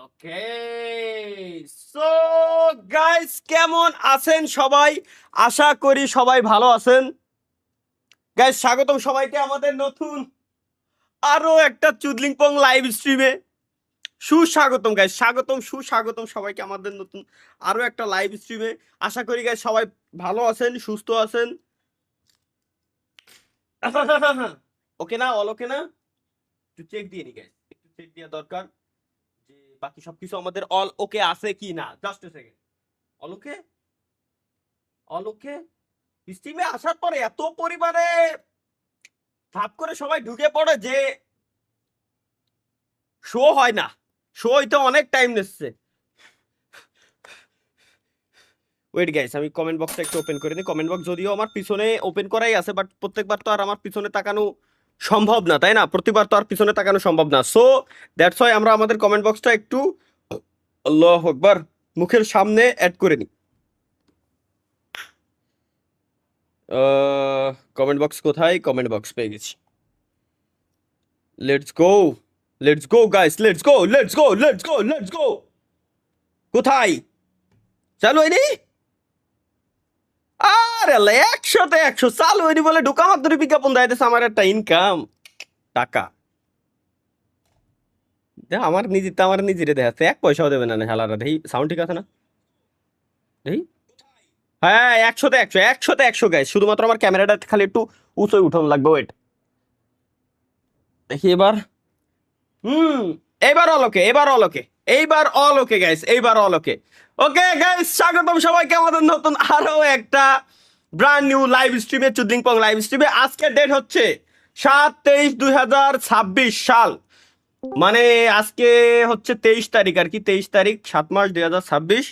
ওকে, so guys, কেমন আছেন সবাই? আশা করি সবাই ভালো আছেন। গাইস, স্বাগতম সবাইকে আমাদের নতুন আরো একটা চুদলিংপং লাইভ স্ট্রিমে। সুস্বাগতম গাইস, স্বাগতম, সুস্বাগতম সবাইকে আমাদের নতুন আরো একটা লাইভ স্ট্রিমে। আশা করি গাইস সবাই ভালো আছেন, সুস্থ আছেন। ওকে না, অল ওকে না? একটু চেক দিয়ে নি গাইস, একটু চেক দেওয়া দরকার যে বাকি সবকিছু আমাদের অল ওকে আছে কি না। Just a second. All okay, all okay. স্ট্রিমে আসার পরে এত পরিমাণে ধাপ করে সবাই ঢুকে পড়ে যে শো হয় না। শো হইতে অনেক টাইম নিচ্ছে। ওয়েট গাইস, আমি কমেন্ট বক্সটা একটু ওপেন করে দিই। কমেন্ট বক্স যদিও আমার পিছনে ওপেন করাই আছে, বাট প্রত্যেকবার তো আর আমার পিছনে তাকানো সম্ভব না, তাই না? প্রতিবার তো আর পিছনে তাকানো সম্ভব না। সো দ্যাটস ওয়াই আমরা আমাদের কমেন্ট বক্সটা একটু, আল্লাহু আকবার, মুখের সামনে অ্যাড করে নিই। কমেন্ট বক্স কোথায়? কমেন্ট বক্স পেয়ে গেছি। Let's go, let's go guys, let's go, let's go, let's go, let's go. কোথায়? চালু হয়নি? আরে আল্লাহ, 100তে 100 চালু হয়নি বলে ঢুকা মাত্র বিজ্ঞাপন দেখাইতেছে আমার একটা ইনকাম টাকা। আমার নিজেরটা আমার নিজেরে দেখাচ্ছে, 1 পয়সাও দেবে না হালারা। দেখি সাউন্ড ঠিক আছে না? দেখি। হ্যাঁ, 100তে 100, 100তে 100 গাইস। শুধুমাত্র আমার ক্যামেরাটা খালি একটু উঁচু উঠানো লাগবে। ওয়েট, দেখি এবার। হুম, এইবার অল ওকে, এবার অল ওকে, এইবার অল ওকে গাইস, এইবার অল ওকে। ওকে গাইস, স্বাগতম সবাইকে আমাদের নতুন আরো একটা ব্র্যান্ড নিউ লাইভ স্ট্রিমে, চুদলিংপং লাইভ স্ট্রিমে। আজকের ডেট হচ্ছে 7/23/2026 সাল। মানে আজকে হচ্ছে 23 তারিখ আর কি, 23 তারিখ 7 মাস 2026।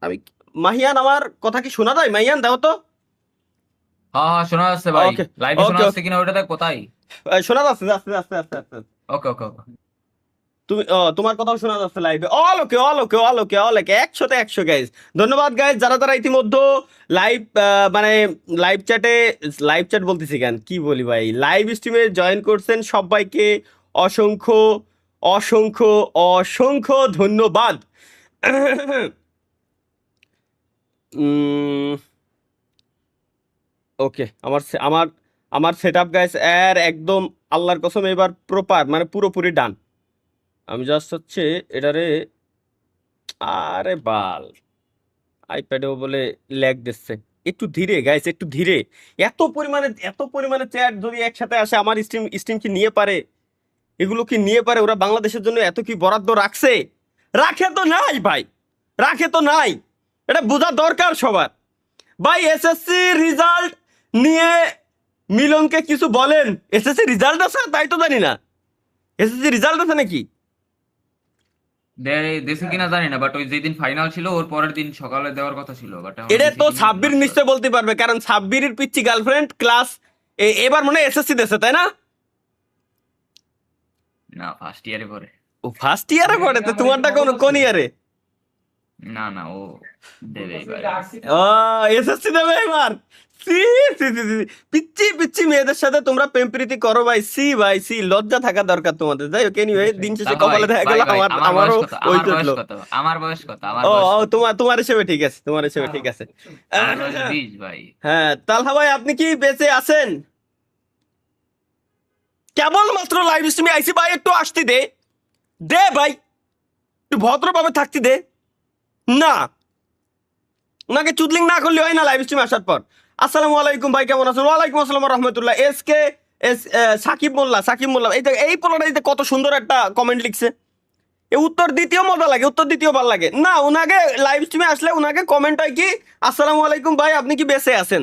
আমি মাহিয়ান, আমার কথা কি শোনা যায়? মাহিয়ান দেখো তো। হ্যাঁ হ্যাঁ, শোনা যাচ্ছে ভাই। ওকে, লাইভে শোনা ওকে, যাচ্ছে ওকে, কিনা ওটা দেখ কোথায়। শোনা যাচ্ছে, আস্তে আস্তে আস্তে আস্তে। ওকে ওকে ওকে। তুমি তোমার কথাও শোনা যাচ্ছে লাইভে। All okay, all okay, all okay, all okay, 100তে 100 গাইজ। ধন্যবাদ গাইজ যারা যারা ইতিমধ্যে লাইভ, মানে লাইভ চ্যাটে, লাইভ চ্যাট বলতেছি কেন, কি বলি ভাই, লাইভ স্ট্রিমে জয়েন করছেন সবাইকে অসংখ্য অসংখ্য অসংখ্য ধন্যবাদ। ওকে, আমার আমার সেট আপ গাইস এর একদম আল্লাহর কসম এবার প্রপার, মানে পুরোপুরি ডান। আমি জাস্ট হচ্ছে এটারে, আরে বাল, আইপ্যাডেও বলে ল্যাগ দিচ্ছে। একটু ধীরে গাইস, একটু ধীরে। এত পরিমাণে চ্যাট যদি একসাথে আসে, আমার স্ট্রিম কি নিয়ে পারে? এগুলো কি নিয়ে পারে? ওরা বাংলাদেশের জন্য এত কি বরাদ্দ রাখছে? রাখে তো নাই ভাই, রাখে তো নাই। এটা বোঝা দরকার সবার। ভাই, এসএসসি রেজাল্ট নিয়ে মিলনকে কিছু বলেন। এসএসসি রেজাল্ট আছে তাই তো জানি না। এসএসসি রেজাল্ট আছে নাকি? দেশে কিনা জানি না, বাট ওই যেদিন ফাইনাল ছিল ওর পরের দিন সকালে দেওয়ার কথা ছিল, বাট এখন এটা দিছে তো কিনা সাব্বির নট শিওর। নিশ্চয় বলতে পারবে, কারণ সাব্বিরের পিচ্ছি গার্লফ্রেন্ড ক্লাস এবার মনে হয় এসএসসি দেশে, তাই না? না, ফার্স্ট ইয়ারে পরে। ও ফার্স্ট ইয়ারে পড়ে, তো তোমারটা কোন ইয়ারে? না না, ও দেবে এবারে। ও, এসএসসি দেবে এবার। সি সি সি সি। পিচ্ছি পিচ্ছি মেয়েদের সাথে তোমরা প্রেম প্রীতি করো ভাই। সি ভাই, সি, লজ্জা থাকা দরকার তোমাদের। যাই হোক, এনিওয়ে, দিন শেষে তাও ভাই কপালে দেখা ভাই গেল ভাই, আমার বয়স আমারও কত, ওই আমার বয়স চটলো। কত, আমার বয়স কত, আমার ও বয়স ও, কত। তোমার হিসেবে ঠিক আছে, তোমার হিসেবে ঠিক আছে। আমার বয়স 20 ভাই। হ্যাঁ, তালহা ভাই, আপনি কি বেঁচে আছেন? কেবলমাত্র লাইভ স্ট্রিমে আইসি ভাই, একটু আসতে দে, দে ভাই, একটু ভদ্রভাবে থাকতে দে। না, ওনাকে চুদলিং না করলে হয় না লাইভ স্ট্রিমে আসার পর। আসসালামু আলাইকুম ভাই, কেমন আছেন? ওয়ালাইকুম আসসালাম রহমতুল্লাহ। এস কে এস, সাকিব মোল্লা, সাকিব মোল্লা, এই পোলাটা কত সুন্দর একটা কমেন্ট লিখছে। এ উত্তর দ্বিতীয় মজা লাগে, উত্তর দ্বিতীয় ভালো লাগে না। ওনাকে লাইভ স্ট্রিমে আসলে ওনাকে কমেন্ট হয় কি, আসসালামু আলাইকুম ভাই, আপনি কি বেঁচে আছেন?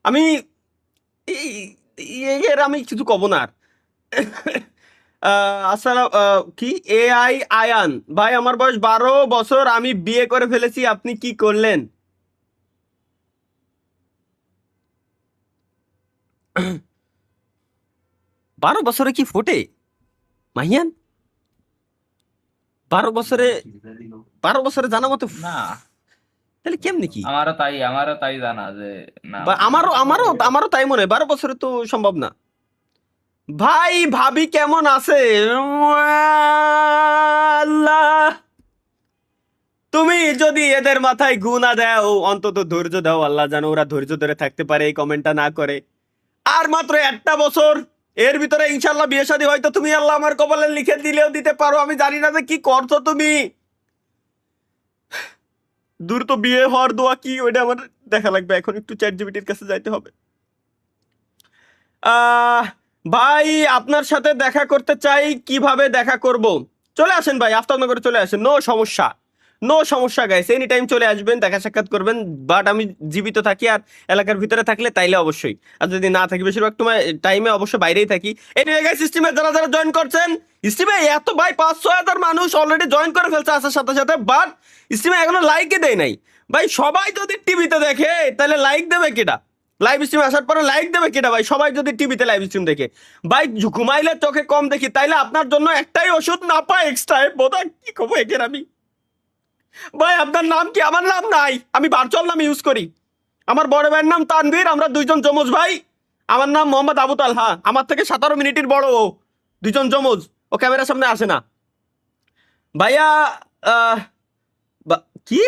আমি এর আমি কিছু কব না আর। আসসালাম, কি, এআই আয়ান ভাই, আমার বয়স 12 বছর, আমি বিয়ে করে ফেলেছি, আপনি কি করলেন? 12 বছরে কি ফোটে মাহিয়ান? 12 বছরে, 12 বছরে জানা মতো না, তাহলে কেমনি কি? আমারও তাই জানা যে না বা মানে আমারও আসলে আমারও আমারও তাই মনে হয়, 12 বছরে তো সম্ভব না। ভাই ভাবি কেমন আছে? আল্লাহ, তুমি যদি এদের মাথায় গু না দাও, অন্তত ধৈর্য দাও, আল্লাহ জানো ওরা ধৈর্য ধরে থাকতে পারে, এই কমেন্টটা না করে। আর মাত্র একটা বছর, এর ভিতরে ইনশাল্লাহ বিয়ে শাদী হয়তো তুমি আল্লাহ আমার কপালে লিখে দিলেও দিতে পারো, আমি জানি না যে কি করছো তুমি। দ্রুত বিয়ে হওয়ার দোয়া কি ওইটা আমার দেখা লাগবে, এখন একটু চ্যাট জিপিটির কাছে যাইতে হবে। আহ ভাই আপনার সাথে দেখা করতে চাই, কিভাবে দেখা করব? চলে আসেন ভাই, আফতাবনগরে চলে আসেন, নো সমস্যা, নো সমস্যা গাইস, এনি টাইম চলে আসবেন, দেখা সাক্ষাৎ করবেন। বাট আমি জীবিত থাকি আর এলাকার ভিতরে থাকলে তাইলে অবশ্যই, আর যদি না থাকি বেশিরভাগ তোমার টাইমে অবশ্য বাইরেই থাকি। এনিওয়ে গাইস, স্ট্রিমে যারা যারা জয়েন করছেন, স্ট্রিমে এত ভাই 5-6 হাজার মানুষ অলরেডি জয়েন করে ফেলছে আসার সাথে সাথে, বাট স্ট্রিমে এখনো লাইকই দেয় নাই। ভাই সবাই যদি টিভিতে দেখে তাহলে লাইক দেবে কেটা? লাইভ স্ট্রিম আসার পরে লাইক দেবে কেটা ভাই? সবাই যদি টিভিতে লাইভ স্ট্রিম দেখে, ভাই ঘুমাইলে চোখে কম দেখি, তাইলে আপনার জন্য একটাই ওষুধ, না পায় এক্সট্রা। বোধ কি কবো একের আমি। ভাই আপনার নাম কি? আমার নাম নাই, আমি ভার্চুয়াল নাম ইউজ করি। আমার বড় ভাইয়ের নাম তানভীর, আমরা দুইজন যমজ ভাই। আমার নাম মোহাম্মদ আবু তালহা, আমার থেকে 17 মিনিটের বড় ও, দুইজন যমজ। ও ক্যামেরার সামনে আসে না ভাইয়া। আহ, কি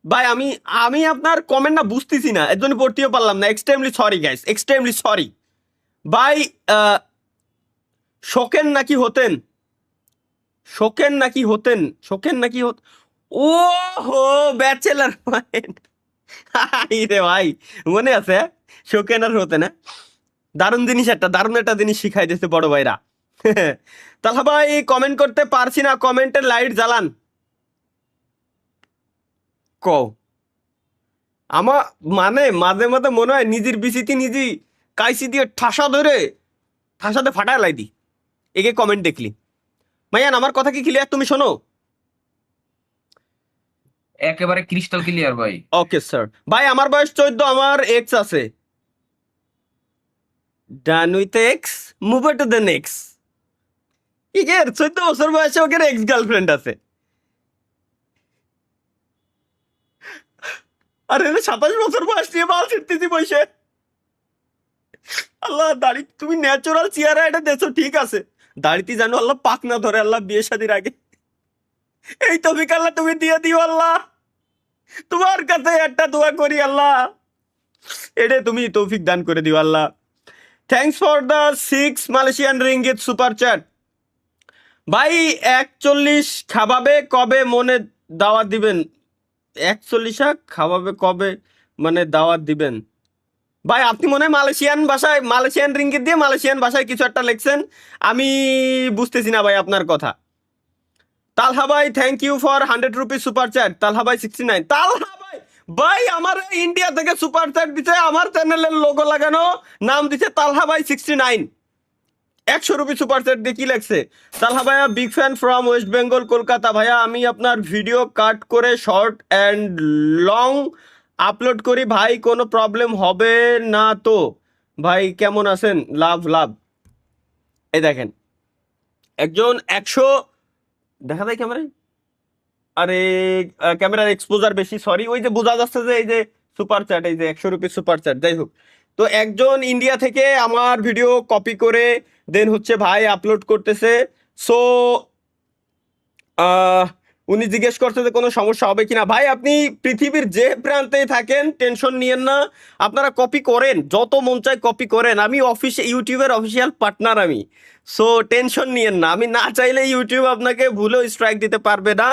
ভাই, আমি আমি আপনার কমেন্ট না বুঝতেছি না, এর জন্য পড়তেও পারলাম না। Extremely sorry guys, extremely sorry. ভাই আহ, শোকেন নাকি হতেন? শোকেন নাকি হতেন? শোকেন নাকি হত ও হো, ব্যাচেলার মাইন্ড। রে ভাই, মনে আছে? শোকেন আর হতেন, হ্যাঁ? দারুণ জিনিস, একটা দারুণ একটা জিনিস শিখাই দিয়েছে বড় ভাইরা। তাহলে ভাই কমেন্ট করতে পারছি না, কমেন্টের লাইট জ্বালান। কও আমার, মানে মাঝে মাঝে মনে হয় নিজের বিচিতি নিজেই কাইসি দিয়ে ঠাসা ধরে, ঠাসাতে ফাটায় লাই দি একে কমেন্ট দেখলি। ভাইয়ান আমার কথা কি ক্লিয়ার? তুমি শোনো? একেবারে ক্রিস্টাল ক্লিয়ার ভাই। Okay sir. ভাই আমার বয়স 14, আমার এক্স আছে। Done with ex, move to the next. এর 14 বছর বয়সে ওকে এক্স গার্লফ্রেন্ড আছে, আর এর 27 বছর বয়স নিয়ে বাল ছিটতেছি বসে। আল্লাহ, দাড়ি তুমি ন্যাচারাল চেহারা এটা দেছো ঠিক আছে, দাড়িতে জানো আল্লাহ পাক না ধরে, আল্লাহ বিয়ে শাদির আগে। এই তৌফিক আল্লাহ তুমি দিয়ে দিও আল্লাহ, তোমার কাছে একটা দোয়া করি আল্লাহ, এটা তুমি তৌফিক দান করে দিও Allah. Thanks for the 6 Malaysian ringgit super chat. ভাই 41 খাবাবে কবে মনে দাওয়াত দিবেন? 41 খাবাবে কবে মানে দাওয়াত দিবেন? ভাই আপনি মনে হয় মালয়েশিয়ান ভাষায়, মালয়েশিয়ান রিঙ্গিত দিয়ে মালয়েশিয়ান ভাষায় কিছু একটা লিখছেন, আমি বুঝতেছি না ভাই আপনার কথা। তালহা ভাই thank you for 100 rupees super chat. Talha ভাই 69। তালহা ভাই, ভাই আমার ইন্ডিয়া থেকে সুপার চ্যাট দিছে, আমার চ্যানেলের লোগো লাগানো, নাম দিছে তালহা ভাই 69। 100 রুপি সুপার চ্যাট দিয়ে কি লাগছে? তালহা ভাইয়া big fan from West Bengal Kolkata. ভাইয়া আমি আপনার ভিডিও কাট করে শর্ট অ্যান্ড লং আপলোড করি ভাই, কোনো প্রবলেম হবে না তো? ভাই কেমন আছেন? লাভ লাভ। এই দেখেন, একজন 100 দেখা যায় ক্যামেরায়, আরে ক্যামেরার এক্সপোজার বেশি, সরি। ওই যে বোঝা যাচ্ছে যে এই যে সুপার চ্যাট, এই যে 100 রুপি সুপার চ্যাট, যাই হোক। তো একজন ইন্ডিয়া থেকে আমার ভিডিও কপি করে দেন হচ্ছে ভাই আপলোড করতেছে। সো উনি জিজ্ঞেস করছে যে কোনো সমস্যা হবে কিনা। ভাই আপনি পৃথিবীর যে প্রান্তেই থাকেন টেনশন নিয়েন না, আপনারা কপি করেন, যত মন চায় কপি করেন। আমি ইউটিউবের অফিসিয়াল পার্টনার আমি। সো টেনশন নিয়েন না, আমি না চাইলে ইউটিউব আপনাকে ভুলেও স্ট্রাইক দিতে পারবে না।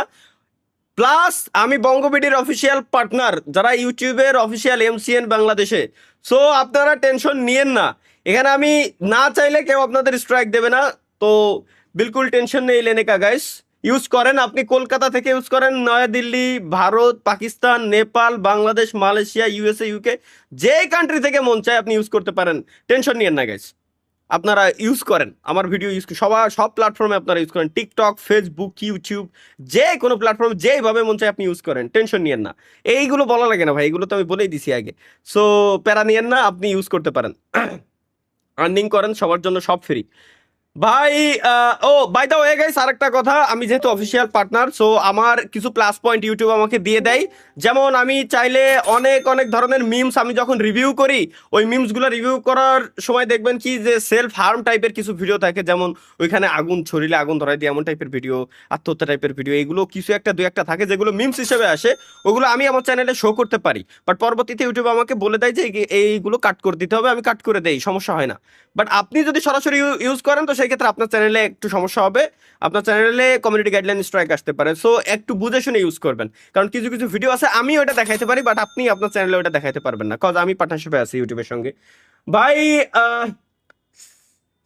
প্লাস আমি বঙ্গবিডির অফিসিয়াল পার্টনার, যারা ইউটিউবের অফিসিয়াল এমসিএন বাংলাদেশে। সো আপনারা টেনশন নিয়েন না, এখানে আমি না চাইলে কেউ আপনাদের স্ট্রাইক দেবে না। তো বিলকুল টেনশন নেই লেনে কা গাইস। ইউজ করেন, আপনি কলকাতা থেকে ইউজ করেন, New Delhi, Bharat, Pakistan, Nepal, Bangladesh, Malaysia, USA, UK, যে কান্ট্রি থেকে মন চায় আপনি ইউজ করতে পারেন। টেনশন নিয়েন না গাইস, আপনারা ইউজ করেন আমার ভিডিও, ইউজ সব প্ল্যাটফর্মে আপনারা ইউজ করেন, টিকটক, ফেসবুক, ইউটিউব, যে কোনো প্ল্যাটফর্ম যেইভাবে মন চায় আপনি ইউজ করেন, টেনশন নিয়েন না। এইগুলো বলা লাগে না ভাই, এগুলো তো আমি বলেই দিছি আগে। সো প্যারা নিয়েন না, আপনি ইউজ করতে পারেন, আর্নিং করেন, সবার জন্য সব ফ্রি। ভাই ও বাই দ্য ওয়ে গাইস, আরেকটা কথা, আমি যেহেতু অফিসিয়াল পার্টনার, সো আমার কিছু প্লাস পয়েন্ট ইউটিউব আমাকে দিয়ে দেয়। যেমন আমি চাইলে অনেক অনেক ধরনের মিমস আমি যখন রিভিউ করি, ওই মিমসগুলো রিভিউ করার সময় দেখবেন কি যে সেলফ হার্ম টাইপের কিছু ভিডিও থাকে, যেমন ওইখানে আগুন ছড়িলে আগুন ধরাই দিয়ে এমন টাইপের ভিডিও, আত্মহত্যা টাইপের ভিডিও, এগুলো কিছু একটা দুই একটা থাকে যেগুলো মিমস হিসেবে আসে, ওগুলো আমি আমার চ্যানেলে শো করতে পারি। বাট পরবর্তীতে ইউটিউব আমাকে বলে দেয় যে এইগুলো কাট করে দিতে হবে, আমি কাট করে দেই, সমস্যা হয় না। বাট আপনি যদি সরাসরি ইউজ করেন তো সেই ক্ষেত্রে আপনার চ্যানেলে একটু সমস্যা হবে, আপনার চ্যানেলে কমিউনিটি গাইডলাইন স্ট্রাইক আসতে পারে। সো একটু বুঝে শুনে ইউজ করবেন, কারণ কিছু কিছু ভিডিও আছে আমি ওটা দেখাইতে পারি বাট আপনি আপনার চ্যানেলে ওটা দেখাইতে পারবেন না, কজ আমি পার্টনারশিপে আছি ইউটিউবের সঙ্গে। ভাই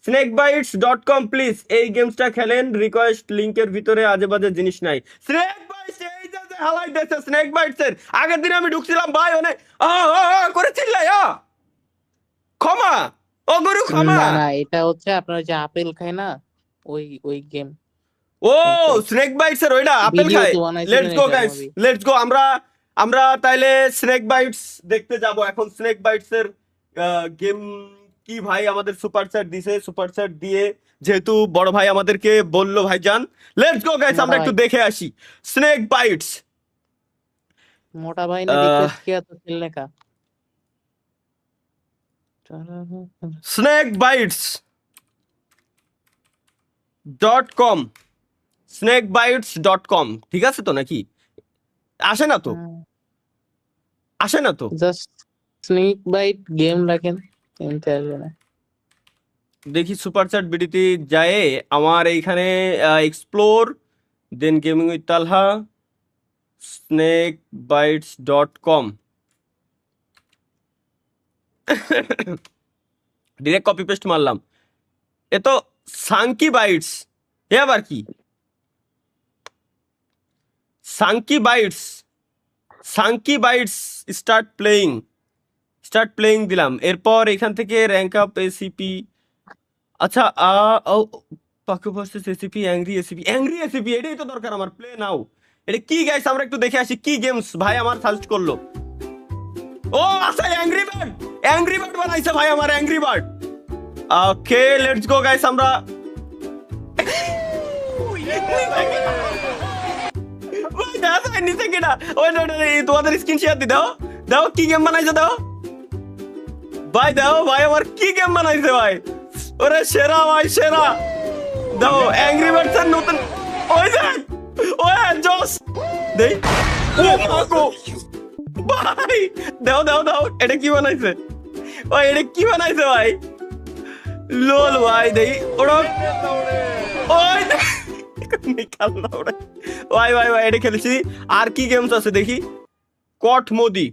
snakebitescom প্লিজ এই গেমসটা খেলেন, রিকোয়েস্ট লিংকের ভিতরে আজে বাজে জিনিস নাই। স্নেক বাইটস এই যে যে হালাই দিয়েছে স্নেক বাইটসের, আগের দিন আমি ঢুকছিলাম ভাই অনেক করেছিল ক্ষমা, ও গুরু ক্ষমা। না না, এটা হচ্ছে আপনার যে আপেল খায় না, ওই ওই গেম ও স্নেক বাইট। স্নেক বাইটস এর ওইটা আপেল ভিডিও খায়। তো বানাইছিলেন লেটস গো এটার গাইস, মুভি। লেটস গো, আমরা আমরা তাইলে স্নেক বাইটস দেখতে যাব এখন। স্নেক বাইটস এর গেম কি ভাই, আমাদের সুপার চ্যাট দিছে, সুপার চ্যাট দিয়ে যেহেতু বড় ভাই আমাদেরকে বললো ভাইজান, লেটস গো গাইস মোটা আমরা ভাই, একটু দেখে আসি স্নেক বাইটস। मोटा भाई ने रिक्वेस्ट किया तो खेलने का। Snake bites .com, snake bites .com, ঠিক আছে তো নাকি? আসে না তো, আসে না তো। জাস্ট স্নেক বাইট গেম রাখেন, এমতে আসবে না। দেখি সুপার চ্যাট বিডিতে যায় আমার এইখানে, explore, then gaming with Talha, snake bites .com, direct copy paste মারলাম। এ তো সাংকি বাইটস, এ আবার কি? সাংকি বাইটস, সাংকি bites start playing, start playing দিলাম, এরপর এখান থেকে র্যাঙ্ক আপ এসিপি। আচ্ছা পাকু ভার্সেস এসিপি, অ্যাংরি এসিপি এটাই তো দরকার আমার, প্লে নাও। এটা কি গাইস, আমরা একটু দেখে আসি কি গেমস ভাই আমার সাজেস্ট করলো। ও আচ্ছা অ্যাংরি বার্ড বানাইছে ভাই আমার, angry bird. Okay let's go guys, আমরা ভাই দেখা যায় নিচে কিনা, ওই তোমাদের স্ক্রিন শেয়ার দি, দাও দাও কি গেম বানাইছে, দাও ভাই, দাও ভাই আমার কি গেম বানাইছে ভাই, ওরে সেরা ভাই সেরা। দাও অ্যাংরি বার্ডস এর নতুন, ওই দেখ ওই জস দেই, ও মাগো ভাই, দাও দাও দাও, এটা কি বানাইছে ভাই, এটা কি বানাইছে ভাই, লোল ভাই দেই ওরা, ওই নিকাল না ওরা ভাই ভাই ভাই, এটা খেলেছি। আর কি গেমস আছে দেখি, কট মোদি,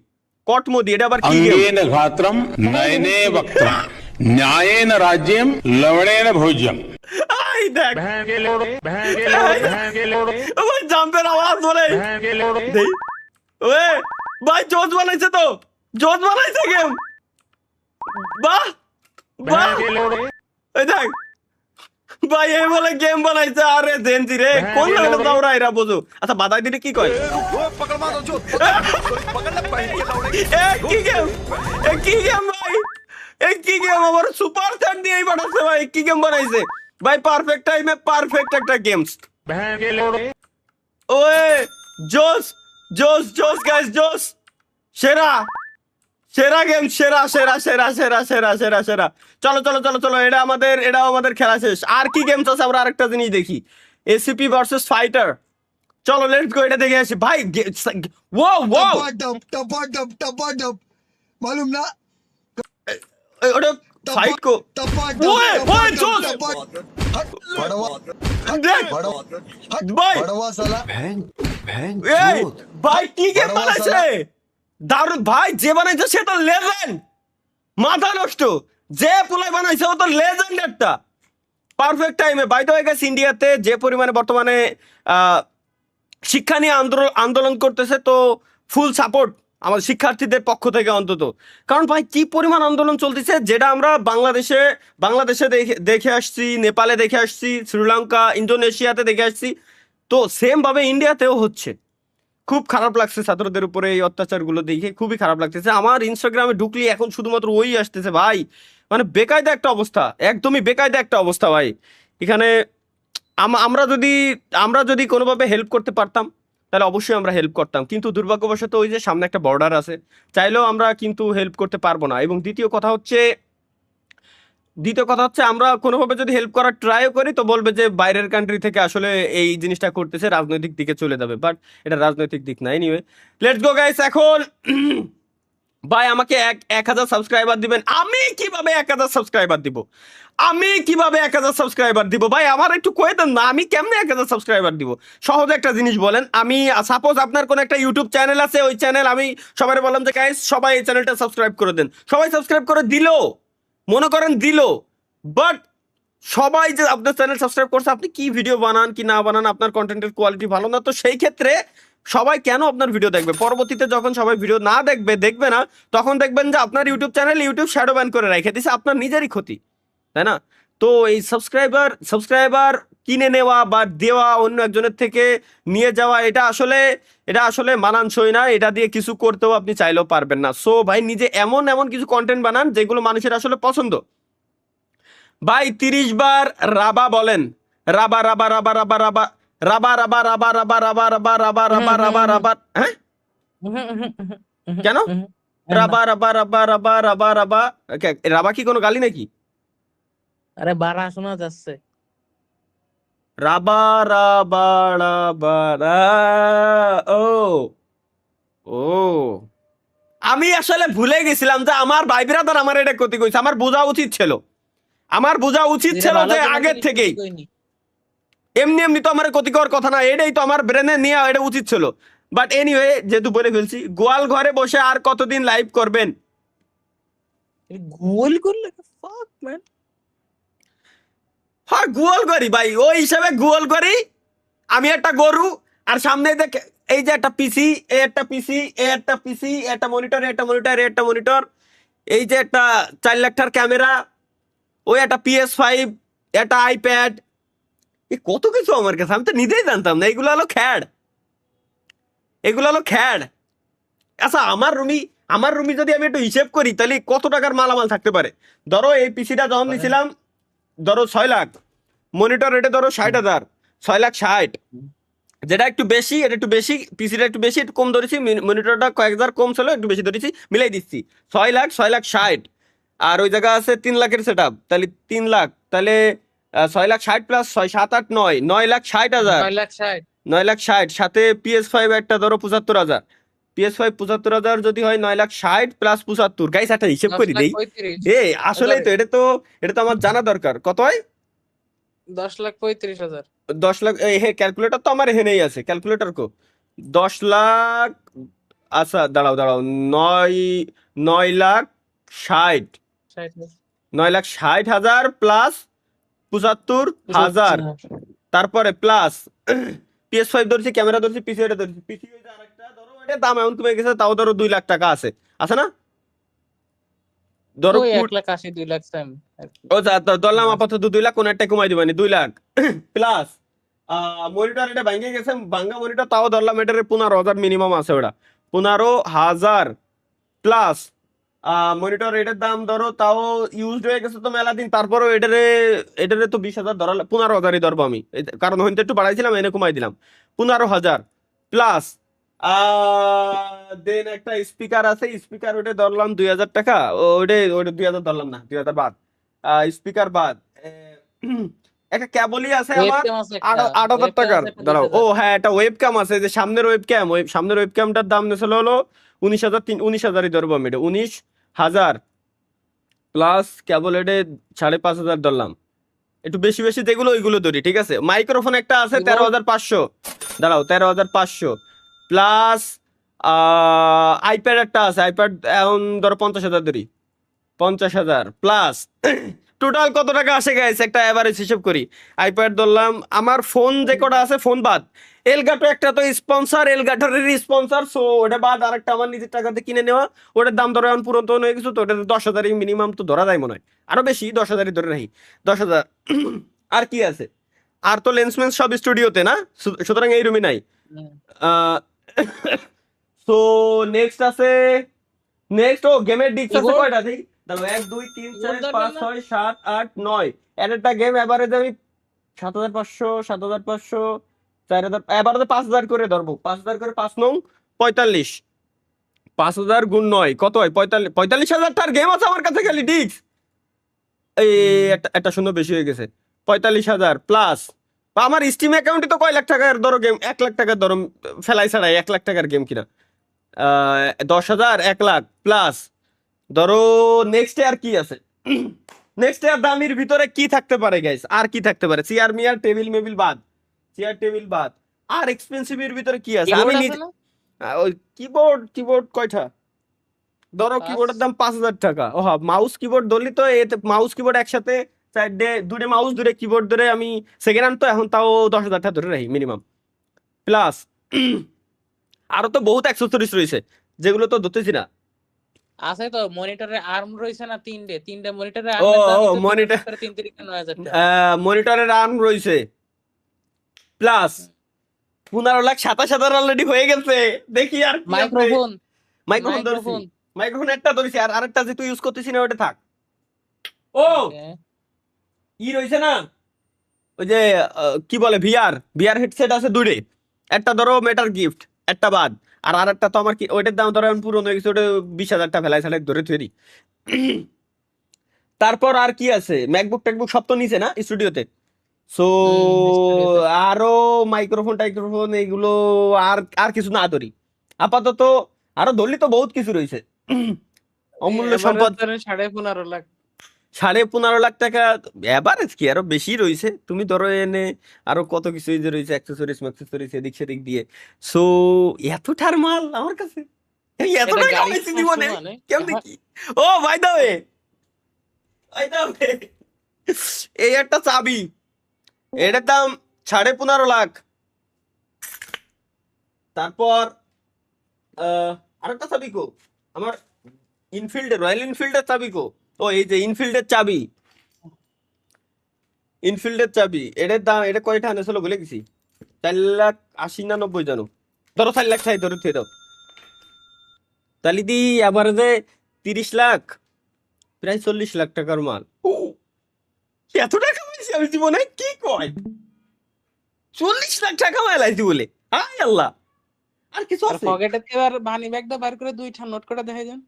কট মোদি এটা আবার কি গেম? अंगेन घात्रम नयने वक्त्रम न्यायेन राज्यम लवणेन भोज्यम। এই দেখ ওই জাম্পের আওয়াজ বলে দেই, ওয়ে ভাই জোস বানাইছে তো, জোস বানাইছে গেম, বাহ বাহ, ওই দেখ ভাই এই বলে গেম বানাইছে। আরে জেনজি রে, কোন লেভেলে দাওরা এরা বোঝো। আচ্ছা বাদাই দিলে কি কয়, এ কি গেম, এ কি গেম ভাই, এ কি গেম, আমার সুপার চ্যাট দিয়েই বানাইছে ভাই, কি গেম বানাইছে ভাই, পারফেক্ট টাইমে পারফেক্ট একটা গেমস। ওয়ে জোস জোস জোস গাইস, জোস, সেরা সেরা গেম, সেরা সেরা সেরা সেরা সেরা সেরা সেরা। চলো চলো চলো চলো, এটাও আমাদের খেলা শেষ। আর কি গেমস আছে, আমরা আরেকটা জিনিস দেখি, এসিপি ভার্সেস ফাইটার। চলো লেটস গো, এটা দেখে আসি ভাই। ও ও टपाटप मालूम ना ওটা ফাইট কো, ওয়ে ওয়ে জোস দেখ ভাই, बड़वा साला এই ভাই কি গেম বানাইছে দারুণ ভাই, যে বানাইছে সে তো লেজেন্ড, মাথা নষ্ট, যে পুলাই বানাইছে ও তো লেজেন্ড একটা। পারফেক্ট টাইমে বাই দ্য ওয়ে গাইস, ইন্ডিয়াতে যে পরিমাণে বর্তমানে শিক্ষা নিয়ে আন্দোলন করতেছে, তো ফুল সাপোর্ট আমাদের শিক্ষার্থীদের পক্ষ থেকে অন্তত। কারণ ভাই কি পরিমাণ আন্দোলন চলতেছে, যেটা আমরা বাংলাদেশে দেখে আসছি, নেপালে দেখে আসছি, শ্রীলঙ্কা, ইন্দোনেশিয়াতে দেখে আসছি, তো সেম ভাবে ইন্ডিয়াতেও হচ্ছে। খুব খারাপ লাগছে ছাত্রদের উপরে এই অত্যাচারগুলো দেখে, খুবই খারাপ লাগতেছে। আমার ইনস্টাগ্রামে ঢুকলি এখন শুধুমাত্র ওই আসতেছে ভাই, মানে বেকায়দা একটা অবস্থা, একদমই বেকায়দা একটা অবস্থা ভাই। এখানে আমরা যদি কোনোভাবে হেল্প করতে পারতাম তাহলে অবশ্যই আমরা হেল্প করতাম, কিন্তু দুর্ভাগ্যবশত ওই যে সামনে একটা বর্ডার আছে, চাইলেও আমরা কিন্তু হেল্প করতে পারবো না। এবং দ্বিতীয় কথা হচ্ছে আমরা কোনোভাবে যদি হেল্প করার ট্রাইও করি তো বলবে যে বাইরের কান্ট্রি থেকে আসলে এই জিনিসটা করতেছে, রাজনৈতিক দিকে চলে যাবে। বাট এটা রাজনৈতিক দিক না। Anyway, let's go guys. এখন ভাই আমাকে 1000 সাবস্ক্রাইবার দিবেন। আমি কিভাবে 1000 সাবস্ক্রাইবার দিব? ভাই আমার একটু কয়ে দেন না, আমি কেমনে 1000 সাবস্ক্রাইবার দিব? সহজ একটা জিনিস বলেন। আমি সাপোজ আপনার কোন একটা ইউটিউব চ্যানেল আছে, ওই চ্যানেল আমি সবাই বললাম যে গাইস সবাই এই চ্যানেলটা সাবস্ক্রাইব করে দেন, সবাই সাবস্ক্রাইব করে দিল, মনে করেন দিল, বাট সবাই যে আপনার চ্যানেল সাবস্ক্রাইব করছে, আপনি কি ভিডিও বানান কি না বানান, আপনার কন্টেন্টের কোয়ালিটি ভালো না, তো সেই ক্ষেত্রে সবাই কেন আপনার ভিডিও দেখবে? পরবর্তীতে যখন সবাই ভিডিও না দেখবে না, তখন দেখবেন যে আপনার YouTube channel YouTube shadow ban করে রেখে দিছে, আপনার নিজেরই ক্ষতি, তাই না? তো এই সাবস্ক্রাইবার কিনে নেওয়া বা দেওয়া, অন্য একজনের থেকে নিয়ে যাওয়া, এটা আসলে মানানসই না। এটা দিয়ে কিছু করতেও আপনি চাইলেও পারবেন না। সো ভাই নিজে এমন কিছু কন্টেন্ট বানান যেগুলো মানুষের আসলে পছন্দ। ভাই 30 বার রাবা বলেন, রাবা রাবা রাবা রাবা রাবা রাবা রাবা রাবা রাবা রাবা রাবা রাবা রাবা রাবা রাবা, হ্যাঁ কেন রাবা রাবা রাবা রাবা রাবা রাবা? রাবা কি কোনো গালি নাকি? আরে বারা শোনা যাচ্ছে। রাবা রাবা রাবা ও ও আমি আসলে ভুলে গেছিলাম যে আমার ভাই ব্রাদার আমার এটা ক্ষতি কইছে। আমার বোঝা উচিত ছিল যে আগের থেকেই। এমনি তো আমার ক্ষতি করার কথা না, এটাই তো আমার ব্রেনে নিয়ে এটা উচিত ছিল। বাট এনিওয়ে, যেহেতু বলে ফেলছি, গোয়াল ঘরে বসে আর কতদিন লাইভ করবেন? গোল করলে ফাক ম্যান। হ্যাঁ গোয়াল করি ভাই, ওই হিসাবে গোয়াল করি। আমি একটা গরু, আর সামনে দেখে এই যে একটা পিসি, একটা মনিটর, এই যে একটা 4 লাখ টাকার ক্যামেরা, ওই একটা PS5, একটা আইপ্যাড, কত কিছু আমার কাছে, আমি তো নিজেই জানতাম না। এগুলো হলো খ্যাড। আচ্ছা আমার রুমি যদি আমি একটু হিসেব করি, তাহলে কত টাকার মালামাল থাকতে পারে? ধরো এই পিসিটা যখন নিয়েছিলাম, ধরো 6 লাখ, মনিটর এটা ধরো 60,000, 6,60,000, যেটা একটু বেশি, পিসিটা একটু বেশি, একটু কম ধরেছি, মনিটরটা কয়েক হাজার কম ছিল, একটু বেশি ধরেছি, মিলাই দিচ্ছি 6,60,000। আর ওই জায়গা আছে 3 লাখের সেট আপ, তাহলে 3 লাখ, তাহলে 6,60,000 প্লাস 6, 7, 8, 9, 9,60,000, 9,60,000, সাথে PS5 একটা ধরো 75,000, PS5 75,000 যদি হয় 9,60,000 প্লাস 75, গাইস একটা হিসেব করে দেই। আসলেই তো এটা তো আমার জানা দরকার। কত হয়? 10,35,000। 10 লাখ। ক্যালকুলেটর তো আমার এখানেই আছে, ক্যালকুলেটর কো? 10 লাখ, আচ্ছা দাঁড়াও 9,60,000, 9,60,000 প্লাস 75,000, তারপরে প্লাস PS5 ধরছি, ক্যামেরা ধরছি, পিসি এটা ধরছি, পিসি ওই যে আরেকটা ধরো, এটা দাম এমন কমে গেছে, তাও ধরো 2 লাখ টাকা আছে না? ধরো 1,80,000 2 লাখ সেম। ও ধরলাম আপাতত 2 লাখ, কোন একটা কমাই দিবানি 2 লাখ প্লাস মনিটর, এটা ভাঙে গেছে, ভাঙ্গা মনিটর, তাও ধরলাম এটার 15,000 মিনিমাম আছে, ওটা 15,000 প্লাস মনিটর, এটার দাম ধরো তাও ইউজড হয়ে গেছে তো মেলা দিন, তারপরও এটারে তো 20,000 ধরা, 15,000ই ধরবো আমি, কারণ হইতে একটু বাড়াইছিলাম, এনে কমাই দিলাম 15,000 প্লাস দেন একটা স্পিকার আছে, স্পিকার ওটা ধরলাম 2,000 টাকা, ওটা 2,000 ধরলাম না, 2,000 বাদ, স্পিকার বাদ, একটা কেবলই আছে আমার 8,000 টাকার, দাঁড়াও, ও হ্যাঁ একটা ওয়েবক্যাম আছে, যে সামনের ওয়েবক্যামটার দাম নিয়েছিল হলো 19,000 ধরবো আমি, এটা 19,000 প্লাস কেবল, এটা 5,500 ধরলাম, একটু বেশি যেগুলো ওইগুলো ধরি, ঠিক আছে? মাইক্রোফোন একটা আছে 13,500, দাঁড়াও 13,500 প্লাস আইপ্যাড একটা আছে, আইপ্যাড এখন ধরো 50,000 ধরি, 50,000 প্লাস টোটাল কত টাকা আসে গাইস? একটা এভারেজ হিসেব করি। আইপ্যাড ধরলাম, আমার ফোন যে কটা আছে, ফোন বাদ, এলগাটো একটা তো স্পন্সর, এলগাটোর স্পন্সর, সো ওটা বাদ আরেকটা আমার নিজের টাকাতে কিনে নেওয়া, ওটার দাম ধরো এখন পুরাতন হয়ে গেছে, তো ওটা 10,000 মিনিমাম তো ধরা যায় মনে হয়, আরো বেশি, 10,000 ধরে রাখি, 10,000। আর কি আছে? আর তো লেন্সম্যান সব স্টুডিওতে না, সুতরাং এই রুমে নাই। সো নেক্সট আছে, ও গেমের ডিস্ক আছে কয়টা? দেখি, 1, 2, 3, 4, 5, 6, 7, 8, 9, একটা গেম এভারেজ আমি 7,500, 7,500, 4,000, এবার 5,000 করে ধরবো, 5,000 করে 5 নং 45, 5,000 গুণ 9 কত হয়? 45,000টার গেম আছে আমার কাছে খালি ডিস্ক। এই একটা শূন্য বেশি হয়ে গেছে। 45,000 প্লাস আমার স্টিম অ্যাকাউন্টে তো কয় লাখ টাকার ধরো গেম, 1 লাখ টাকার ধরো ফেলাই ছাড়াই 1 লাখ টাকার গেম কিনা, 10,000, 1 লাখ প্লাস ধরো নেক্সট ইয়ার কি আছে? নেক্সট ইয়ার দামির ভিতরে কি থাকতে পারে গাইস? আর কি থাকতে পারে? চেয়ার মিয়ার টেবিল মেবিল বাদ, চেয়ার টেবিল বাদ, আর এক্সপেন্সিভের ভিতরে কি আছে? আমি কিবোর্ড আছে নিজে না? ওই কিবোর্ড কয়টা ধরো? 5। কিবোর্ডের দাম 5,000 টাকা। ও হ্যাঁ, মাউস কিবোর্ড ধরলি তো এতে মাউস কিবোর্ড একসাথে দুটো মাউস ধরে কিবোর্ড ধরে আমি সেকেন্ড হ্যান্ড তো এখন তাও 10,000 টাকা ধরে রাখি মিনিমাম। প্লাস আরো তো বহুত অ্যাক্সেসরিজ রয়েছে যেগুলো তো ধরতেছি না। আছে তো, মনিটরের আর্ম রয়েছে না, তিনটে মনিটরের ও আর্মের দামই ও তো মনিটর, 3,9,000 টাকা। মনিটরের আর্ম রয়েছে প্লাস 15,00,000 27,000 অলরেডি হয়ে গেছে। দেখি আর কি আছে। মাইক্রোফোন মাইক্রোফোন ধরছি, মাইক্রোফোন মাইক্রোফোন একটা ধরেছি, আর আরেকটা যে তুই ইউজ করতেছি না ওটা থাক। ও ই রয়েছে না ওই যে কি বলে ভিআর হেডসেট আছে দুটো, একটা ধরো মেটার গিফট, একটা বাদ, আর আরেকটা তো আমার কি ওইটার দাম ধরো এখন পুরনো হয়ে গেছে, ওটা 20,000 টাকা ফেলাই সালাই ধরে থুয়ে দিই। তারপর আর কি আছে? ম্যাকবুক ট্যাকবুক সব তো নিচে না স্টুডিওতে। সো স্টুডিওতে। আরো মাইক্রোফোন টাইক্রোফোন এগুলো আর আর কিছু না ধরি আপাতত। আরো ধরলি তো বহুত কিছু রয়েছে। অমূল্য সম্পদ 15,500,000। 15,500,000 টাকা এভারেজ কি আরো বেশি রয়েছে? তুমি ধরো এনে আরো কত কিছু এই যে রয়েছে অ্যাক্সেসরিজ ম্যাক্সেসরিজ এদিক সেদিক দিয়ে। সো এতটার মাল আমার কাছে, এই এত এটা টাকা গাড়ি পাইছি সমস্যা জীবনে মানে কেমনে কি? ও ভাই দাও এই একটা চাবি, এটার দাম 15,500,000। তারপর আরেকটা চাবি কো আমার, রয়্যাল ইনফিল্ডের চাবি কো? ও এই যে ইনফিল্ডের চাবি, এটার দাম এটা কয়টা আনেছিল বলে গেছি, 4,80,000 না 90 জানো, ধরো 4 লাখ ছাই ধরো থুয়ে দাও, তাহলে দি এভারেজে 30 লাখ, প্রায় 40 লাখ টাকার মাল। এত টাকা পাইছি আমি জীবনে, কি কয় 40 লাখ টাকা মেলাইছি বলে, হায় আল্লাহ। আর কিছু আর আছে? পকেটে এবার মানি ব্যাগটা বার করে 2টা নোট করে দেখাই দেন।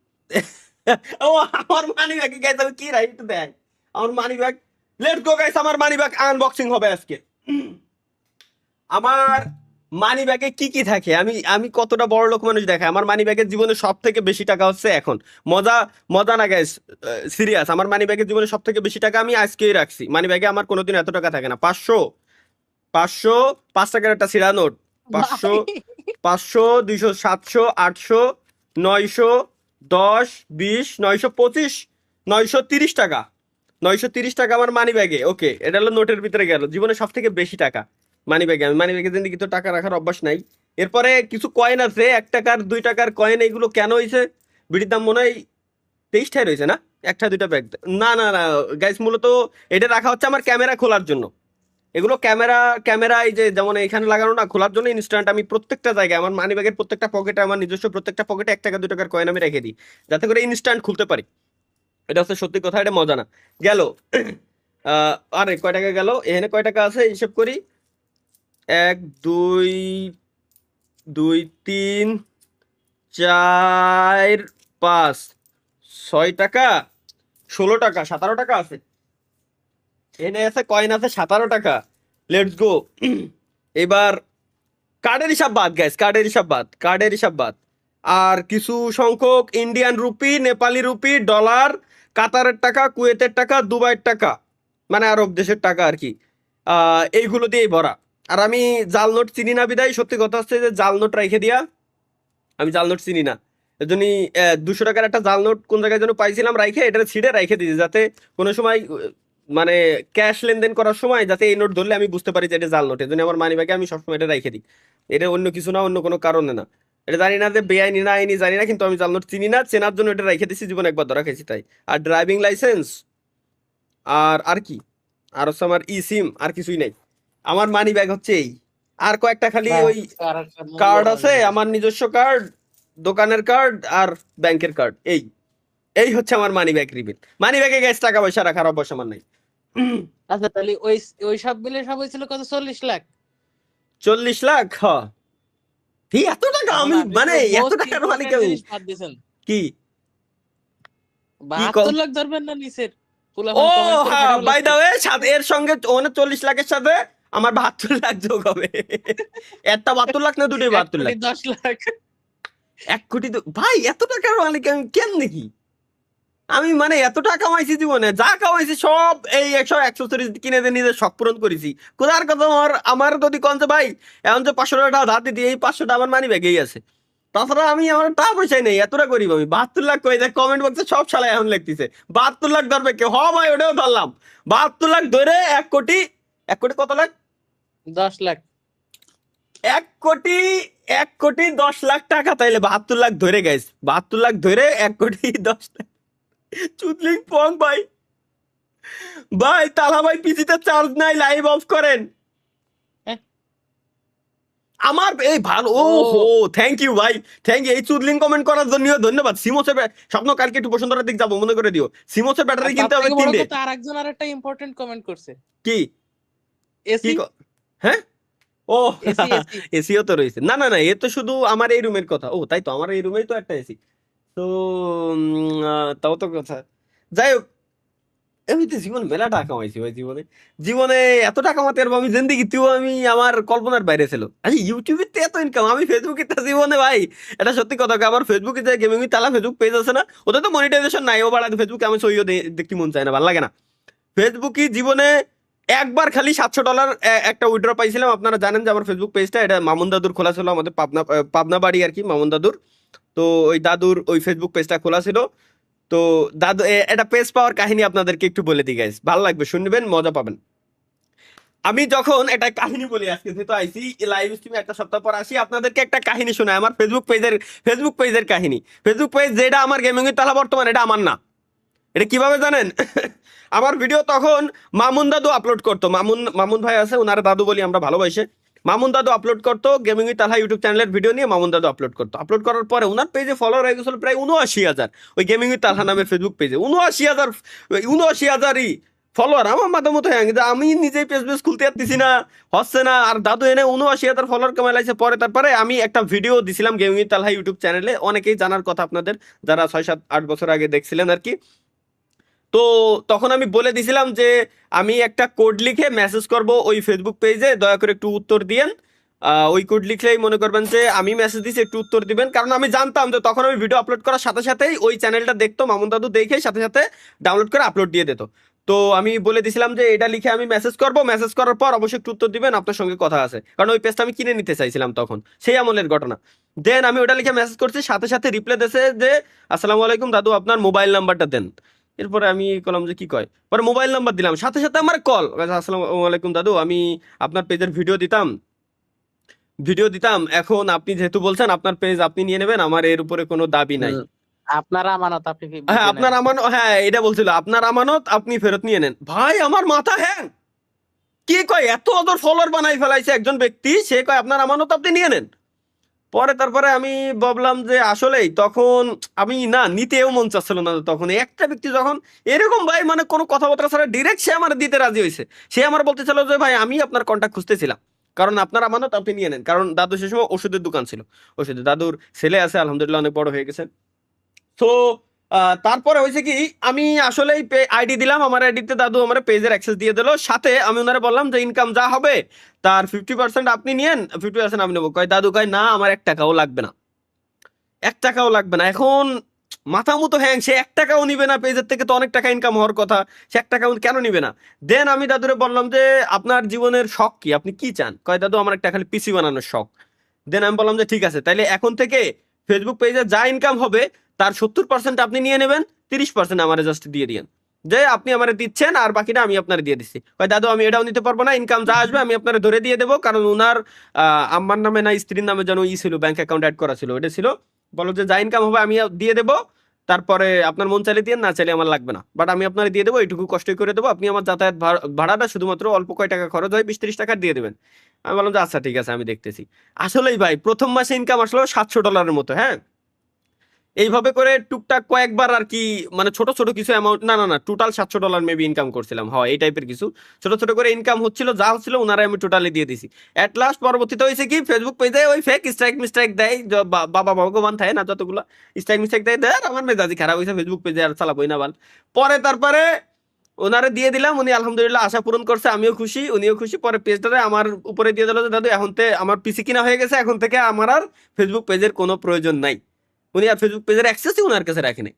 ও আমার মানি ব্যাগে গাইস আমি কি রাইট দেখ আমার money bag. Let's go guys, আমার মানি ব্যাগ আনবক্সিং হবে আজকে। আমার মানি ব্যাগে কি কি থাকে আমি আমি কতটা বড় লোক মানুষ দেখায়। আমার মানি ব্যাগের জীবনে সব থেকে বেশি টাকা হচ্ছে এখন, মজা মজা না গাইস, সিরিয়াস, আমার মানি ব্যাগের জীবনে সব থেকে বেশি টাকা আমি আজকেই রাখছি। মানি ব্যাগে আমার কোনোদিন এত টাকা থাকে না। 500 500 5 টাকার একটা সিরা নোট, 500 500 200 700 800 900 10 20 925 930 টাকা, 930 টাকা আমার মানি ব্যাগে। ওকে, এটা হলো নোটের ভিতরে গেল। জীবনে সব থেকে বেশি টাকা মানি ব্যাগে। আমি মানি ব্যাগে জিন্দিগি তো টাকা রাখার অভ্যাস নাই। এরপরে কিছু কয়েন আছে, 1 টাকার 2 টাকার কয়েন। এগুলো কেন হয়েছে? বিড়ির দাম মনে হয় 23টাই রয়েছে না, একটা দুইটা ব্যাগ, না না না গাইস, মূলত এটা রাখা হচ্ছে আমার ক্যামেরা খোলার জন্য। এগুলো ক্যামেরা এই যে যেমন এখানে লাগানো না, খোলার জন্য ইনস্ট্যান্ট আমি প্রত্যেকটা জায়গায় আমার মানি ব্যাগের প্রত্যেকটা পকেটে, আমার নিজস্ব প্রত্যেকটা পকেটে 1 টাকা 2 টাকার কয়েন আমি রেখে দিই, যাতে করে ইনস্ট্যান্ট খুলতে পারি। এটা হচ্ছে সত্যি কথা, এটা মজা না। গেল আরে কয় টাকা গেল, এখানে কয় টাকা আছে হিসেব করি, 1 2 2 3 4 5 6 টাকা 16 টাকা 17 টাকা আছে। এনে আছে কয়েন আছে 17 টাকা। Let's go. এবার কার্ডের হিসাব বাদ গাইস, কার্ডের হিসাব বাদ। আর কিছু সংখ্যক Indian rupee, Nepali rupee, dollar, কাতারের টাকা, কুয়েতের টাকা, দুবাইয়ের টাকা, মানে আরব দেশের টাকা আর কি, এইগুলো দিয়েই ভরা। আর আমি জাল নোট চিনি না বিদায়, সত্যি কথা হচ্ছে যে জাল নোট রেখে দিয়া, আমি জাল নোট চিনি না। এর জন্যই 200 টাকার একটা জাল নোট কোন জায়গায় যেন পাইছিলাম, রাইখে এটা ছিঁড়ে রেখে দিয়েছি, যাতে কোনো সময় মানে ক্যাশ লেনদেন করার সময় যাতে এই নোট ধরলে আমি বুঝতে পারি যে এটা জাল নোট। এর জন্য আমার মানি ব্যাগে আমি সবসময় এটা রেখে দিই। এটা অন্য কিছু না, অন্য কোনো কারণে না। এটা জানি না যে বেআইনি না আইনি জানি না, কিন্তু আমি জাল নোট চিনি না, চেনার জন্য এটা রেখে দিচ্ছি, জীবন একবার ধরা খেয়েছি তাই। আর ড্রাইভিং লাইসেন্স, আর কি, আর হচ্ছে আমার ই সিম, আর কিছুই নাই। আমার মানি ব্যাগ হচ্ছে এই, আর কয়েকটা খালি ওই কার্ড আছে, আমার নিজস্ব কার্ড, দোকানের কার্ড আর ব্যাংকের কার্ড। এই হচ্ছে আমার মানি ব্যাগ রিবিল। মানি ব্যাগে গ্যাস টাকা পয়সা রাখার অভ্যাস আমার নাই। আচ্ছা তাহলে ওই ওই সব মিলে সব হয়েছিল কত 40 লাখ? 40 লাখ, হ। এই এত টাকা এখন আমি আপনি মানে তো এত মোস্ট টাকার মালিক ইম্পর্টেন্ট আমি জিনিস বাদ দিয়েছেন। কি কি 72 লাখ ধরবেন না নিচের ও পোলাপান কমেন্ট করে হ্যাঁ, ফাটাই বাই দা ফেলাইছে। ওয়ে এর সঙ্গে মানে 40 লাখের সাথে আমার 72 লাখ যোগ হবে। একটা 72 লাখ না, দুটোই 1 72 কোটি লাখ। 10 লাখ। 1 কোটি ভাই এত টাকার মালিক আমি কেমনে কি? আমি মানে এত টাকা কামাইছি জীবনে, যা কামাইছি সব এই 140 কিনে দিয়ে নিজের শখ পূরণ করেছি। কোথার কথা আমার আমার যদি কনছে ভাই এখন যে 500 টাকা ধার দিতে, এই 500টা আমার মানি ব্যাগেই আছে। তাছাড়া আমি আমার টাকা পয়সাই নেই, এতটা গরিব আমি। 72 লাখ কই দেখ কমেন্ট বক্সে সব শালা এখন লিখতেছে 72 লাখ ধরবে কে? হ ভাই ওটাও ধরলাম। 72 লাখ ধরে 1 কোটি, 1 কোটি কত লাখ? 10 লাখ। 1 কোটি, 1 কোটি 10 লাখ টাকা, তাইলে 72 লাখ ধরে গাইস, 72 লাখ ধরে 1 কোটি 10 লাখ। চুদলিং পং ভাই, ভাই তালা ভাই পিসিতে চার্জ নাই, লাইভ অফ করেন। হ্যাঁ। আমার এই ভালো, ও ও হো, থ্যাংক ইউ ভাই, থ্যাংক ইউ এই চুদলিং কমেন্ট করার জন্য ধন্যবাদ। সিমোসের স্বপ্ন কালকে একটু বসুন্ধরার দিক যাবো, মনে করে দিও। সিমোসের আর ব্যাটারি তার কিনতে হবে থেকে বড় 3টে। কথা আরেকজন আরেকটা ইম্পর্টেন্ট কমেন্ট করছে। কি কি এসি হ্যাঁ, ও এসি এসি এসিও তো রয়েছে। না না না, এ তো শুধু আমার এই রুমের কথা। ও তাই তো, আমার এই রুমেই তো একটা এসি। তো তাও তো কথা। যাই হোক, আমি তো জীবনে মেলা টাকা কামাইছি ভাই। জীবনে জীবনে এত টাকা কামাতে পারবো আমি জিন্দিগিতেও আমি আমার কল্পনার বাইরে ছিল। আচ্ছা ইউটিউবে তো এত ইনকাম, আমি ফেসবুকে তো জীবনে ভাই এটা সত্যি কথা। আমার ফেসবুকে যে গেমিং তালা ফেসবুক পেজ আছে না, ওদের তো মনিটাইজেশন নাই। ও বাড়াতে ফেসবুকে আমি সইও দেখতে মন চায় না, ভালো লাগে না। ফেসবুকে জীবনে একবার খালি $700 একটা উইথড্র পাইছিলাম। আপনারা জানেন যে আমার ফেসবুক পেজটা এটা মামুন দাদুর খোলা ছিল, আমাদের পাবনা বাড়ি আর কি, মামুন দাদুর। তো ওই দাদুর ওই ফেসবুক পেজটা খোলা ছিল। তো দাদু এটা পেজ পাওয়ার কাহিনী আপনাদেরকে একটু বলে দিই গাইস, ভালো লাগবে, শুনবেন, মজা পাবেন। আমি যখন একটা কাহিনী বলি, আজকে যেহেতু আইসি লাইভ স্ট্রিমে 1 সপ্তাহ পর আসি, আপনাদেরকে একটা কাহিনী শোনায় আমার ফেসবুক পেজের কাহিনী। ফেসবুক পেজ যেটা আমার গেমিং এর তালা বর্তমান, এটা আমার না। এটা কিভাবে জানেন? আমার ভিডিও তখন মামুন দাদু আপলোড করতো। মামুন ভাই আছে, ওনার দাদু বলি আমরা ভালোবাসে। মামুন দাদু আপলোড করতো গেমিং উইথ তালহা ইউটিউব চ্যানেলের ভিডিও নিয়ে। মামুন দাদু আপলোড করতো, আপলোড করার পরে ওনার পেজে ফলোয়ার হয়ে গেছিল প্রায় 79,000। ওই গেমিং উইথ তালহা নামের ফেসবুক পেজে 79,000ই ফলোয়ার। আমার মাথা মতো হ্যাঁ, কিন্তু আমি নিজেই পেজ খুলতে পারতেছি না, হচ্ছে না। আর দাদু এনে 79,000 ফলোয়ার কামাই লাইছে। পরে তারপরে আমি একটা ভিডিও দিছিলাম গেমিং উইথ তালহা ইউটিউব চ্যানেলে, অনেকেই জানার কথা আপনাদের, যারা 6, 7, 8 বছর আগে দেখছিলেন আর কি। তো তখন আমি বলে দিছিলাম যে আমি একটা কোড লিখে মেসেজ করব ওই ফেসবুক পেজে, দয়া করে একটু উত্তর দিয়েন। ওই কোড লিখলেই মনে করবেন যে আমি মেসেজ দিছি, একটু উত্তর দিবেন। কারণ আমি জানতাম যে তখন আমি ভিডিও আপলোড করার সাথে সাথেই ওই চ্যানেলটা দেখতো মামুন দাদু, দেখে সাথে সাথে ডাউনলোড করে আপলোড দিয়ে দিত। তো আমি বলে দিছিলাম যে এটা লিখে আমি মেসেজ করব, মেসেজ করার পর অবশ্যই একটু উত্তর দিবেন, আপনার সঙ্গে কথা আছে। কারণ ওই পেজটা আমি কিনে নিতে চাইছিলাম তখন, সেই আমলের ঘটনা। দেন আমি ওটা লিখে মেসেজ করছি, সাথে সাথে রিপ্লাই দিয়েছে যে আসসালামু আলাইকুম দাদু, আপনার মোবাইল নাম্বারটা দেন। এরপরে আমি বললাম যে কি কয়, পরে মোবাইল নাম্বার দিলাম, সাথে সাথে আমার কল। আসসালামু আলাইকুম দাদু, আমি আপনার পেজের ভিডিও দিতাম। এখন আপনি যেহেতু বলছেন আপনার পেজ আপনি নিয়ে নেবেন, আমার এর উপরে কোনো দাবি নাই। আপনার আমানত আপনি হ্যাঁ বুঝে আপনার নেন। আমানত, হ্যাঁ এটা বলছিল, আপনার আমানত আপনি ফেরত নিয়ে নেন। ভাই আমার মাথা হ্যাঁ, কি কয় এত অদর ফলোয়ার বানাই ফেলাইছে একজন ব্যক্তি, সে কয় আপনার আমানত আপনি নিয়ে নেন। পরে তারপরে আমি ভাবলাম যে আসলেই তখন আমি না নিতেও মন চাচ্ছিল না। তখন একটা ব্যক্তি যখন এরকম ভাই মানে কোনো কথাবার্তা ছাড়া ডিরেক্ট সে আমার দিতে রাজি হয়েছে। সে আমার বলতেছিল যে ভাই আমি আপনার কন্ট্যাক্ট খুঁজতেছিলাম, কারণ আপনার আমানত আপনি নিয়ে নেন। কারণ দাদু সে সময় ওষুধের দোকান ছিল, ওষুধের দাদুর ছেলে আছে আলহামদুলিল্লাহ, অনেক বড় হয়ে গেছে। তো তারপরে হয়েছে কি, আমি আসলেই আইডি দিলাম, আমার আইডিতে দাদু আমার পেজের অ্যাক্সেস দিয়ে দিল। সাথে আমি ওনারা বললাম যে ইনকাম যা হবে তার 50% আপনি নিয়েন, 50% আমি নেবো। কয় দাদু কয় না, আমার 1 টাকাও লাগবে না, 1 টাকাও লাগবে না। এখন মাথা মতো হ্যাং, সে 1 টাকাও নিবে না, পেজের থেকে তো অনেক টাকা ইনকাম হওয়ার কথা, সে 1 টাকাও কেন নিবে না? দেন আমি দাদুরে বললাম যে আপনার জীবনের শখ কি, আপনি কি চান? কয় দাদু আমার একটা খালি পিসি বানানোর শখ। দেন আমি বললাম যে ঠিক আছে, তাইলে এখন থেকে ফেসবুক পেজে যা ইনকাম হবে তার 70% আপনি নিয়ে নেবেন, 30% আমার জাস্ট দিয়ে দিয়েন, যে আপনি আমার দিচ্ছেন আর বাকিটা আমি আপনার দিয়ে দিচ্ছি। কয় দাদু আমি এটাও নিতে পারবো না, ইনকাম যা আসবে আমি আপনার ধরে দিয়ে দেবো। কারণ ওনার আম্মার নামে না স্ত্রীর নামে যেন ছিল, ব্যাংক অ্যাকাউন্ট অ্যাড করা ছিল, এটা ছিল। বলো যে যা ইনকাম হবে আমি দিয়ে দেবো, তারপরে আপনার মন চাইলে দিয়ে, না চাইলে আমার লাগবে না, বাট আমি আপনার দিয়ে দেবো, এইটুকু কষ্টই করে দেবো। আপনি আমার যাতায়াত ভাড়াটা শুধুমাত্র অল্প কয় টাকা খরচ হয়, 20-30 টাকা দিয়ে দেবেন। আমি বললাম যে আচ্ছা ঠিক আছে, আমি দেখতেছি। আসলেই ভাই প্রথম মাসে ইনকাম আসলো $700 মতো। হ্যাঁ, এইভাবে করে টুকটাক কয়েকবার আর কি, মানে ছোট ছোট কিছু অ্যামাউন্ট, না টোটাল $700 মেবি ইনকাম করছিলাম, হয় এই টাইপের কিছু ছোট ছোট করে ইনকাম হচ্ছিল, যা হচ্ছিল ওনারা আমি টোটালি দিয়ে দিছি। অ্যাট লাস্ট পরবর্তীতে হয়েছে কি, ফেসবুক পেজে ওই ফেক স্ট্রাইক মিস্ট্রাইক দেয়, বাবা ভগবান থাকে না যতগুলো স্ট্রাইক মিস্ট্রাইক দেয়, আর আমার মেজাজি খারাপ হয়েছে, ফেসবুক পেজে আর চালাবোই না বাল। পরে তারপরে ওনারে দিয়ে দিলাম, উনি আলহামদুলিল্লাহ আশা পূরণ করছে, আমিও খুশি উনিও খুশি। পরে পেজটারে আমার উপরে দিয়ে দিল যে দাদু এখন আমার পিসি কিনা হয়ে গেছে, এখন থেকে আমার আর ফেসবুক পেজের কোনো প্রয়োজন নাই। উনি আর ফেসবুক পেজের অ্যাক্সেসই ওনার কাছে রাখেনি।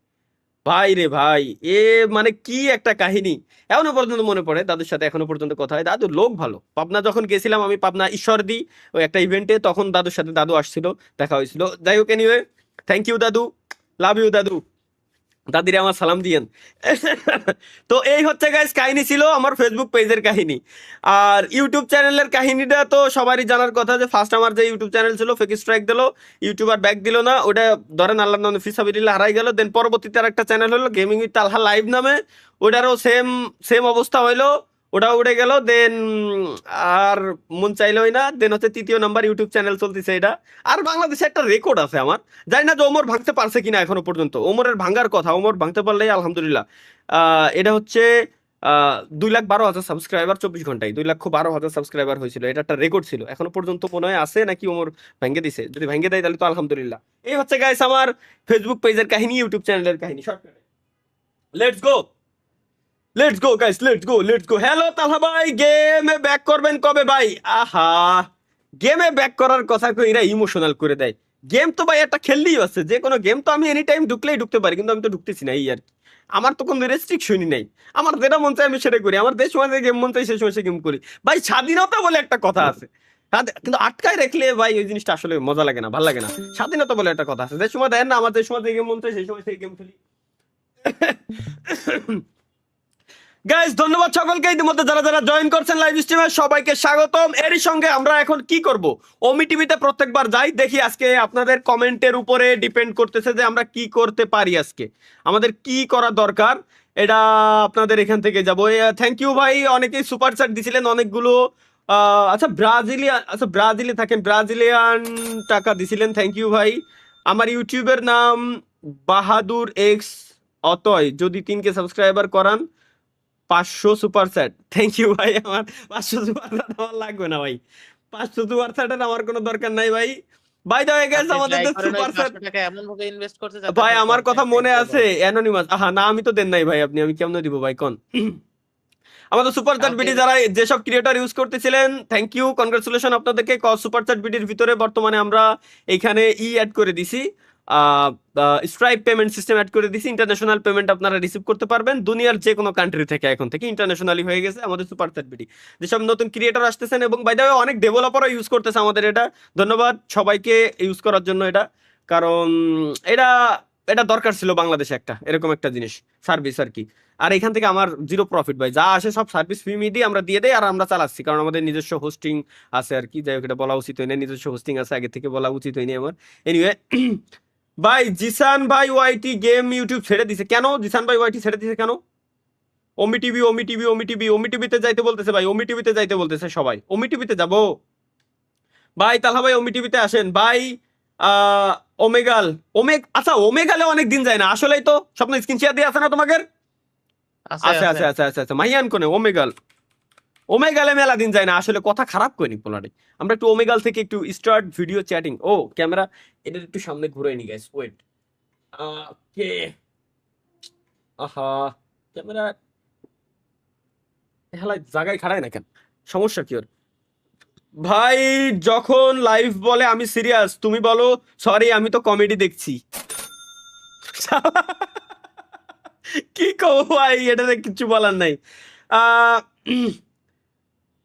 ভাই রে ভাই, এ মানে কি একটা কাহিনী, এখনো পর্যন্ত মনে পড়ে। দাদুর সাথে এখনো পর্যন্ত কথা হয়। দাদু লোক ভালো। পাবনা যখন গেছিলাম আমি, পাবনা ঈশ্বরদী ওই একটা ইভেন্টে, তখন দাদুর সাথে দাদু আসছিল, দেখা হয়েছিল। যাই হোক, এনিওয়ে থ্যাংক ইউ দাদু, লাভ ইউ দাদু, দাদিরে আমার সালাম দিয়েন। তো এই হচ্ছে গাইস কাহিনী ছিল আমার ফেসবুক পেজের কাহিনী। আর ইউটিউব চ্যানেলের কাহিনীটা তো সবারই জানার কথা, যে ফার্স্ট আমার যে ইউটিউব চ্যানেল ছিল ফেক স্ট্রাইক দিল, ইউটিউবার ব্যাক দিল না, ওটা ধরেন আল্লাহ নামে ফিসাবিল্লাহ হারাই গেল। দেন পরবর্তীতে আর একটা চ্যানেল হলো গেমিং উইথ তালহা লাইভ নামে, ওটারও সেম সেম অবস্থা হইলো, ওটা উড়ে গেল। দেন আর মন চাইলই না। দেন হচ্ছে তৃতীয় নাম্বার ইউটিউব চ্যানেল চলতেছে এটা। আর বাংলাদেশে একটা রেকর্ড আছে আমার, জানি না যে ওমর ভাঙতে পারছে কিনা এখনো পর্যন্ত। ওমরের ভাঙার কথা, ওমর ভাঙতে পারলেই আলহামদুলিল্লাহ। এটা হচ্ছে 2,12,000 সাবস্ক্রাইবার 24 ঘন্টায় 2,12,000 সাবস্ক্রাইবার হয়েছিল। এটা একটা রেকর্ড ছিল, এখনো পর্যন্ত মনে হয় আছে নাকি ওমর ভেঙে দিছে। যদি ভেঙে দেয় তাহলে তো আলহামদুলিল্লাহ। এই হচ্ছে গাইস আমার ফেসবুক পেজের কাহিনী, ইউটিউব চ্যানেলের কাহিনী শর্টকাটে। Let's go guys, let's go. Hello Talha ভাই, গেমে ব্যাক করবেন কবে ভাই? আহা, গেমে ব্যাক করার কথা কইরা ইমোশনাল করে দেয়। গেম তো ভাই একটা খেললেই আছে, যে কোনো গেম তো আমি এনি টাইম ঢুকলেই ঢুকতে পারি, কিন্তু আমি তো ঢুকতেছি না, এই আর কি। আমার তো কোনো রেস্ট্রিকশনই নাই, আমার যেটা মন চায় আমি সেটা করি, আমার যে সময় যে গেম মন চাই সেই সময় সে গেম করি। ভাই স্বাধীনতা বলে একটা কথা আছে, কিন্তু আটকায় রাখলে ভাই ওই জিনিসটা আসলে মজা লাগে না, ভালো লাগে না। স্বাধীনতা বলে একটা কথা আছে, যে সময় দেন না, আমার যে সময় যে গেম মন চাই সেই সময় সেই গেম খেলি। গাইস ধন্যবাদ সকলকে, ইতিমধ্যে যারা যারা জয়েন করছেন লাইভ স্ট্রিমে সবাইকে স্বাগতম। এরই সঙ্গে আমরা এখন কি করব, ওমি টিভিতে প্রত্যেকবার যাই, দেখি আজকে আপনাদের কমেন্টের উপরে ডিপেন্ড করতেছে যে আমরা কি করতে পারি, আজকে আমাদের কি করা দরকার, এটা আপনাদের এখান থেকে যাবো। থ্যাংক ইউ ভাই, অনেকেই সুপার চ্যাট দিছিলেন অনেকগুলো। আচ্ছা ব্রাজিলে থাকেন, ব্রাজিলিয়ান টাকা দিছিলেন, থ্যাংক ইউ ভাই। আমার ইউটিউবের নাম বাহাদুর এক্স অতয়, যদি 3K সাবস্ক্রাইবার করান 500 সুপার চ্যাট। থ্যাংক ইউ ভাই, আমার 500 সুপার চ্যাট আমার লাগবে না ভাই, 500 সুপার চ্যাটের আমার কোনো দরকার নাই ভাই। বাই দ্য ওয়ে গাইস, আমাদের যে সুপার চ্যাট টাকা এমন ভাবে ইনভেস্ট করতে যাতে ভাই, আপনার আমার কথা content মনে টা আছে, অ্যানোনিমাস। আহা না, আমি তো দেন নাই ভাই, আমি কেমনে দিব ভাই কোন। আমাদের সুপার চ্যাট বিডি যারা যেসব ক্রিয়েটর ইউজ করতেছিলেন, থ্যাংক ইউ, কনগ্রাচুলেশন আপনাদেরকে। সুপার চ্যাট বিডির ভিতরে বর্তমানে আমরা এখানে অ্যাড করে দিছি, স্ট্রাইপ পেমেন্ট সিস্টেম অ্যাড করে দিছি। ইন্টারন্যাশনাল পেমেন্ট আপনারা রিসিভ করতে পারবেন দুনিয়ার যে কোনো কান্ট্রি থেকে, এখন থেকে ইন্টারন্যাশনালি হয়ে গেছে আমাদের সুপার চ্যাট বিডি। যেসব নতুন ক্রিয়েটর আসতেছেন, এবং বাই দ্য ওয়ে অনেক ডেভেলপারও ইউজ করতেছে আমাদের এটা, ধন্যবাদ সবাইকে ইউজ করার জন্য এটা। কারণ এটা এটা দরকার ছিল বাংলাদেশে একটা এরকম একটা জিনিস, সার্ভিস আর কি। আর এখান থেকে আমার জিরো প্রফিট ভাই, যা আসে সব সার্ভিস ফি দিয়ে আমরা দিয়ে দেই, আর আমরা চালাচ্ছি, কারণ আমাদের নিজস্ব হোস্টিং আছে আর কি। যাই হোক, এটা বলা উচিত হয়নি, নিজস্ব হোস্টিং আছে, আগে থেকে বলা উচিত হয়নি আমার। এনিওয়ে ভাই, জিসান ভাই ওয়াইটি গেম ইউটিউব ছেড়ে দিছে কেন? জিসান ভাই ওয়াইটি ছেড়ে দিছে কেন? ওমি টিভিতে যাইতে বলতেছে ভাই, ওমি টিভিতে যাইতে বলতেছে সবাই, ওমি টিভিতে যাবো ভাই। তাহলে ভাই ওমি টিভিতে আসেন ভাই। আচ্ছা ওমেগালে অনেক দিন যায় না আসলেই, তো স্বপ্ন স্ক্রিন শেয়ার দিয়ে আছে না তোমাদের? আচ্ছা মাহিয়ান কোনে ওমেগালে মেলা দিন যায় না আসলে, কথা খারাপ করিনি পোলারে। আমরা একটু ওমেগাল থেকে একটু স্টার্ট ভিডিও চ্যাটিং। ও ক্যামেরা এটা একটু সামনে ঘুরে নি গাইস, ওয়েট। ওকে, আহা ক্যামেরা হেলায় জায়গায় খাড়ায় না কেন, সমস্যা কি ওর? ভাই যখন লাইভ বলে আমি সিরিয়াস, তুমি বলো সরি আমি তো কমেডি দেখছি। কি কব ভাই, এটাতে কিছু বলার নাই।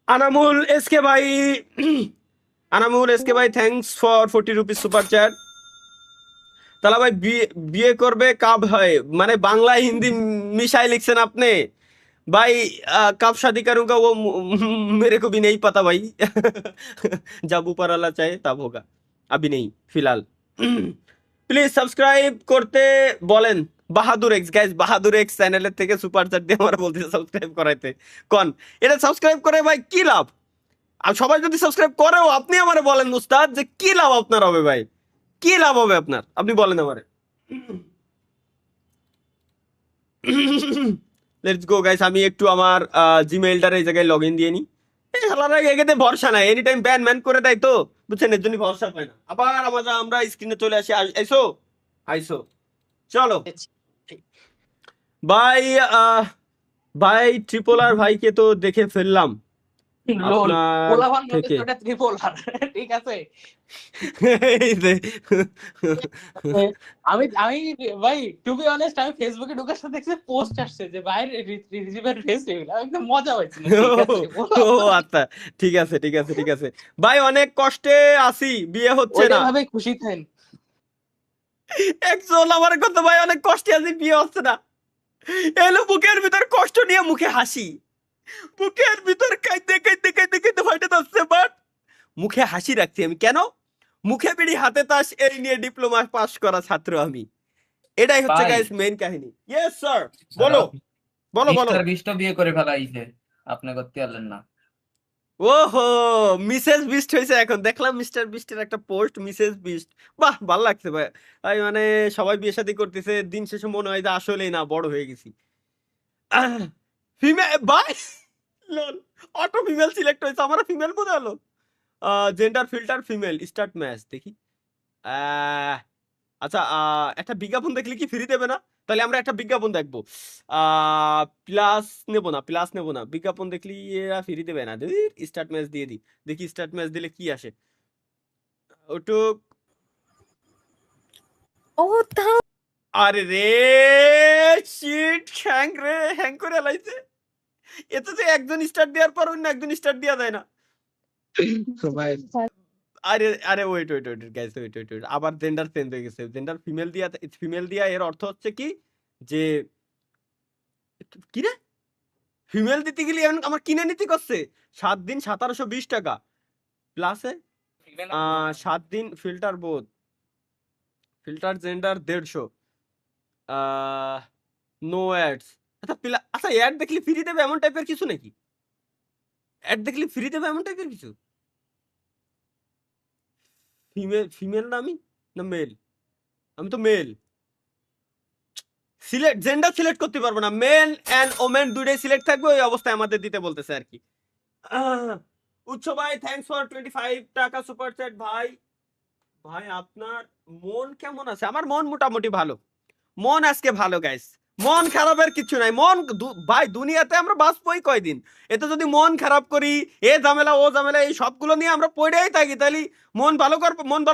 আনামুল এসকে ভাই thanks for 40 rupees super chat. তাহলে ভাই বিয়ে করবে কাব হয়, মানে বাংলা হিন্দি মিশাই লিখছেন আপনি भाई। कब शादी करूंगा वो मेरे को भी नहीं पता भाई। जब ऊपर वाला चाहे तब होगा, अभी नहीं फिलहाल। প্লিজ সাবস্ক্রাইব করতে বলেন বাহাদুর এক্স। গাইস বাহাদুর এক্স চ্যানেলের থেকে সুপার চ্যাট দিয়ে আমরা বলতেছি সাবস্ক্রাইব করাইতে। কোন এটা সাবস্ক্রাইব করে ভাই কি লাভ? আর সবাই যদি সাবস্ক্রাইব করেও আপনি আমারে বলেন মুস্তাদ যে কি লাভ আপনার হবে ভাই, কি লাভ হবে আপনার, আপনি বলেন আমারে। লেটস গো গাইস, আমি একটু আমার জিমেইলটার এই জায়গায় লগ ইন দিয়ে নিই। এই শালারা এগেতে ভরসা নাই, এনি টাইম ব্যান ম্যান করে দেয় তো, বুঝছেন, এর জন্য ভরসা পায় না। আবার আমরা স্ক্রিনে চলে আসি। আইসো আইসো, চলো ভাই। ভাই ট্রিপল আর ভাইকে তো দেখে ফেললাম লোল আপনার পোলাপান নোটিস থেকে। ওটা ত্রিপোলার ঠিক আছে। এই যে, আমি আমি ভাই টু বি অনেস্ট আমি ফেসবুকে ঢোকার সাথে দেখছি পোস্ট আসছে যে ভাই রিসিভার ফেস রিভিল, একদম মজা হয়েছিল ঠিক আছে। ও আচ্ছা, ঠিক আছে ঠিক আছে ঠিক আছে ভাই, অনেক কষ্টে আছি, বিয়ে হচ্ছে ওইটা না। ভাবে খুশি থাকেন। একচুয়াল আমার কথা ভাই, অনেক কষ্টে আছি, বিয়ে হচ্ছে না। এলো বুকের ভিতর কষ্ট নিয়ে মুখে হাসি, বুকের ভিতর কাইতে কাইতে কাইতে কাইতে ফাইটে যাচ্ছে, বাট মুখে হাসি রাখছি আমি। কেন? মুখে বিড়ি হাতে তাস, এই নিয়ে ডিপ্লোমা পাস করা ছাত্র আমি। এটাই হচ্ছে ভাই গাইস মেইন কাহিনী। ইয়েস স্যার, বলো বলো বলো। মিস্টার বিস্ট বিয়ে করে ফেলাইছে, আপনি করতে পারলেন না। ওহো, মিসেস বিস্ট হয়েছে এখন। দেখলাম মিস্টার বিস্টের একটা পোস্ট, মিসেস বিস্ট। বাহ, ভালো লাগছে ভাই। ভাই মানে সবাই বিয়ে শাদী করতেছে, দিন শেষে মনে হয় যে আসলেই না, বড় হয়ে গেছি। ফিমেল ভাই, লল, অটো ফিমেল সিলেক্ট হয়েছে, আমার ফিমেল বোঝা হলো। Gender filter female, start match দেখি। আচ্ছা, একটা বিজ্ঞাপন দেখলে কি ফ্রি দেবে না? তাহলে আমরা একটা বিজ্ঞাপন দেখবো। প্লাস নেবো না, প্লাস নেবো না, বিজ্ঞাপন দেখলি এরা ফ্রি দেবে না। স্টার্ট ম্যাচ দিয়ে দিই, দেখি স্টার্ট ম্যাচ দিলে কি আসে। ওটুক, ও তা আরে রে শিট, হ্যাং রে, হ্যাং করে লাইছে। এতে যে একজন স্টার্ট দেওয়ার পর অন্য একজন স্টার্ট দেওয়া যায় না। ভাই আরে আরে wait wait wait guys, wait wait wait, আবার জেন্ডার চেঞ্জ হয়ে গেছে। জেন্ডার ফিমেল দিয়া এর অর্থ হচ্ছে কি, যে কি রে, ফিমেল দিতে গেলে এখন আমার কিনে নিতে করছে 7 দিন 1720 টাকা প্লাসে 7 দিন ফিল্টার বোধ, ফিল্টার জেন্ডার 150, নো অ্যাডস। আচ্ছা অ্যাড দেখলে ফ্রি দেবে এমন টাইপের কিছু নাকি? অ্যাড দেখলে ফ্রি দেবে এমন টাইপের কিছু? ফিমেল না আমি, না মেল? আমি তো মেল। সিলেক্ট জেন্ডার সিলেক্ট করতে পারবো না, মেল এন্ড ওমেন দুইটাই সিলেক্ট থাকবে, ওই অবস্থায় আমাদের দিতে বলতেছে আর কি। উৎস ভাই, থ্যাঙ্কস ফর 25 টাকা সুপার চ্যাট ভাই। ভাই আপনার মন কেমন আছে? আমার মন মোটামুটি ভালো, মন আজকে ভালো গাইস, মন খারাপের কিছু নাই। ভাই দুনিয়াতে আমরা বাঁচবই কয়দিন, এতে যদি মন খারাপ করি, এ ঝামেলা ও ঝামেলা, এই সবগুলো নিয়ে আমরা পড়েই থাকি, তাহলে মন ভালো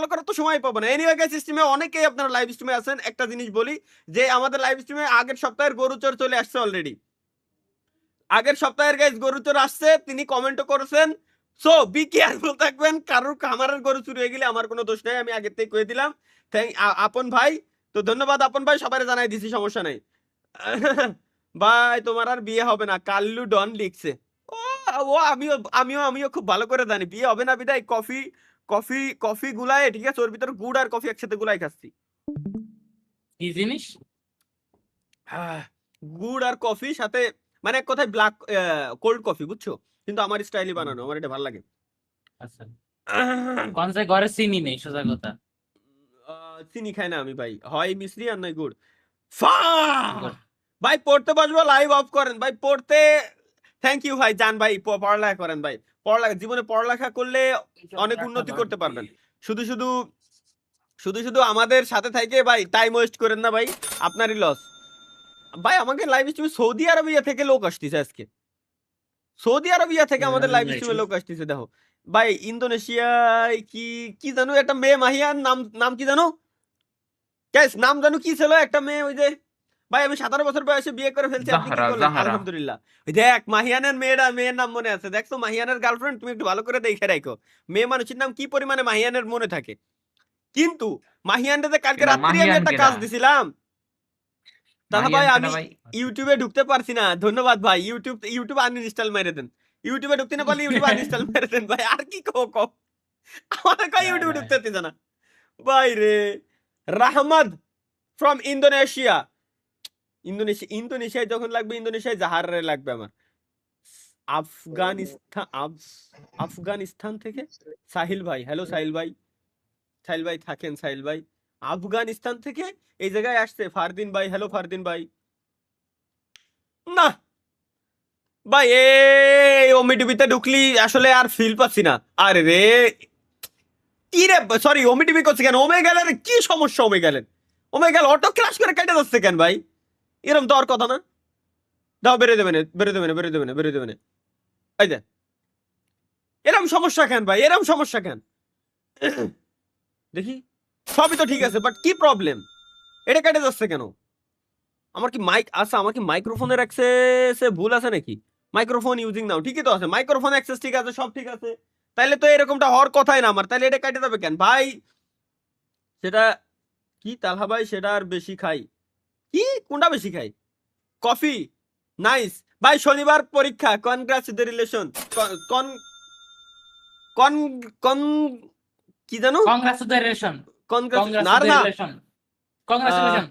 করার তো সময় পাবো না। এনিওয়ে গাইস, স্ট্রিমে অনেকেই আপনারা লাইভ স্ট্রিমে আছেন, একটা জিনিস বলি, যে আমাদের লাইভ স্ট্রিমে আগের সপ্তাহের গরুচর চলে আসছে অলরেডি। আগের সপ্তাহের গাইস গরুচর আসছে, তিনি কমেন্টও করেছেন। সো বি কেয়ারফুল থাকবেন, কারোর খামারের গরু চুরি হয়ে গেলে আমার কোনো দোষ নাই, আমি আগের থেকে কয়ে দিলাম। আপন ভাই, তো ধন্যবাদ আপন ভাই, সবাই জানাই দিছি, সমস্যা নাই। ভাই তোমার আর বিয়ে হবে না, কাল্লু ডন লিখছে। ও ও আমিও আমিও আমিও খুব ভালো করে জানি বিয়ে হবে না, বিদায় কফি কফি কফি গুলায়, ঠিক আছে, ওর ভিতরে গুড় আর কফি একসাথে গুলাই খাচ্ছি। কি জিনিস? গুড় আর কফি সাথে, মানে এক কথায় ব্ল্যাক কোল্ড কফি, বুঝছো, কিন্তু আমার স্টাইলে বানানো, আমার এটা ভালো লাগে। আচ্ছা কোন সে ঘরে চিনি নেই সোজা কথা। চিনি খাই না আমি ভাই, হয় মিশ্রি আর নয় গুড়। ভাই পড়তে বসবো, লাইভ অফ করেন ভাই, পড়তে। থ্যাংক ইউ ভাই, জান ভাই, পড়ালেখা করেন ভাই, পড়ালেখা, জীবনে পড়ালেখা করলে অনেক উন্নতি করতে পারবেন। শুধু শুধু শুধু শুধু আমাদের সাথে থেকে ভাই টাইম ওয়েস্ট করেন না ভাই, আপনারই লস। ভাই আমাকে লাইভ স্ট্রিমে সৌদি আরবিয়া থেকে লোক আসতেছে আজকে, সৌদি আরবিয়া থেকে আমাদের লাইভ স্ট্রিমে লোক আসতেছে। দেখো ভাই, ইন্দোনেশিয়ায় কি কি জানো একটা মেয়ে, মাহিয়ান নাম, নাম কি জানো গাইস, নাম জানো কি ছিল একটা মেয়ে, ওই যে ভাই আমি 17 বছর বয়সে বিয়ে করে ফেলছি, আপনি কি জাহরা করলেন? জাহরা আলহামদুলিল্লাহ। ওই দেখ মাহিয়ানের মেয়ের নাম মনে আছে, দেখছো মাহিয়ানের গার্লফ্রেন্ড, তুমি একটু ভালো করে দেখে রাখো, মেয়ে মানুষের নাম কি পরিমাণে মাহিয়ানের মনে থাকে। কিন্তু মাহিয়ানরে যে কালকে কেনা রাত্রি আমি মাহিয়ান একটা কেনা কাজ দিছিলাম, দাদা ভাই মাহিয়ান কেনা আমি ভাই। ইউটিউবে ঢুকতে পারছি না, ধন্যবাদ ভাই, ইউটিউব আনইনস্টল মেরে দেন, ইউটিউবে ঢুকতে না পারলে ইউটিউব আনইনস্টল মেরে দেন ভাই, আর কি কো আমাদের কই ইউটিউবে ঢুকতে দিতে না ভাই রে। রাহমাদ ফ্রম ইন্দোনেশিয়া, ইন্দোনেশিয়ায় যখন লাগবে, ইন্দোনেশিয়ায় জাহারে লাগবে আমার। আফগানিস্তান থেকে সাহিল ভাই, হ্যালো সাহিল ভাই, সাহিল ভাই থাকেন, সাহিল ভাই আফগানিস্তান থেকে এই জায়গায় আসছে ফারদিন ভাই। হ্যালো ফারদিন ভাই। না ভাই এই ওমিটিভিতে ঢুকলি আসলে আর ফিল পাচ্ছি না। আরে রে কি রে, সরি ওমিটিভি করছে কেন? ওমেগালের কি সমস্যা? ওমেগাল অটো ক্লাস করে কেটে যাচ্ছে কেন ভাই? এরকম তো আর কথা না। দাও বেরোয় দেবে না, বেরোয় দেবে না, বেরোয় দেবে না, বেরোয় দেবে না। এই দে এরকম সমস্যা কেন ভাই? এরকম সমস্যা কেন? দেখি সবই তো ঠিক আছে, বাট কি প্রবলেম? এটা কেটে যাচ্ছে কেন? আমার কি মাইক আছে? আমার কি মাইক্রোফোনের অ্যাক্সেসে ভুল আছে নাকি? মাইক্রোফোন ইউজিং নাও, ঠিকই তো আছে, মাইক্রোফোন অ্যাক্সেস ঠিক আছে, সব ঠিক আছে। তাইলে তো এরকমটা হওয়ার কথাই না আমার। তাইলে এটা কেটে যাবে কেন ভাই? সেটা কি তালহা ভাই? সেটা আর বেশি খাই কি? কোনটা বেশি খাই? কফি। নাইস ভাই, শনিবার পরীক্ষা, কনগ্রাচুলেশন। কন কন কন কি জানো? কংগ্রাচুলেশন, না না, কংগ্রাচুলেশন,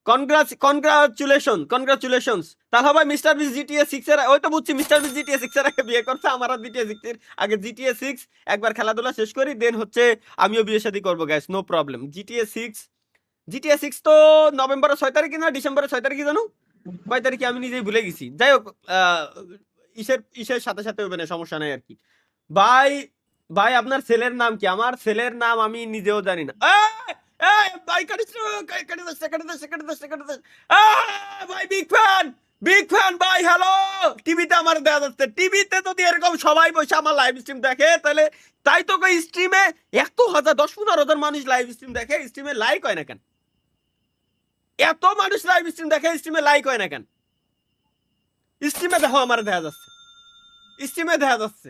কংগ্রাচুলেশন। কনগ্রাচুলেশনস। তাহলে ভাই মিস্টার বিস জিটিএ 6 এর, ওই তো বুঝছি মিস্টার বিস জিটিএ 6 এর আগে বিয়ে করছে। আমার আর জিটিএ 6 এর আগে জিটিএ 6 একবার খেলাধুলা শেষ করি, দেন হচ্ছে আমিও বিয়ে শাদী করবো গাইস, নো প্রবলেম। জিটিএ 6 তো নভেম্বরের 6 তারিখে না ডিসেম্বরের 6 তারিখে জানো? কয় তারিখে আমি নিজেই ভুলে গেছি। যাই হোক ইসের সাথে সাথে হবে না, সমস্যা নাই আর কি। ভাই ভাই আপনার ছেলের নাম কি? আমার ছেলের নাম আমি নিজেও জানি না। ভাই ভাই বিগ ফ্যান ভাই। হ্যালো, টিভিতে আমার দেখা যাচ্ছে। টিভিতে যদি এরকম সবাই বসে আমার লাইভ স্ট্রিম দেখে তাহলে তাই তো কই, স্ট্রিমে 10,000 10-15,000 মানুষ লাইভ স্ট্রিম দেখে, স্ট্রিমে লাইক হয় না কেন? এত মানুষ লাইভ স্ট্রিম দেখে, স্ট্রিমে লাইক হয় না কেন? স্ট্রিমে দেখো আমার দেখা যাচ্ছে, স্ট্রিমে দেখা যাচ্ছে।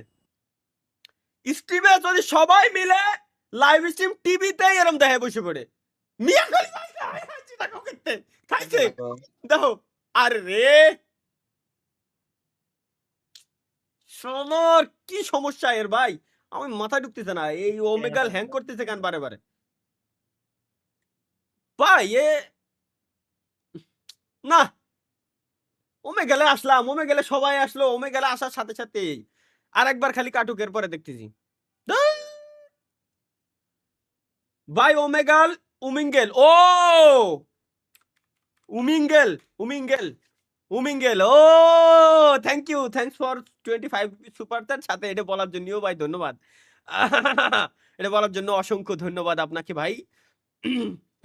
স্ট্রিমে যদি সবাই মিলে লাইভ স্ট্রিম টিভিতে এরকম দেখে বসে পড়ে, মিয়া খালি খাইছে দেখো। আর রে সোনর কি সমস্যা এর ভাই? আমি মাথায় ঢুকতেছে না, এই ওমেগাল হ্যাং করতেছে কেন বারে বারে ভাই? না ওমেগালে আসলাম, ওমেগালে সবাই আসলো, ওমেগালে আসার সাথে সাথে আর একবার খালি কাটুকের পরে দেখতেছি ভাই ওমেগাল উমিঙ্গেল। ও উমিঙ্গেল ও থ্যাংকস ফর 25 সুপার চ্যাট। সাথে এটা বলার জন্যও ভাই ধন্যবাদ। এটা বলার জন্য অসংখ্য ধন্যবাদ আপনাকে ভাই।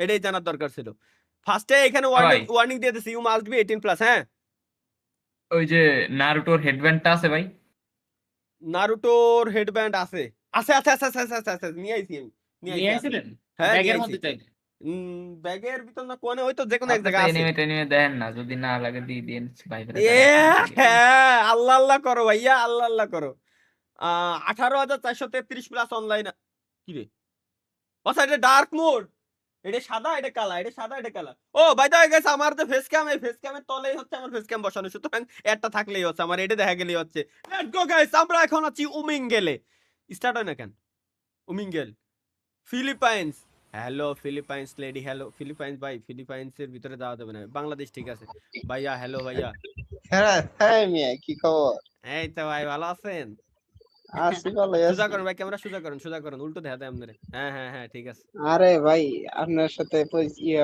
এটাই জানার দরকার ছিল। ফার্স্টে এখানে ওয়ার্নিং দিয়ে দিছি, ইউ মাস্ট বি 18+। হ্যাঁ, ওই যে নারুটোর হেডব্যান্ডটা আছে ভাই? নারুটোর হেডব্যান্ড আছে আছে আছে আছে আছে আছে আছে, নিয়ে আইছি আমি, নিয়ে আসছিলেন হ্যাঁ নিয়ে ব্যাগের আইছি। মধ্যে চাইলে? ব্যাগের ভিতর না কোনে, ওই তো যে কোনো এক আপনি তো জায়গায় আছে। এনিমে টেনিমে দেখেন না, যদি না লাগে দিয়ে দিন ভাই। হ্যাঁ, আল্লাহ আল্লাহ করো ভাইয়া, আল্লাহ আল্লাহ করো। 18,433+ অনলাইন। কি রে? আচ্ছা এটা ডার্ক মোড, এটা সাদা, এটা কালা, এটা সাদা, এটা কালা। ও বাই দ্য ওয়ে গাইস, আমার যে ফেস ক্যাম, এই ফেস ক্যামের তলেই হচ্ছে আমার ফেস ক্যাম বসানো, সুতরাং একটা থাকলেই হচ্ছে, আমার এটা দেখা গেলেই হচ্ছে। লেটস গো গাইস, আমরা এখন আছি উমিঙ্গেলে। স্টার্ট হয় না কেন? উমিঙ্গেল Philippines. Hello Philippines lady, hello Philippines ভাই। ফিলিপাইন্সের ভিতরে যাওয়া যাবে না, বাংলাদেশ ঠিক আছে ভাইয়া। হ্যালো ভাইয়া। হ্যাঁ হ্যাঁ মিয়া, কি খবর? এই তো ভাই, ভালো আছেন? আছি, ভালো সোজা আছি। করেন ভাই, ক্যামেরা সোজা করেন, উল্টো দেখা দেয় আপনারে। হ্যাঁ হ্যাঁ হ্যাঁ ঠিক আছে। আরে ভাই, আপনার সাথে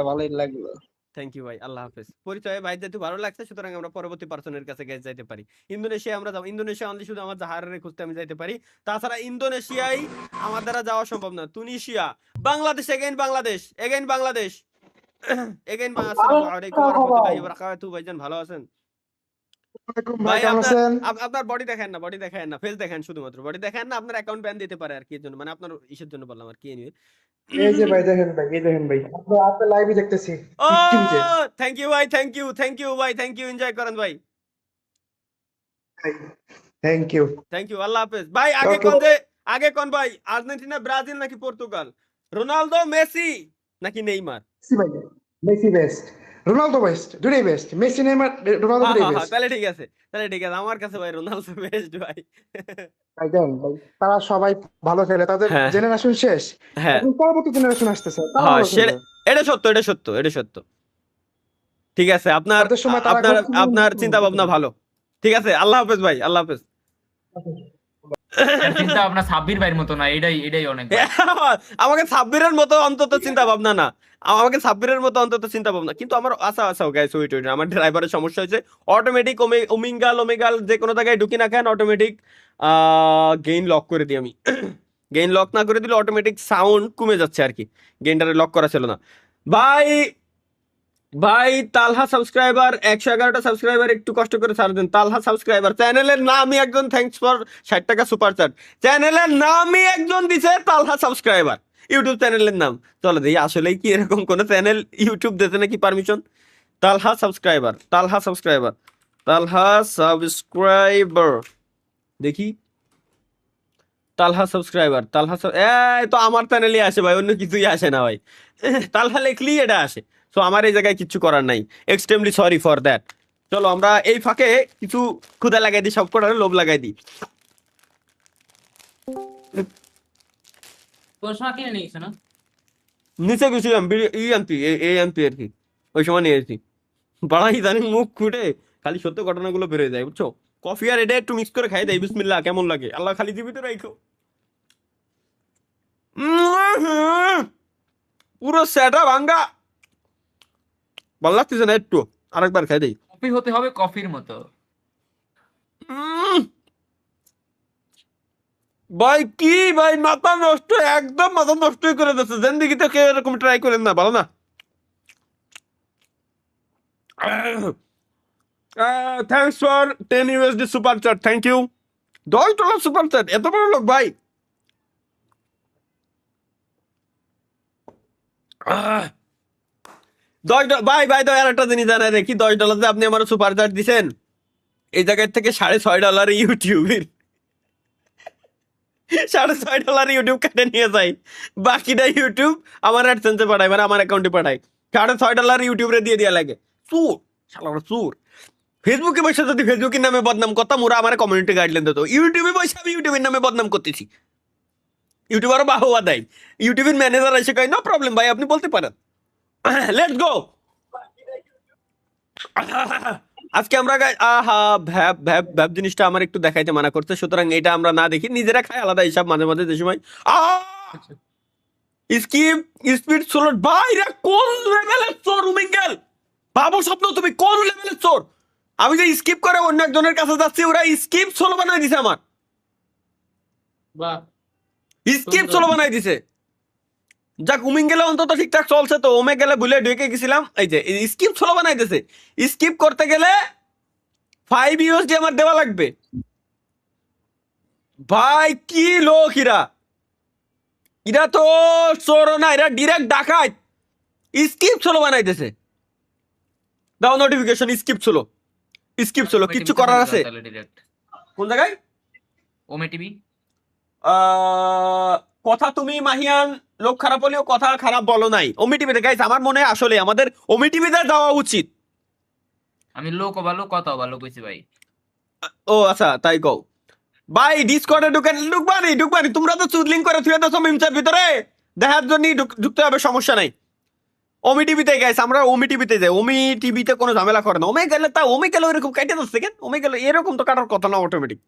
ভালোই লাগলো। থ্যাংক ইউ ভাই, আল্লাহ হাফেজ। পরিচয় ভাই যেহেতু ভালো লাগছে, সুতরাং আমরা পরবর্তী পার্সনের কাছে গেছে যাইতে পারি। ইন্দোনেশিয়া আমরা যাব, ইন্দোনেশিয়া অনলি শুধু আমার জাহারের খুঁজতে আমি যাইতে পারি, তাছাড়া ইন্দোনেশিয়ায় আমার দ্বারা যাওয়া সম্ভব না। Tunisia, Bangladesh, again Bangladesh, again Bangladesh, again আসসালামু আলাইকুম ওয়া রাহমাতুল্লাহি ওয়া বারাকাতুহু। ভাইজান ভালো আছেন? ভাই আপনার বডি দেখেন না, বডি দেখেন না, ফেস দেখেন, শুধুমাত্র বডি দেখেন না। আপনার অ্যাকাউন্ট ব্যান দিতে পারে আর কি, এর জন্য মানে আপনার ইসের জন্য বললাম আর কি। এনিওয়ে এই যে ভাই দেখেন ভাই, এই দেখেন ভাই, আপনার লাইভে দেখতেছি ও টিভিতে। থ্যাংক ইউ ভাই, থ্যাংক ইউ ভাই, থ্যাংক ইউ, এনজয় করেন ভাই। Thank you. আল্লাহ হাফেজ ভাই। আগে কোন ভাই, আর্জেন্টিনা, ব্রাজিল নাকি পর্তুগাল? রোনালদো, মেসি নাকি নেইমার? মেসি ভাই, মেসি বেস্ট, রোনালদো বেস্ট, দুটোই বেস্ট। মেসি নেইমার রোনালদো দুটোই বেস্ট। তাহলে ঠিক আছে, আমার কাছে ভাই রোনালদো বেস্ট ভাই। ভাই দেন ভাই, তারা সবাই ভালো খেলে, তাদের হ্যাঁ। জেনারেশন শেষ, হ্যাঁ এখন পরবর্তী জেনারেশন আসতেছে, তারা হ্যাঁ ভালো খেলবে। এটা সত্য। ঠিক আছে, আপনার তাদের সময় তারা আপনার চিন্তা ভাবনা ভালো। ঠিক আছে, আল্লাহ হাফেজ ভাই, আল্লাহ হাফেজ। চিন্তা ভাবনা সাব্বির ভাইয়ের মতো না, এটাই অনেক ভাই। আমাকে সাব্বিরের মতো অন্তত চিন্তা ভাবনা না, আমাকে সাব্বিরের মতো অন্তত চিন্তা ভাবনা। কিন্তু আমার আচ্ছা গাইস ওয়েট, আমার ড্রাইভারের সমস্যা হয়েছে, অটোমেটিক ওমেগাল যে কোনো জায়গায় ঢুকি না কেন অটোমেটিক গেইন লক করে দিই আমি। গেইন লক না করে দিলে অটোমেটিক সাউন্ড কমে যাচ্ছে আর কি, গেইনটারে লক করা ছিল না। ভাই তালহা সাবস্ক্রাইবার 111টা সাবস্ক্রাইবার, একটু কষ্ট করে ছাড় দেন। তালহা সাবস্ক্রাইবার, চ্যানেলের নামই একজন, থ্যাঙ্কস ফর 60 টাকা সুপার চ্যাট। চ্যানেলের নামই একজন দিছে তালহা সাবস্ক্রাইবার, ইউটিউব চ্যানেলের নাম। চলো দেখি আসলেই কি এরকম কোন চ্যানেল ইউটিউব দিতে নাকি পারমিশন। তালহা সাবস্ক্রাইবার দেখি, তালহা সাবস্ক্রাইবার এই তো আমার চ্যানেলই আসে ভাই, অন্য কিছুই আসে না ভাই। তালহা লিখলেই এটা আসে। সো আমার এই জায়গায় কিচ্ছু করার নাই, এক্সট্রিমলি সরি ফর দ্যাট। চলো আমরা এই ফাঁকে কিছু ক্ষুধা লাগাই দিই, সব কটারে লোভ লাগাই দিই। কোন সময় কিনে নিয়েছো না? নিচে গেছিলাম আনতি এই আনতি আর কি, ওই সময় নিয়ে এসেছি। বাড়াই জানি মুখ ফুটে খালি সত্য ঘটনাগুলো বেরোয় যায়, বুঝছো। কফি আর এটা একটু মিক্স করে খাই দেয়, বিসমিল্লাহ, কেমন লাগে আল্লাহ খালি জীবিত রাখো। পুরো সেটা ভাঙ্গা, ভালো লাগতেছে না একটু, আরেকবার খাই দেই। কফি হতে হবে কফির মতো। ভাই কি ভাই, মাথা নষ্ট, একদম মাথা নষ্টই করে দিচ্ছে। জিন্দেগিতে কেউ এরকম ট্রাই করেন না, ভালো না। Thanks for 10 USD super chat, thank you. $10 super chat, এত বড় লোক ভাই। ভাই তো আর একটা জিনিস জানাই রেখি, $10 আপনি আমার সুপার চ্যাট দিছেন, এই জায়গার থেকে $6.5 ইউটিউবের, $6.5 ইউটিউব কেটে নিয়ে যায়, বাকিটা ইউটিউব আমার অ্যাডসেন্সে পাঠায়, মানে আমার অ্যাকাউন্টে পাঠায়। $6.5 ইউটিউবে দিয়ে দেওয়া লাগে। চুর, শালারা চুর। ফেসবুকে বসে যদি ফেসবুকের নামে বদনাম করতাম, ওরা আমার কমিউনিটি গাইডলাইন দিত। ইউটিউবে বসে আমি ইউটিউবের নামে বদনাম করতেছি, ইউটিউব আরো বাহবা দেয়। ইউটিউবের ম্যানেজার এসে কয় নো প্রবলেম ভাই, আপনি বলতে পারেন, লেটস গো। আজকে আমরা ভ্যাব জিনিসটা আমার একটু দেখাইতে মানা করছে, সুতরাং এটা আমরা না দেখি, নিজেরা খাই আলাদা হিসাব। মাঝে মাঝে যে সময় স্পিড স্লো, ভাইরা কোন লেভেলের চোর উমিঙ্গেল, ভাবো স্বপ্ন তুমি কোন লেভেলের চোর। আমি যে স্কিপ করে অন্য একজনের কাছে যাচ্ছি, ওরা স্কিপ স্লো বানাই দিছে আমার, বাহ, স্কিপ স্লো বানাই দিছে। যাক উমিং গেলে অন্তত ঠিকঠাক চলছে, তো ওমে গেলে ভুলে ঢুকে গেছিলাম। এই যে স্কিপ স্লো বানাই দিছে, স্কিপ করতে গেলে 5 USD আমার দেওয়া লাগবে। ভাই কি লোক ইরা তো চোর না, এরা ডিরেক্ট ডাকাত। স্কিপ স্লো বানাই দিছে, দাও নোটিফিকেশন, স্কিপ স্লো কিচ্ছু করার আছে ডিরেক্ট কোন জায়গায়? ওমে টিভি। কথা তুমি মাহিয়ান, লোক খারাপ হলেও কথা খারাপ বলো নাই। ওমি টিভিতে গাইস, আমার মনে হয় আসলে আমাদের ওমি টিভিতে যাওয়া উচিত। আমি লোক ভালো কথাও ভালো কইছি ভাই। ও আচ্ছা, তাই কও ভাই। ডিসকর্ডে ঢুকবানি, তোমরা তো চুদলিং করে থুয়ে দাও মিমচার ভিতরে, দেখার জন্য ঢুকতে হবে, সমস্যা নাই। ওমি টিভিতে গাইস, আমরা ওমি টিভিতে যাই। ওমি টিভিতে কোনো ঝামেলা করে না। ওমি গেলে ওইরকম কাটে যাচ্ছে কেন? ওমি গেলে এরকম তো কাটার কথা না অটোমেটিক।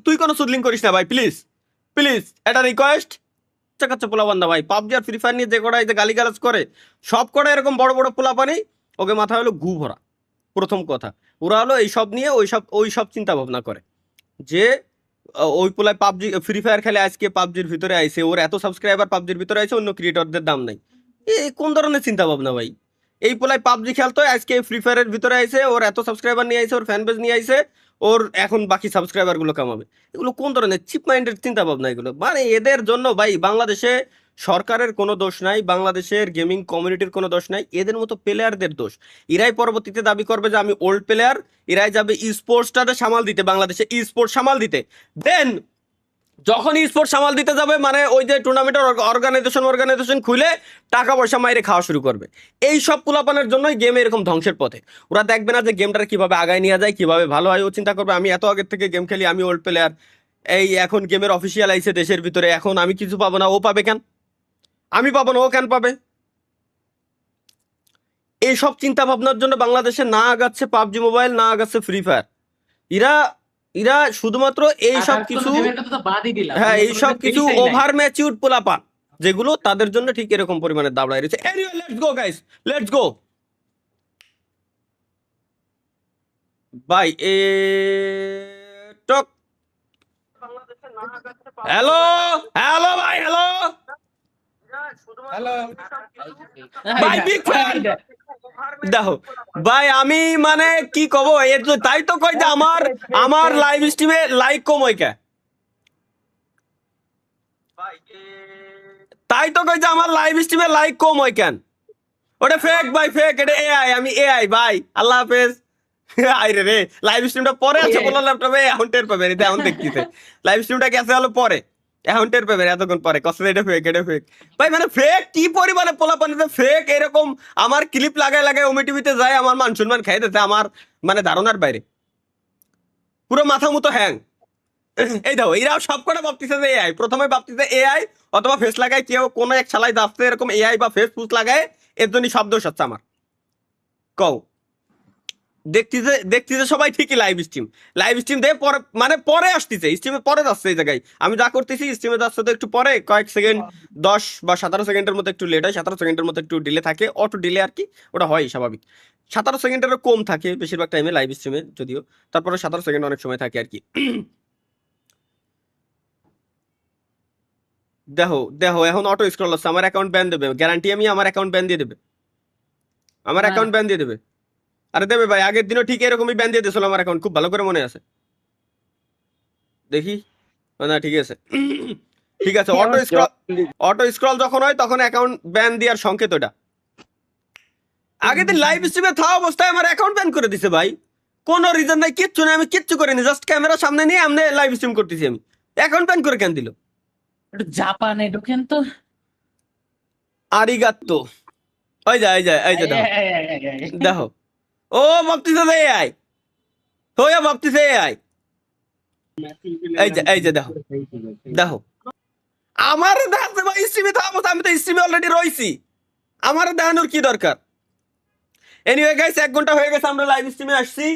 তুই কোনো চুদলিং করিস না ভাই, প্লিজ এটা রিকোয়েস্ট। চাকাচ্ছে পোলাপান্দা ভাই, পাবজি আর ফ্রি ফায়ার নিয়ে যে কটা এই যে গালিগালাজ করে, সব কটা এরকম বড় বড় পোলাপানি, ওকে মাথা হলো গু ভরা। প্রথম কথা, ওরা হলো এইসব নিয়ে ওই সব চিন্তা ভাবনা করে যে ওই পোলায় পাবজি ফ্রি ফায়ার খেলে, আজকে পাবজির ভিতরে আইছে, ওর এত সাবস্ক্রাইবার পাবজির ভিতরে আইছে, অন্য ক্রিয়েটরদের দাম নাই। কোন ধরনের চিন্তা ভাবনা ভাই? এই পোলায় পাবজি খেলতো, আজকে ফ্রি ফায়ারের ভিতরে আইছে, ওর এত সাবস্ক্রাইবার নিয়ে আইছে, ওর ফ্যান বেজ নিয়ে আইছে, ওর এখন বাকি সাবস্ক্রাইবার গুলো কামাবে। এগুলো কোন ধরনের চিপ মাইন্ডের চিন্তা ভাবনা এগুলো? মানে এদের জন্য ভাই বাংলাদেশে সরকারের কোনো দোষ নাই, বাংলাদেশের গেমিং কমিউনিটির কোনো দোষ নাই, এদের মতো প্লেয়ারদের দোষ। এরাই পরবর্তীতে দাবি করবে যে আমি ওল্ড প্লেয়ার, এরাই যাবে স্পোর্টসটাতে সামাল দিতে, বাংলাদেশে স্পোর্টস সামাল দিতে। দেন যখন স্পোর্ট সামাল দিতে যাবে, মানে ওই যে টুর্নামেন্টের অর্গানাইজেশন খুলে টাকা পয়সা মাইরে খাওয়া শুরু করবে। এই সব পোলাপানের জন্যই গেম এরকম ধ্বংসের পথে। ওরা দেখবে না যে গেমটা কিভাবে আগায় নিয়ে যায়, কিভাবে ভালো হয়। ও চিন্তা করবে আমি এত আগের থেকে গেম খেলি, আমি ওল্ড প্লেয়ার, এই এখন গেমের অফিসিয়াল আইছে দেশের ভিতরে, এখন আমি কিছু পাবো না, ও পাবে কেন? আমি পাবো না, ও কেন পাবে? এইসব চিন্তা ভাবনার জন্য বাংলাদেশে না আগাচ্ছে পাবজি মোবাইল, না আগাচ্ছে ফ্রি ফায়ার। এরা এরা শুধুমাত্র এই আর সব আর কিছু, কোনো গেমের কথা তো বাদই দিলাম, হ্যাঁ অন্য এই কোনো সব গেম কিছু ফেরিসাই নাই। ওভার ম্যাচিউরড পোলাপান যেগুলো, তাদের জন্য ঠিক এরকম পরিমাণে দাবড়ায় রয়েছে। Anyway let's go guys, let's গো ভাই। টক হ্যালো হ্যালো ভাই, হ্যালো ভাই, বিগ ফ্যান। দেখো ভাই, আমি মানে কি কব, এর তো তাই তো কই যে আমার আমার লাইভ স্ট্রিমে লাইক কম হয় কে, তাই তো কই যে আমার লাইভ স্ট্রিমে লাইক কম হয় কেন? ওটা ফেক ভাই, ফেক, এটা এআই, আমি এআই ভাই। আল্লাহ হাফেজ। আইরে রে, লাইভ স্ট্রিমটা পরে আছে বললাম, ল্যাপটপে এখন টের পাবেন, এটা এখন দেখতেছে লাইভ স্ট্রিমটা গেছে হলো পরে, এখন টের পাবেন এতক্ষণ পরে কষ্ট। এটা ফেক, এটা ফেক ভাই, মানে ফেক কি পরিমাণে পোলাপানিতে ফেক এরকম। আমার ক্লিপ লাগায় লাগায় ওমি টিভিতে যায়, আমার মান সম্মান খাই দিতে, আমার মানে ধারণার বাইরে, পুরো মাথা মতো হ্যাং। এই দেখো, এরাও সবকটা ভাবতেছে যে এআই, প্রথমে ভাবতেছে এআই অথবা ফেস লাগায় কেউ, কোনো এক শালাই যাচ্ছে এরকম এআই বা ফেস ফুস লাগায়, এর জন্যই শব্দ হচ্ছে আমার। কও দেখতেছে সবাই ঠিকই লাইভ স্ট্রিম দিয়ে পরে, মানে পরে আসতেছে, স্ট্রিমে পরে যাচ্ছে এই জায়গায়। আমি যা করতেছি স্ট্রিমে যাচ্ছে তো একটু পরে, কয়েক সেকেন্ড, 10 বা 17 সেকেন্ডের মতো একটু লেট হয়, 17 সেকেন্ডের মতো একটু ডিলে থাকে, অটো ডিলে আর কি, ওটা হয় স্বাভাবিক। 17 সেকেন্ডেরও কম থাকে বেশিরভাগ টাইমে লাইভ স্ট্রিমে, যদিও তারপরে 17 সেকেন্ড অনেক সময় থাকে আর কি। দেখো দেখো, এখন অটো স্ক্রল হচ্ছে, আমার অ্যাকাউন্ট ব্যান দেবে, গ্যারান্টি আমি, আমার অ্যাকাউন্ট ব্যান দিয়ে দেবে, আমার অ্যাকাউন্ট ব্যান দিয়ে দেবে। আরে দেবে ভাই, আগের দিনও ঠিক এরকমই ব্যান দিয়ে দিয়েছিল আমার অ্যাকাউন্ট, খুব ভালো করে মনে আছে। দেখি, না ঠিক আছে, ঠিক আছে। অটো স্ক্রল যখন হয় তখন অ্যাকাউন্ট ব্যান দেওয়ার সংকেত ওটা। আগের দিন লাইভ স্ট্রিমে থাকা অবস্থায় আমার অ্যাকাউন্ট ব্যান করে দিছে ভাই, কোনো রিজন নাই, কিচ্ছু নাই, আমি কিচ্ছু করিনি, জাস্ট ক্যামেরা সামনে নিয়ে আমি লাইভ স্ট্রিম করতেছি, আমি অ্যাকাউন্ট ব্যান করে কেন দিল? একটু জাপানে ঢোকেন তো। আরিগাত্তো। ওই যা এই যা এই যে দেখো দেখো, ও ভাবতেছে যে এআই, হয়ে ভাবতেছে এআই। এই যে দেখো দেখো, আমার দেখাচ্ছে ভাই স্ট্রিমে থাকবো, আমি তো স্ট্রিমে অলরেডি রইছি, আমার দেখানোর কি দরকার? এনিওয়ে গাইস, 1 ঘন্টা হয়ে গেছে আমরা লাইভ স্ট্রিমে আসছি।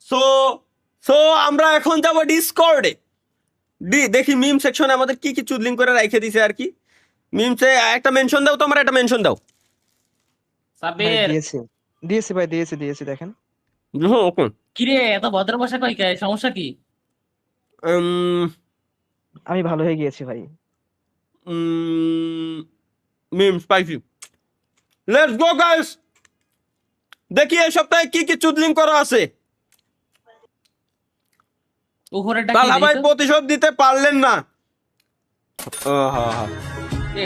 সো সো আমরা এখন যাব ডিসকর্ডে। দেখি মিম সেকশনে আমাদের কি কি চুদলিং করে রেখে দিছে আর কি। মিমসে একটা মেনশন দাও, তোমরা একটা মেনশন দাও। সাবের দিয়েছি ভাই, দিয়েছি দেখেন। ওকে, কিরে এত ভদ্র ভাষা কই, কে সমস্যা কি? আমি ভালো হয়ে গিয়েছি ভাই। মিম স্পাইসি। লেটস গো গাইস, দেখি এই সপ্তাহে কি কি চুদলিং করা আছে। উপরেরটা কি তালা ভাই দেখি তো? প্রতিশোধ দিতে পারলেন না, এ,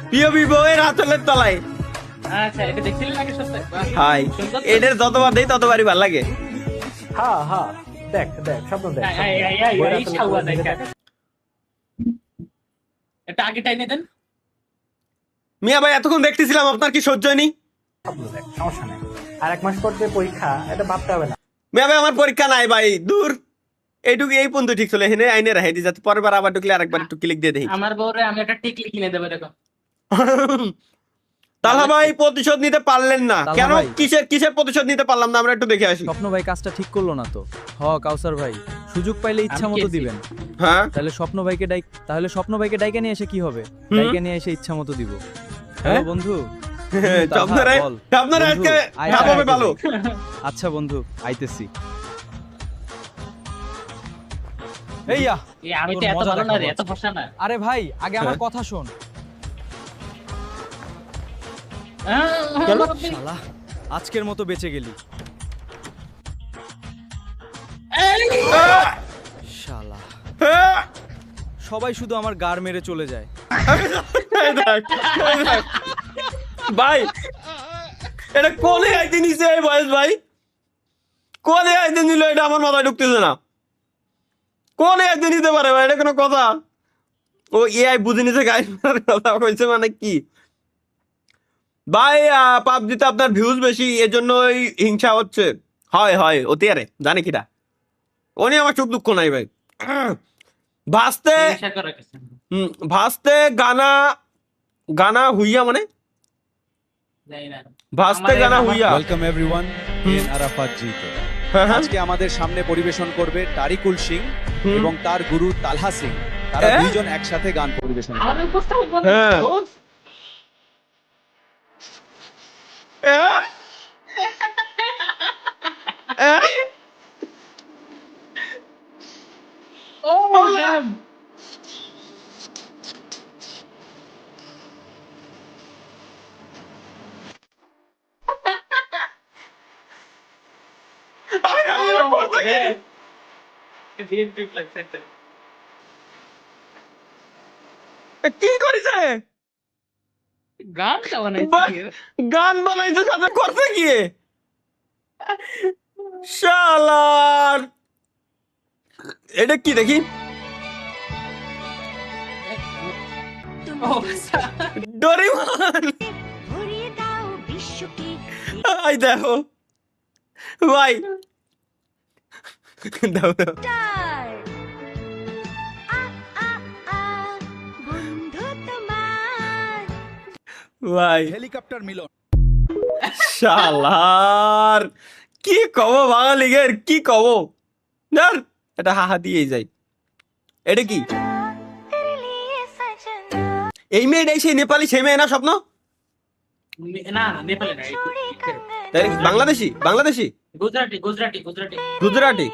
প্রিয় বিবয়ের আঁচলের তলায়। আচ্ছা, এটা দেখছিলেন আগে সপ্তাহে? বাহ, হাই, সুন্দর তো। এদের যতবার দেই ততবারই ভালো লাগে। হ্যাঁ দেখ স্বপ্ন দেখ, আই, আই, আই, আই, শাওয়া দেখা। এটা আগে টাইনে দেন। মিয়া ভাই এতক্ষণ দেখতেছিলাম, আপনার কি সহ্য হয়নি? স্বপ্ন দেখ, সমস্যা নেই। আর 1 মাস পর যে পরীক্ষা, এটা ভাবতে হবে না। মিয়া ভাই আমার পরীক্ষা নাই ভাই, দূর। এইটুকু এই পর্যন্ত ঠিক চলে, এখানে আইনে রাখে দিই, যাতে পরের বার আবার ঢুকলে আরেকবার একটু ক্লিক দিয়ে দেখি। আমার বউরে আমি একটা টিকলি কিনে দেবো এরকম। তালা ভাই প্রতিশোধ নিতে পারলেন না তালহা কেন? ভাই। কিসের প্রতিশোধ নিতে পারলাম না, আমরা একটু দেখে আসি। স্বপ্ন ভাই কাজটা ঠিক করলো না তো। কাউসার ভাই, সুযোগ পাইলে ইচ্ছা আমি মতো কেছি। দিবেন। হ্যাঁ তাহলে স্বপ্ন ভাইকে ডাইকা নিয়ে এসে কি হবে? হুম? ডাইকা নিয়ে এসে ইচ্ছা মতো দিব। হ্যাঁ? হ্যালো বন্ধু। তালহা, আপনারা বল। আপনারা বন্ধু, আজকে আয়, ভাব আয়, হবে আয়, ভালো। আচ্ছা বন্ধু, আইতেছি। এইয়া, এ, আমি তো তোর এত মজা ভালো না রে, দেখাবো এত ফসা না। আরে ভাই আগে আমার হ্যাঁ? কথা শোন। কেন? শালা, আজকের মতো বেঁচে গেলি। শালা, সবাই শুধু আমার গার মেরে চলে যায়। এই দেখ, এই দেখ। ভাই এটা কোনে আইতে নিছে এই বয়স ভাই, কোনে আইতে নিল এটা আমার মাথায় ঢুকতেছে না। কোনে আইতে নিতে পারে ভাই, এটা কোনো কথা? ও এআই বুঝে নিছে গাইস, কথা কইছে মানে কি ভাই? পাবজিতে আপনার ভিউজ বেশি, এজন্যই হিংসা হচ্ছে। হয় অতি আরে জানে কিটা, ও নিয়ে আমার চোখ দুঃখ নাই ভাই। ভাসতে হিংসা করা কিছু না। ভাসতে গানা হুইয়া, মানে জানি না। ভাসতে গানা হুইয়া। ওয়েলকাম এভরিওয়ান, এন আরাফাত জিতে হ্যাঁ, হ্যাঁ। আজকে আমাদের সামনে পরিবেশন করবে তারিকুল সিং হুম। এবং তার গুরু তালহা সিং। তারা হ্যাঁ? দুইজন একসাথে গান পরিবেশন করবে। আমাদের উপস্থাপক বলে হ্যাঁ। দোস্ত, ও damn! Oh, damn! Real quick like that. কি করেছে? গানটা বানাইছি বাহ! কি? গান বানাইছে সাথে করছে কি? শালার এটা কি দেখি? ও, আচ্ছা। ডোরেমন। আই দেখো ভাই দাও দাও ভাই হেলিকপ্টার মিলন। শালার কি কব বাঙালিগের কি কব না এটা হাহা দিয়েই যাই এটা কি এই মেয়েটাই সেই নেপালি সেই মেয়ে না স্বপ্ন না না নেপালে না তাই নাকি? বাংলাদেশি বাংলাদেশি গুজরাটি গুজরাটি গুজরাটি গুজরাটি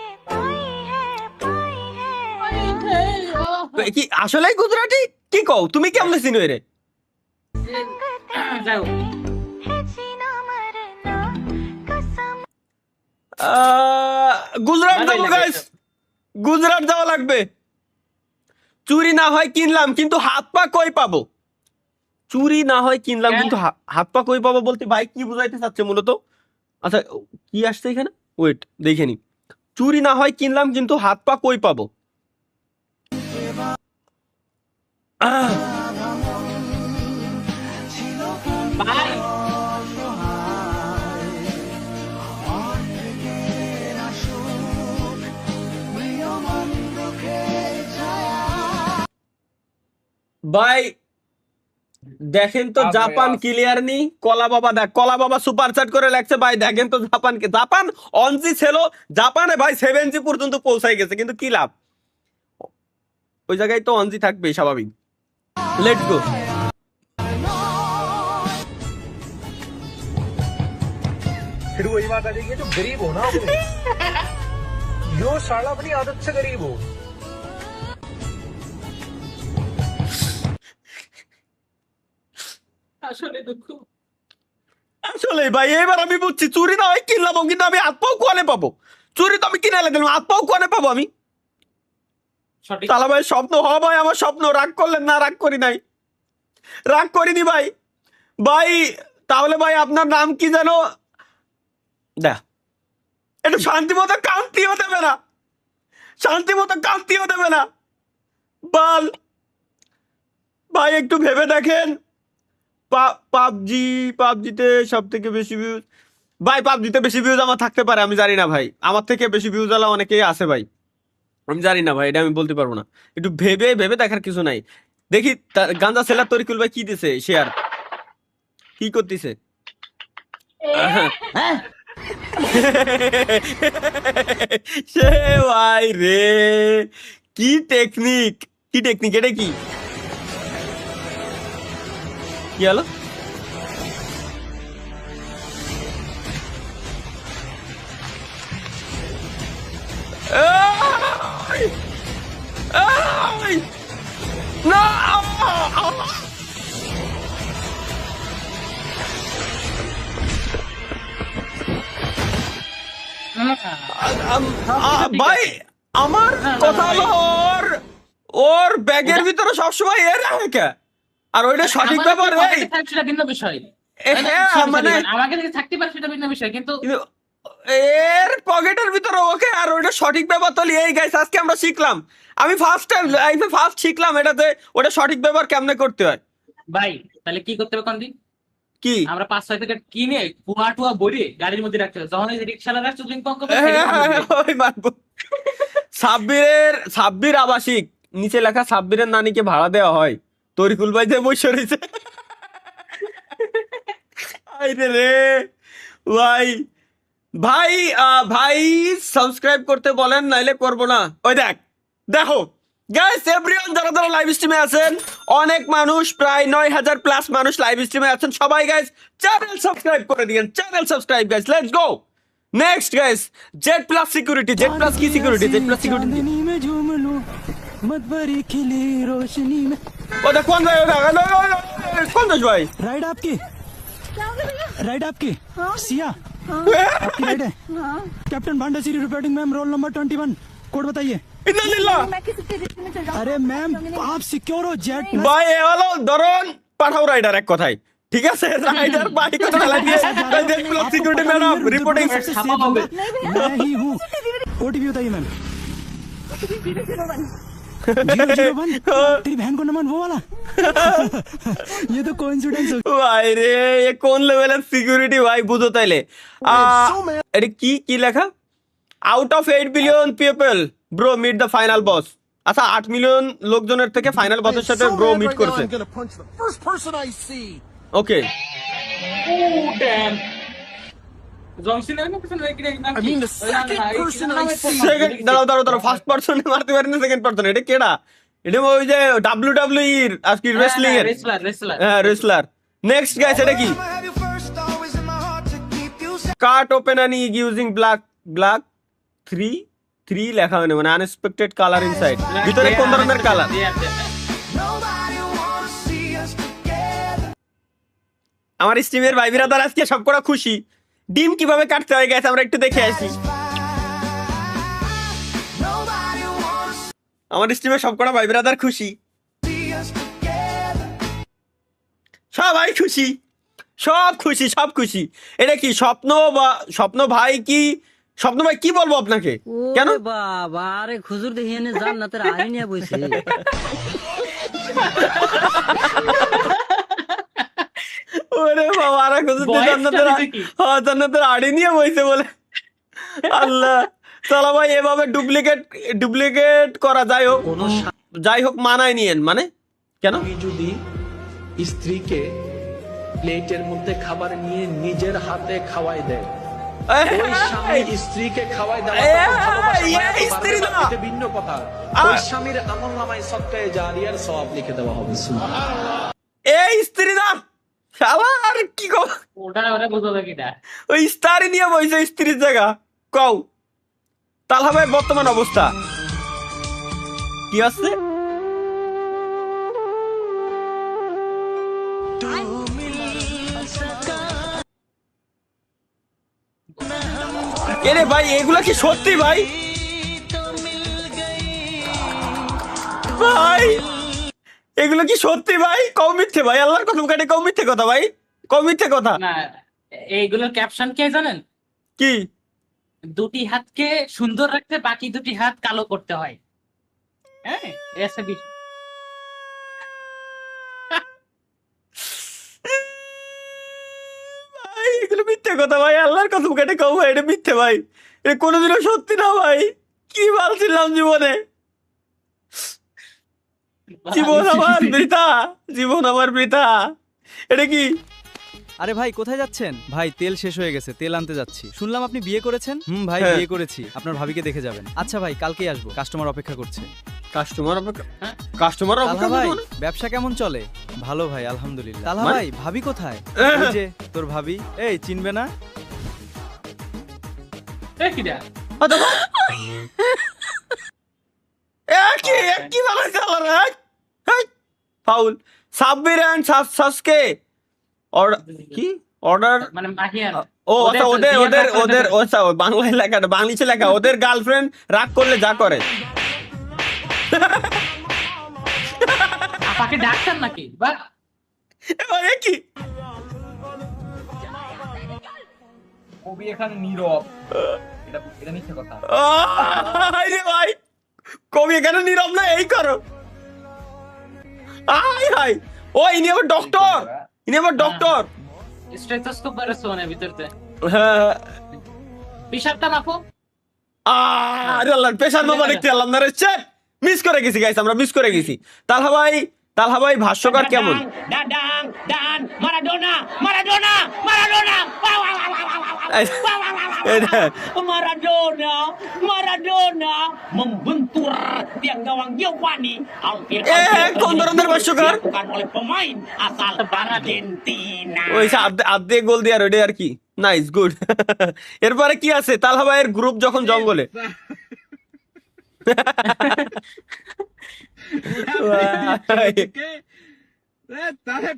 তো কি আসলেই গুজরাটি কি কও তুমি কেমনে চিনো রে যাই হোক, গুজরাট ভালোই যাবো লাগে গাইস গুজরাট যাওয়া লাগবে চুরি না হয় কিনলাম কিন্তু হাত পা কই পাবো চুরি না হয় কিনলাম কিন্তু হাত পা কই পাবো বলতে ভাই কি বুঝাইতে চাচ্ছে মূলত আচ্ছা কি আসছে এখানে ওয়েট দেখে নি চুরি না হয় কিনলাম কিন্তু হাত পা কই পাবো আহ, ভাই ভাই দেখেন তো আবে জাপান আস। ক্লিয়ার নি কলা বাবা দেখ কলা বাবা সুপার চ্যাট করে লাগছে ভাই দেখেন তো জাপানকে জাপান অনজি ছিল জাপানে ভাই 7G পর্যন্ত পৌঁছাই গেছে কিন্তু কি লাভ ওই জায়গায় তো অনজি থাকবে স্বাভাবিক লেটস গো फिर वही बात आ जाएगी जो गरीब हो ना अपने यो साला अपनी आदत से गरीब हो আসলে দুঃখ আসলে ভাই এবার আমি বুঝছি চুরি না হয় কিনলাম কিন্তু আমি হাত পাও কোয়ানে পাবো চুরি তো আমি কিনে দিলাম হাত পাও কোয়ানে পাবো আমি সঠিক তালা ভাই স্বপ্ন হ ভাই আমার স্বপ্ন রাগ করলেন না রাগ করি নাই রাগ করিনি ভাই ভাই তাহলে ভাই আপনার নাম কি যেন দেখ একটু শান্তি মতো কান্তিও দেবে না শান্তি মতো কান্তিও দেবে না বাল ভাই একটু ভেবে দেখেন পাবজিতে সব থেকে বেশি ভিউজ ভাই পাবজিতে বেশি ভিউজ আমার থাকতে পারে আমি জানি না ভাই আমার থেকে বেশি ভিউজ আলা অনেকেই আছে ভাই আমি জানি না ভাই এটা আমি বলতে পারবো না একটু ভেবে ভেবে দেখার কিছু নাই দেখি গাঞ্জা সেলার তরিকুল ভাই কি দিছে শেয়ার কি করতেছে সে ভাই রে কি টেকনিক এটা কি কি হলো না ভাই আমার কথা হলো ওর ব্যাগের ভিতরে সবসময় এর রাখে আর ওইটা সঠিক ব্যাপার এই সেটা ভিন্ন বিষয় হ্যাঁ মানে আমাকে যদি থাকতে পারে সেটা ভিন্ন বিষয় কিন্তু কিন্তু এর পকেটের ভিতরে ওকে আর ওইটা সঠিক ব্যাপার তো এই গাইস আজকে আমরা শিখলাম আমি ফার্স্ট টাইম লাইফে ফার্স্ট শিখলাম এটাতে ওটা সঠিক ব্যাপার কেমনে করতে হয় ভাই তাহলে কি করতে হবে কোনদিন কি আমরা 5-6 প্যাকেট কিনে টুয়া ভরে গাড়ির মধ্যে রাখতে হবে যখন এই রিকশাওয়ালা রাস্তা লিঙ্ক অঙ্ক ওই মারবো সাব্বির আবাসিক নিচে লেখা সাব্বিরের নানিকে ভাড়া দেওয়া হয় তরিকুল ভাই যে বসে রয়েছে আইরে রে ভাই ভাই ভাই সাবস্ক্রাইব করতে বলেন, নাইলে করবো না। ওই দেখো গাইস, এভরিওয়ান যারা যারা লাইভ স্ট্রিমে আছেন, অনেক মানুষ, প্রায় 9000 প্লাস মানুষ লাইভ স্ট্রিমে আছেন। সবাই গাইস চ্যানেল সাবস্ক্রাইব করে দিয়েন, channel subscribe guys, let's go. Next guys, Z plus security, Z plus কি সিকিউরিটি, জেড প্লাস সিকিউরিটি। ও দেখ কোন ভাই, কোন দোষ ভাই? राइड आपकी राइड आपकी सिया आपकी राइड है कैप्टन भांडासीरी reporting ma'am roll number 21 code बताइए। ইন্নালিল্লাহ। अरे मैम आप सिक्योर हो जेट ভাই এ হলো ধরুন পাঠাও রাইডার, এক কথায়, ঠিক আছে? রাইডার ভাই কত লাগিয়ে Z plus security madam reporting. मैं ही हूँ। ओटीपी बताइए मैम। 001 तेरी बहन को नमन वो वाला। ये तो कोइंसिडेंस हो। ভাই রে, এ কোন লেভেলের সিকিউরিটি ভাই, বুঝো তাইলে। এটা কি কি লেখা? Out of 8 billion people bro meet the final boss. আচ্ছা, 8 মিলিয়ন লোকজনের থেকে ফাইনাল বসের সাথে ব্রো মিট করছে। ওকে, দাঁড়াও, ফার্স্ট পারসনে মারতে পারি না, সেকেন্ড পারসন। এটা কেডা? এটা ওই যে WWE এর আজকে রেসলিং এর, হ্যাঁ রেসলার। নেক্সট গাইস, এটা কি? কাট ওপেন অ্যান্ড ইউজিং ব্ল্যাক 3 লেখা হয় না, মানে আনএক্সপেক্টেড কালার ইনসাইড। ভিতরে কোন ধরনের কালার? আমার স্ট্রিমের ভাই বিরাদার আজকে সবকটা খুশি। ডিম কিভাবে কাটতে হয় গেছে আমরা একটু দেখে আসি। আমার স্ট্রিমে সবকটা ভাই বিরাদার খুশি, সবাই খুশি, সব খুশি, সব খুশি। এটা কি স্বপ্ন বা স্বপ্ন ভাই? কি স্বপ্ন ভাই, কি বলবো আপনাকে? কেন বাবা আরে খুজুর দেখিয়ে নে জান্নাতের আইন নিয়ে বইছে। ওরে বাবা, আর জান্নাতের আড়ি নিয়ে বইছে বলে। আল্লাহ সালা ভাই, এভাবে ডুপ্লিকেট করা যাই হোক মানায় নিয়েন। মানে কেন? যদি স্ত্রীকে প্লেটের মধ্যে খাবার নিয়ে নিজের হাতে খাওয়াই দেয়, ওই স্বামী স্ত্রীকে খাওয়াই দেওয়া ভিন্ন কথা। ওই স্বামীর আমলনামায় সদকায়ে জারিয়ার সওয়াব লিখে দেওয়া হবে। এই স্ত্রী না আর কি কও? ওই স্টারই নিয়ে বইছে স্ত্রীর জায়গা। কও তালহা ভাই বর্তমান অবস্থা কি আছে? এরে ভাই, এগুলা কি সত্যি ভাই? ভাই এগুলো কি সত্যি ভাই? কও মিথ্যে ভাই, আল্লাহর কসম কাটে কও মিথ্যে কথা ভাই, কও মিথ্যে কথা। না, এইগুলোর ক্যাপশন কে জানেন? কি? দুটি হাতকে সুন্দর রাখতে বাকি দুটি হাত কালো করতে হয়। হ্যাঁ, এসে ভাই এগুলো মিথ্যে কথা ভাই, আল্লাহর কসম কাটে কও ভাই, এটা মিথ্যে ভাই, এটা কোনোদিনও সত্যি না ভাই। কি ভাবছিলাম জীবনে, জীবন আমার বৃথা, জীবন আমার বৃথা। এটা কি? আরে ভাই কোথায় যাচ্ছেন? ভাই তেল শেষ হয়ে গেছে, তেল আনতে যাচ্ছি। শুনলাম আপনি বিয়ে করেছেন। ভাই হ্যাঁ। বিয়ে করেছি, আপনার ভাবিকে দেখে যাবেন। আচ্ছা ভাই কালকেই আসবো, কাস্টমার অপেক্ষা করছে। কাস্টমার অপেক্ষা? তালহা ভাই ব্যবসা কেমন চলে? ভালো ভাই আলহামদুলিল্লাহ। তালহা ভাই ভাবি কোথায়? ওই যে তোর ভাবি। এই চিনবে না? কি ভালো চালা ফাউল সাব্বির এন্ড সাসকে কি অর্ডার মানে মাহিয়ান। ও আচ্ছা, ওদের আচ্ছা বাংলায় লেখা, বাংলিশে লেখা। ওদের গার্লফ্রেন্ড রাগ করলে যা করে। আপাকে ডাক্তার নাকি? বা এ কি? কবি এখানে নীরব, এটা মিথ্যে কথা। আরে ভাই কবি এখানে নীরব না, এই করো। আই হাই, ও ইনি আবার ডক্টর, ইনি আবার ডক্টর। স্টেথোস্কোপ বেরোচ্ছে মানে ভিতরতে। হ্যাঁ, প্রেসারটা মাপো। আরে আল্লাহ, প্রেসার মাপা দেখতে আল্লাহ না রে, মিস করে গেছি গাইস, আমরা মিস করে গেছি। তালহা ভাই ভাষ্যকার কেমন? Maradona Maradona Maradona. Maradona, Maradona membentur tiang gawang Giovanni hampir কোন ধরনের ভাষ্যকার bukan oleh pemain asal Argentina. ওই আধে গোল দিয়ে আর ওইটাই আর কি নাইস গুড এরপরে কি আছে তালহা ভাইয়ের গ্রুপ যখন জঙ্গলে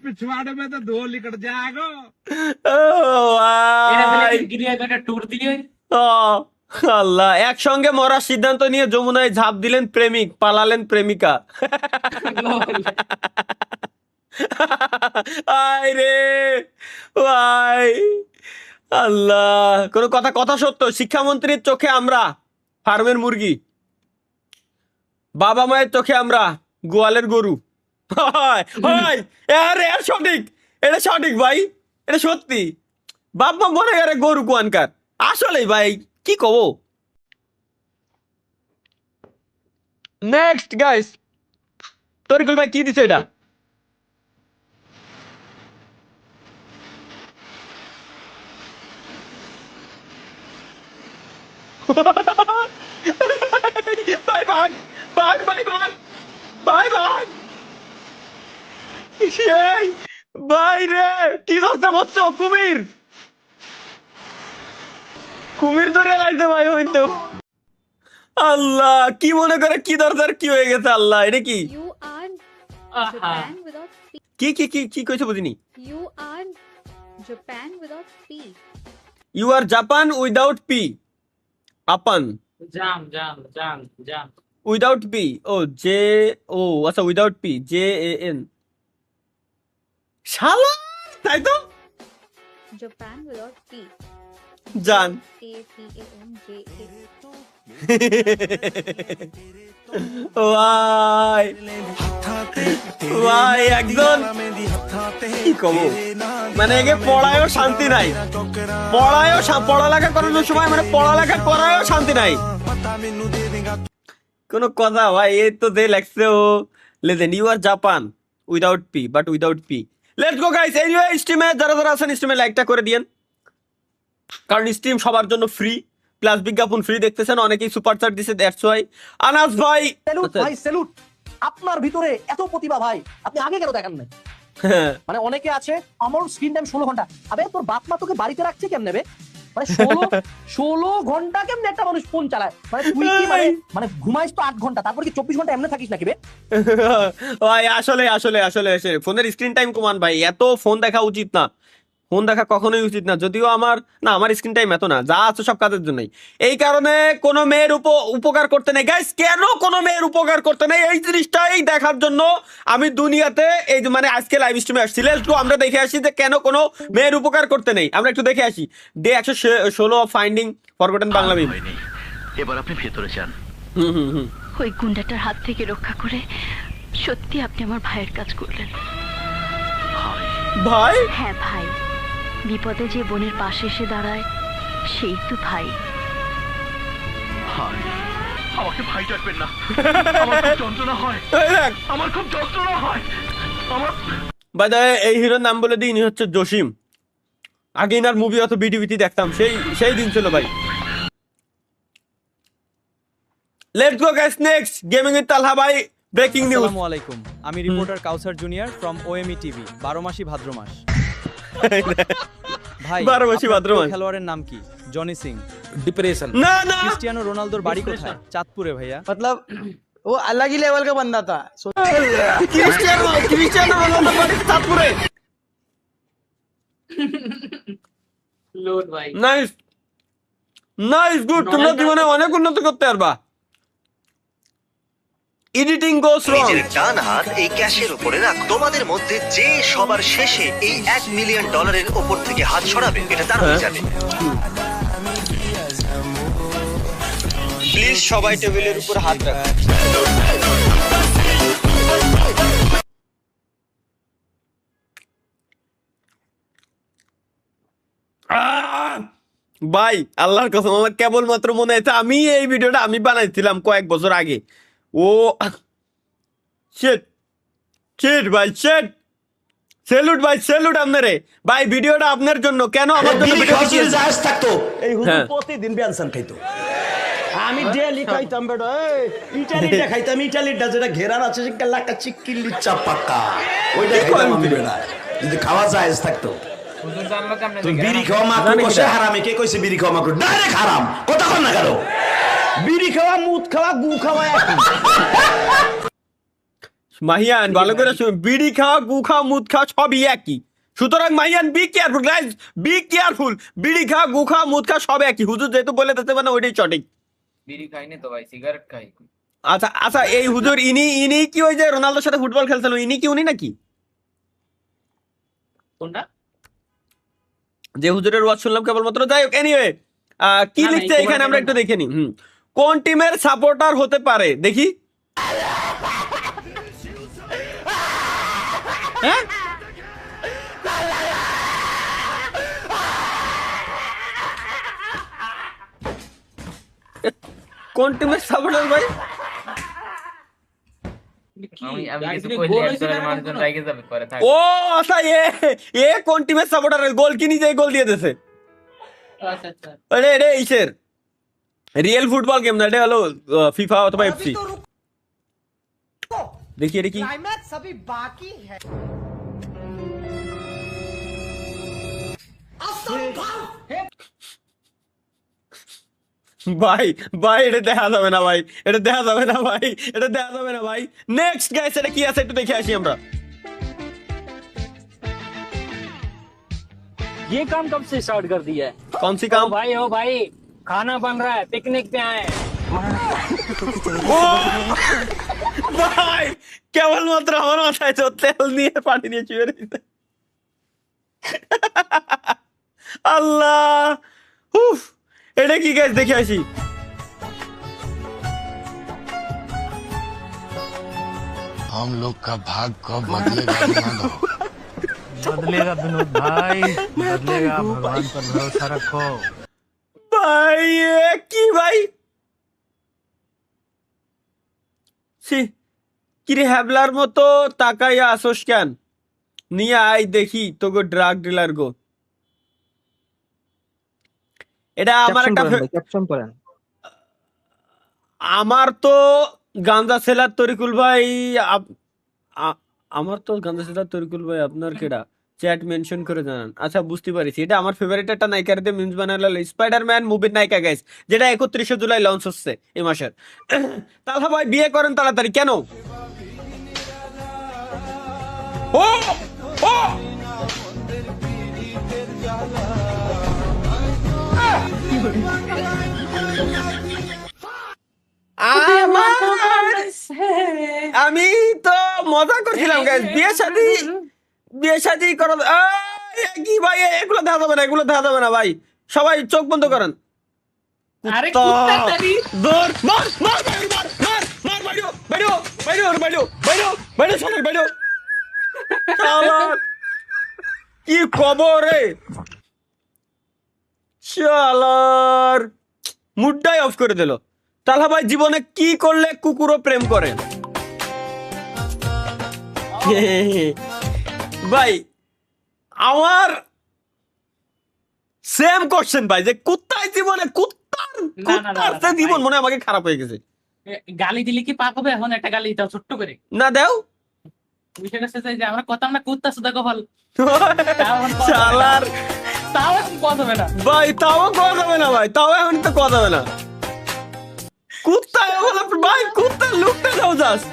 पिछवाड़े में तो दो निकट जाएगा ট্যুর দিলে আল্লাহ একসঙ্গে মরার সিদ্ধান্ত নিয়ে যমুনায় ঝাঁপ দিলেন প্রেমিক পালালেন প্রেমিকা আয় রে ভাই আল্লাহ কোন কথা সত্য শিক্ষামন্ত্রীর চোখে আমরা ফার্মের মুরগি বাবা মায়ের চোখে আমরা গোয়ালের গরু এটা সঠিক ভাই এটা সত্যি বাপ মা মনে করে গরু কোয়ানকার আসলে ভাই কি কব নেক্সট গাইস তরিকুল ভাই কি দিছে এটা bye bye bye bye bye bye bye ভাই রে কি করতে বলছো কুমির ধরে লাইছে ভাই ওই তো আল্লাহ কি মনে করে কি দরকার কি হয়ে গেছে আল্লাহ এটা কি You are Japan without P. কি কইছো বুঝিনি You are Japan without P. You are Japan without P আপান জাম উইদাউট পি ও জে ও আচ্ছা without P J A N শালা তাই তো Japan without P. জান A-P-A-N-J-A. ভাই একদম কি কব মানে একে পড়ায়ও শান্তি নাই পড়ালেখা করানোর সময় মানে পড়ালেখা করায়ও শান্তি নাই কোন কথা ভাই এই তো দে লাগছে ও legend you are Japan without P but without P let's go guys anyway স্ট্রিমে যারা আছেন স্ট্রিমে লাইকটা করে দিয়েন কারণ স্ট্রিম সবার জন্য ফ্রি প্লাস বিজ্ঞাপন ফ্রি দেখতেছেন অনেকেই সুপার চার্ট দিছে দ্যাটস ওয়াই আনাস ভাই স্যালুট আপনার ভিতরে এত প্রতিভা ভাই আপনি আগে কেন দেখান নাই মানে অনেকে আছে আমার স্ক্রিন টাইম 16 ঘন্টা আবে তোর বাপ মা তোকে বাড়িতে রাখছে কেমনে বে মানে 16 ঘন্টা কেমনে একটা মানুষ ফোন চালায় মানে তুই কি মানে ঘুমাইস তো 8 ঘন্টা তারপর কি 24 ঘন্টা এমনি থাকিস নাকি বে ভাই আসলে ফোনের স্ক্রিন টাইম কমান ভাই এত ফোন দেখা উচিত না ফোন দেখা কখনোই উচিত না যদিও আমার স্ক্রিন টাইম এত না যা আছে সব কাজের জন্যই এই কারণে কোনো মেয়ের উপকার করতে নেই গাইস কেন কোনো মেয়ের উপকার করতে নেই এই জিনিসটাই দেখার জন্য আমি দুনিয়াতে এই যে মানে আজকে লাইভ স্ট্রিমে আসছি একটু আমরা দেখে আসি যে কেন কোনো মেয়ের উপকার করতে নেই আমরা একটু দেখে আসি day 116 of finding forgotten Bangla meme এবার আপনি ভেতরে যান ওই গুন্ডাটার হাত থেকে রক্ষা করে সত্যি আপনি আমার ভাইয়ের কাজ করলেন ভাই হ্যাঁ ভাই বিপদে যে বোনের পাশে এসে দাঁড়ায় সেই তো ভাই আমাকে ভাই ডাকবেন না আমার খুব যন্ত্রণা হয় বাই দ্য ওয়ে এই হিরোর নাম বলে দিই ইনি হচ্ছে জসিম আগে ইনার মুভি অত বিটিভিটি দেখতাম সেই দিন ছিল ভাই let's go guys next gaming with Talha ভাই ব্রেকিং নিউজ আসসালামু আলাইকুম আমি reporter Kawsar junior from OME TV 12 মাসি ভাদ্র মাস ভাই 12 মাসি ভাদ্র মাস খেলোয়াড়ের নাম কি জনি সিং डिप्रेशन না ক্রিস্টিয়ানো রোনালদোর বাড়ি কোথায় চাঁদপুরে ভাইয়া मतलब वो अलग ही लेवल का बंदा था ক্রিস্টিয়ানো রোনালদোর বাড়ি চাঁদপুরে লোড ভাই নাইস গুড তোমরা জীবনে অনেক উন্নতি করতে পারবা এডিটিং গোস রং নিজের ডান হাত এই ক্যাশের উপরে রাখ তোমাদের মধ্যে যে সবার শেষে এই $1 মিলিয়ন উপর থেকে হাত সরাবে এটা তার হয়ে যাবে প্লিজ সবাই টেবিলের উপর হাত রাখুন ভাই আল্লাহর কসম আমার কেবলমাত্র মনে আছে আমি এই ভিডিওটা আমি বানাইছিলাম কয়েক বছর আগে ও শিট ভাই শিট স্যালুট ভাই স্যালুট আপনারে ভাই ভিডিওটা আপনার জন্য কেন আমার জন্য ভিডিও জায়েজ থাকতো এই হুজুর হ্যাঁ। প্রতিদিন বেনসান খাইতো আমি ডেলি খাইতাম বেটা ইটালিটা খাইতাম ইটালিটা যেটা ঘেরান আছে সেটা লাকা চিক্কিলি চাপাকা ওইটা খাইতাম আমি বেটা যদি খাওয়া যায় থাকতো হুজুর জানলো কেমনে তুই বিড়ি খাওয়া মাকরু কইছে হারামে কে কইছে বিড়ি খাওয়া মাকরু ডাইরেক্ট হারাম কথা কর না কারো বিড়ি খাওয়া মুদ খাওয়া গু খাওয়া একই মাহিয়ান ভালো করে শুন, বিড়ি খাওয়া গু খাওয়া মুদ খাওয়া সবই একই। সুতরাং Mahiyan be careful guys, be careful. বিড়ি খাওয়া গু খাওয়া মুদ খাওয়া সব একই। হুজুর যেহেতু বলে দিতে পারে ওইটাই সঠিক। বিড়ি খাইনি তো ভাই, সিগারেট খাই। আচ্ছা আচ্ছা, এই হুজুর ইনি কি ওই যে রোনালদোর সাথে ফুটবল খেলছিল, ইনি কি উনি নাকি? কোনটা? যে হুজুরের ওয়াজ শুনলাম কেবলমাত্র। যাই হোক, এনিওয়ে কি লিখছে এখানে আমরা একটু দেখে নি। কোন টিমের সাপোর্টার হতে পারে দেখি। হ্যাঁ, কোন টিমের সাপোর্টার ভাই? আমি কিছু কইলে একজনের মানুষজন রাইগে যাবে করে থাক। ও আচ্ছা, এ কোন টিমের সাপোর্টার? গোল কি নিজে গোল দিয়ে দিয়েছে। আচ্ছা আচ্ছা, আরে রে ইসের রিয়েল ফুটবল গেম না, এটা হলো ফিফা অথবা এফসি। দেখি এটা কি। क्लाइमैक्स अभी बाकी है। ভাই ভাই এটা দেখা যাবে না ভাই, এটা দেখা যাবে না ভাই, এটা দেখা যাবে না ভাই। নেক্সট গাইস, এটা কি আছে একটু দেখে আসি আমরা। ये काम कब से स्टार्ट कर दिया है? कौन सी काम? भाई हो भाई, खाना बन रहा है, पिकनिक पे आए। ও ভাই কেবলমাত্র আমার মাথায় তেল নিয়ে পানি দিয়ে চুয়ে দিতে। আল্লাহ, উফ, এটা কি গাইস দেখে আসি। हम लोग का भाग कब बदलेगा विनोद? बदलेगा विनोद भाई, बदलेगा, भगवान पर भरोसा रखो। ভাই এ কি ভাই? সি কিরে হ্যাবলার মতো তাকাইয়া আসোস কেন? নিয়ে আই দেখি তোকে ড্রাগ ডিলার গো। এটা আমার একটা ক্যাপশন করেন। আমার তো গাঞ্জা সেলার তরিকুল ভাই, আমার তো গাঞ্জা সেলার তরিকুল ভাই, আপনার কেডা? চ্যাট মেনশন করে জানান। আচ্ছা বুঝতে পারিছি, এটা আমার ফেভারিট একটা নায়িকার দিয়ে মিমস বানালো, স্পাইডারম্যান মুভির নায়িকা গাইস, যেটা 31 জুলাই লঞ্চ হচ্ছে এই মাসের। তাহলে ভাই বিয়ে করেন তাড়াতাড়ি কেন? ও ও আমি তো মজা করছিলাম গাইস। বিয়ে শাদী করো কি ভাই? এগুলো দেখা যাবে না, এগুলো দেখা যাবে না ভাই। সবাই চোখ বন্ধ করেন। আরে কুত্তাটারি দৌড় মার মার মার মার মার বাইরো বাইরো বাইরো বাইরো বাইরো বাইরো সরে বাইরো। শালার কি খবর রে? শালার মুডটাই অফ করে দিল। তাহলে ভাই জীবনে কি করলে কুকুরও প্রেম করে? ভাই আমার সেম কোশ্চেন ভাই, যে কুত্তার জীবনে কুত্তার জীবন মনে আমাকে খারাপ হয়ে গেছে। গালি দিলে কি পাক হবে? এখন একটা গালি দাও ছোট্ট করে। না দাও, বিষয়টা হচ্ছে যে আমরা কথা আমরা কুত্তা সুদা কপাল। শালার তাও এখন কথা হবে না ভাই, তাও কথা যাবে না ভাই, তাও এখন তো কথা যাবে না। কুত্তা ভাই, কুত্তার লুকটা দাও জাস্ট।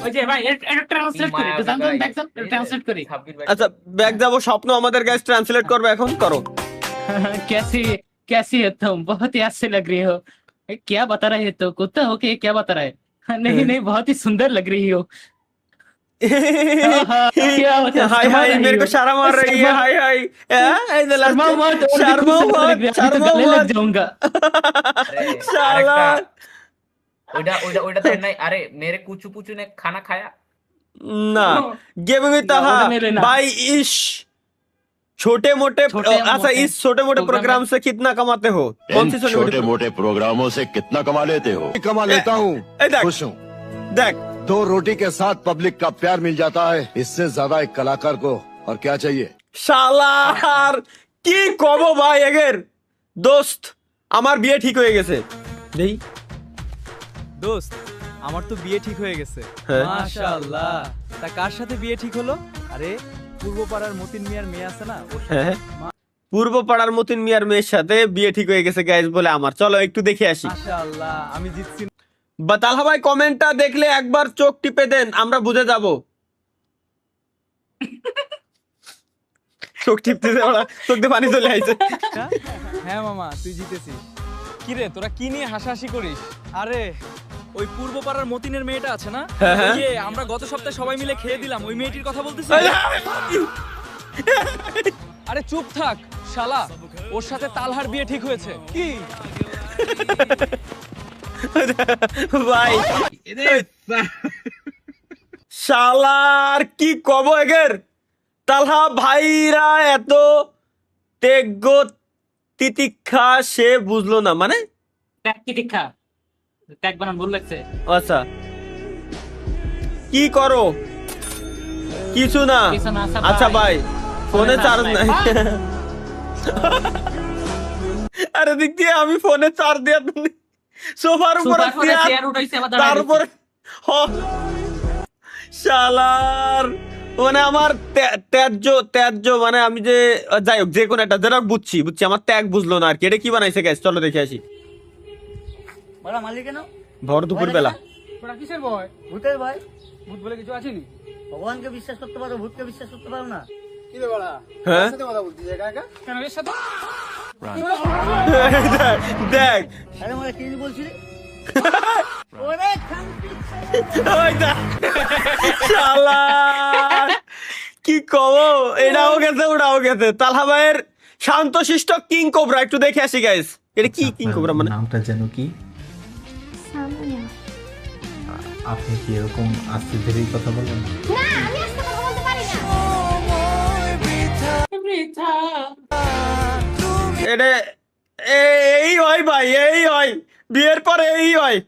ওই যে ভাই এটা ট্রান্সলেট করি, তো জানো দেখছেন ট্রান্সলেট করি। আচ্ছা ব্যাক যাবো, স্বপ্ন আমাদের গাইস ট্রান্সলেট করবে, এখন করো। कैसी है तुम? बहुत ही अच्छे लग रही हो। क्या बता रहे हो? तो कुत्ता हो के क्या बता रहे? नहीं नहीं, बहुत ही सुंदर लग रही हो। हाय हाय, मेरे को शर्म आ रही है। हाय हाय, शर्मा मत, शर्मा लग जाऊंगा। शाला ওইটা তো নাই। আরে মেরে কুচু পুচু ने खाना खाया ना गेम में था भाई। इस छोटे मोटे अच्छा, इस छोटे मोटे प्रोग्राम से कितना कमाते हो? कौन सी छोटे मोटे प्रोग्रामों से कितना कमा लेते हो? कमा लेता हूँ, खुश हूँ। देख, 2 रोटी के साथ पब्लिक का प्यार मिल जाता है, इससे ज्यादा एक कलाकार को और क्या चाहिए? शालार কি কব ভাই এগের দোস্ত আমার বিয়ে ঠিক হয়ে গেছে দেই দোস্ত আমার তো বিয়ে ঠিক হয়ে গেছে হ্যাঁ। মাশাআল্লাহ তা কার সাথে বিয়ে ঠিক হলো আরে পূর্বপাড়ার মতিন মিয়ার মেয়ে আছে না ওর সাথে। হ্যাঁ পূর্ব পাড়ার মতিন মিয়ার মেয়ের সাথে বিয়ে ঠিক হয়ে গেছে গাইস বলে আমার চলো একটু দেখে আসি মাশাআল্লাহ আমি জিতছি বা তালহা ভাই কমেন্টটা দেখলে একবার চোখ টিপে দেন আমরা বুঝে যাব চোখ টিপতে ওরা চোখ দিয়ে পানি চলে আইছে হ্যাঁ মামা তুই জিতেছিস কি রে তোরা কি নিয়ে হাসাহাসি করিস আরে ওই পূর্বপাড়ার মতিনের মেয়েটা আছে না হ্যাঁ, হ্যাঁ। ওই যে আমরা গত সপ্তাহে সবাই মিলে খেয়ে দিলাম ওই মেয়েটির কথা বলতেছিস আরে চুপ থাক শালা ওর সাথে তালহার বিয়ে ঠিক হয়েছে কি ভাই শালার কি কব এগের তালহা ভাইরা এত তেজ্ঞ তিতিক্ষা সে বুঝলো না মানে ত্যাগ তিতিক্ষা ত্যাগ বানান ভুল লাগছে আচ্ছা কি করো কিছু না কিছু না, আচ্ছা আচ্ছা ভাই। ভাই ফোনে চার্জ নাই নাই। আরে দিক দিয়ে আমি ফোনে চার্জ দিয়া সোফার উপরে সোফার উপরে চেয়ার উঠাইছে আবার দাঁড়ায় তারপরে শালার মানে আমার ত্যায্য মানে আমি যে যাই হোক যে কোনো একটা যেটা বুঝছি আমার ত্যাগ বুঝলো না আর কি এটা কি বানাইছে গ্যাস চলো দেখে আসি বড়া মালিক কেন ভর দুপুর বেলা তোরা কিসের ভয় ভূতের ভয় ভূত বলে কিছু আছেনি ভগবানকে বিশ্বাস করতে পারো ভূতকে বিশ্বাস করতে পারো না কি রে বড়া হ্যাঁ কথা বলছিস একা একা কেন এর সাথে দেখ আরে মানে কি বলছিলি ওরে ওই দেখ শালার কি কব এটাও গেছে ওটাও গেছে তালহা ভাইয়ের শান্তশিষ্ট কিং কোবরা একটু দেখে আসি গাইস এটা কি কিং কোবরা মানে নামটা যেন কি আপনি কি এরকম আস্তে ধীরেই কথা বলেন এটা এই হয় ভাই এই হয় বিয়ের পরে এই হয়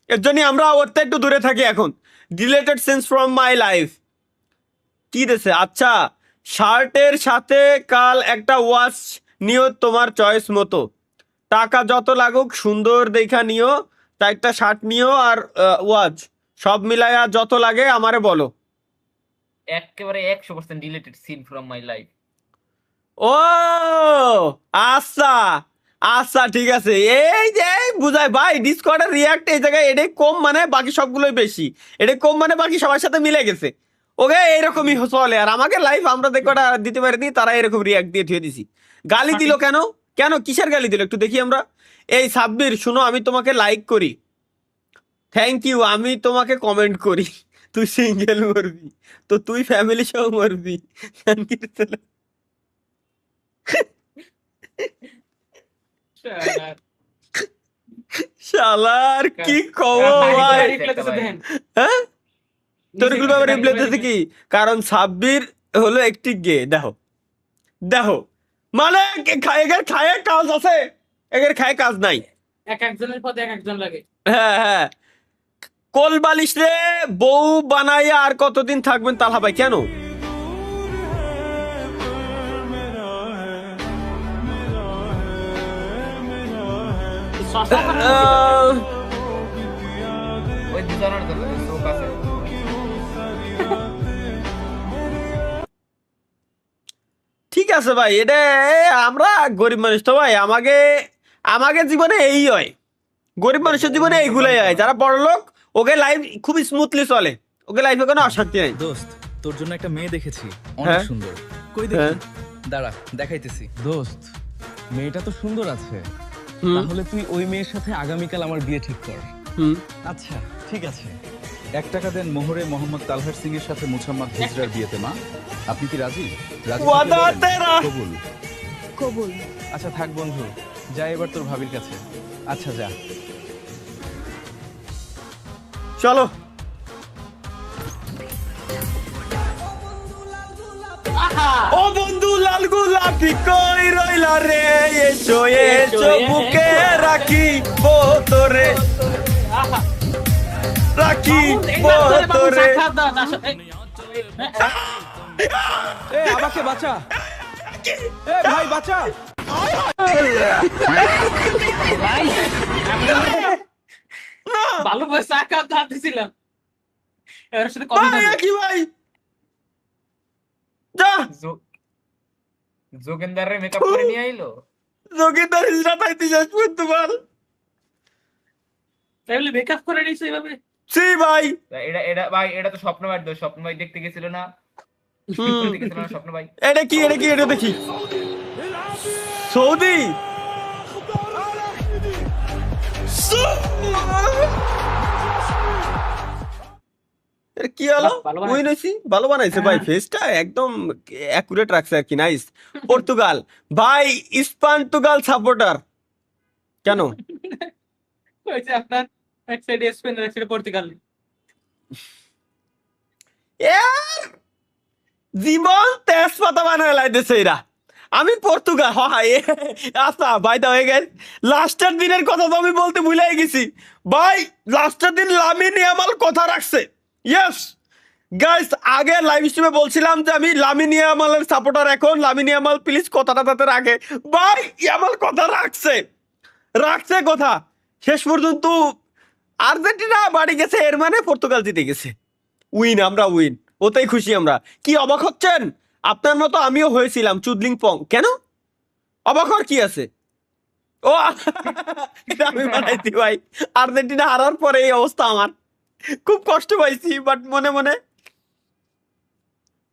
এর জন্য আমরা ওর থেকে একটু দূরে থাকি এখন deleted scenes from my life কি দেছে আচ্ছা শার্টের সাথে কাল একটা ওয়াচ নিও তোমার চয়েস মতো টাকা যত লাগুক সুন্দর দেখা নিও তা একটা শার্ট নিও আর ওয়াচ সব মিলায়া যত লাগে আমারে বলো একেবারে 100% deleted scene from my life ও আচ্ছা আচ্ছা ঠিক আছে এই যে বুঝাই ভাই ডিসকর্ডের রিয়াক্ট এই জায়গায় এটাই কম মানে বাকি সবগুলোই বেশি এটাই কম মানে বাকি সবার সাথে মিলে গেছে ওকে এইরকমই চলে আর আমাকে লাইভ আমরা দেখোটা দিতে পারিনি তারা এরকম রিয়াক্ট দিয়ে থুয়ে দিছি গালি দিল কেন কেন কিসের গালি দিল একটু দেখি আমরা এই সাব্বির শুনো আমি তোমাকে লাইক করি থ্যাংক ইউ আমি তোমাকে কমেন্ট করি তুই সিঙ্গেল মরবি তো তুই ফ্যামিলি সহ মরবি শালার কি কব ভাই হ্যাঁ তোর ব্যাপারে রিপ্লাই দিতে কি কারণ সাব্বির হলো একটি গে দেখো দেখো মানে এগের খায় কাজ আছে এগের খায় কাজ নাই এক একজনের পথে এক একজন লাগে হ্যাঁ হ্যাঁ কোল বালিশ রে বউ বানাইয়া আর কতদিন থাকবেন তালহা ভাই কেন ওই দুজনের তো শোক আছে ঠিক আছে ভাই এটা আমরা গরিব মানুষ তো ভাই আমাকে জীবনে এই হয় গরিব মানুষের জীবনে এইগুলাই হয় যারা বড় লোক ওকে লাইফ খুব স্মুথলি চলে ওকে লাইফে কোনো অশান্তি নাই দোস্ত তোর জন্য একটা মেয়ে দেখেছি অনেক হ্যাঁ? সুন্দর কই দেখি দাঁড়া দেখাইতেছি দোস্ত মেয়েটা তো সুন্দর আছে তাহলে তুই ওই মেয়ের সাথে আগামীকাল আমার বিয়ে ঠিক কর আচ্ছা ঠিক আছে 1 টাকা দেন মোহরে মোহাম্মদ তালহার সিং এর সাথে মুসাম্মদ হিজরার বিয়েতে মা আপনি কি রাজি ওয়াদা তেরা কবুল কবুল আচ্ছা থাক বন্ধু যা এবার তোর ভাবির কাছে আচ্ছা যা চলো ও বন্ধু লাল গোলাপি কই রইলা রে এসো এসো বুকে রাখি তোরে রাখি তোরে আমাকে বাঁচা কি ভাই বাঁচা। ভাই ভালো বয়স আঁকা দিছিলাম এর সাথে কবি কি ভাই যা যোগেন্দারের মেকআপ করে নিয়ে আইলো। যোগেন্দার হিজরা তাইতে শেষ পর্যন্ত বল তাহলে মেকআপ করে নিছে এভাবে সি ভাই ভাই এটা তো স্বপ্ন ভাই দোষ, স্বপ্ন ভাই দেখতে গেছিল না স্বপ্ন ভাই। এটা কি এটা দেখি সৌদি কি হলো উইন হইছি ভালো বানাইছে ভাই ফেসটা একদম অ্যাকুরেট রাখছে আর কি নাইস পর্তুগাল ভাই স্পান্তুগাল সাপোর্টার কেন কইছে আপনার এক সাইডে স্পেন আর এক সাইডে পর্তুগাল জীবন তেজপাতা বানায় লাইতেছে এরা আমি পর্তুগাল আচ্ছা ভাই দা হয়ে গেল লাস্টের দিনের কথা তো আমি বলতে ভুলে গেছি ভাই লাস্টের দিন লামিন ইয়ামাল কথা রাখছে ইয়েস গাইস আগে লাইভ স্ট্রিমে বলছিলাম যে আমি লামিন ইয়ামালের সাপোর্টার এখন লামিন ইয়ামাল প্লিজ কথাটা তাতে রাখে ভাই ইয়ামাল কথা রাখছে কথা শেষ পর্যন্ত আর্জেন্টিনা বাড়ি গেছে এর মানে পর্তুগাল জিতে গেছে উইন আমরা উইন ওতেই খুশি আমরা কি অবাক হচ্ছেন আপনার মতো আমিও হয়েছিলাম চুদলিং পং কেন অবাক হওয়ার কি আছে ও এটা আমি বানাইছি ভাই আর্জেন্টিনা হারার পরে এই অবস্থা আমার খুব কষ্ট পাইছি বাট মনে মনে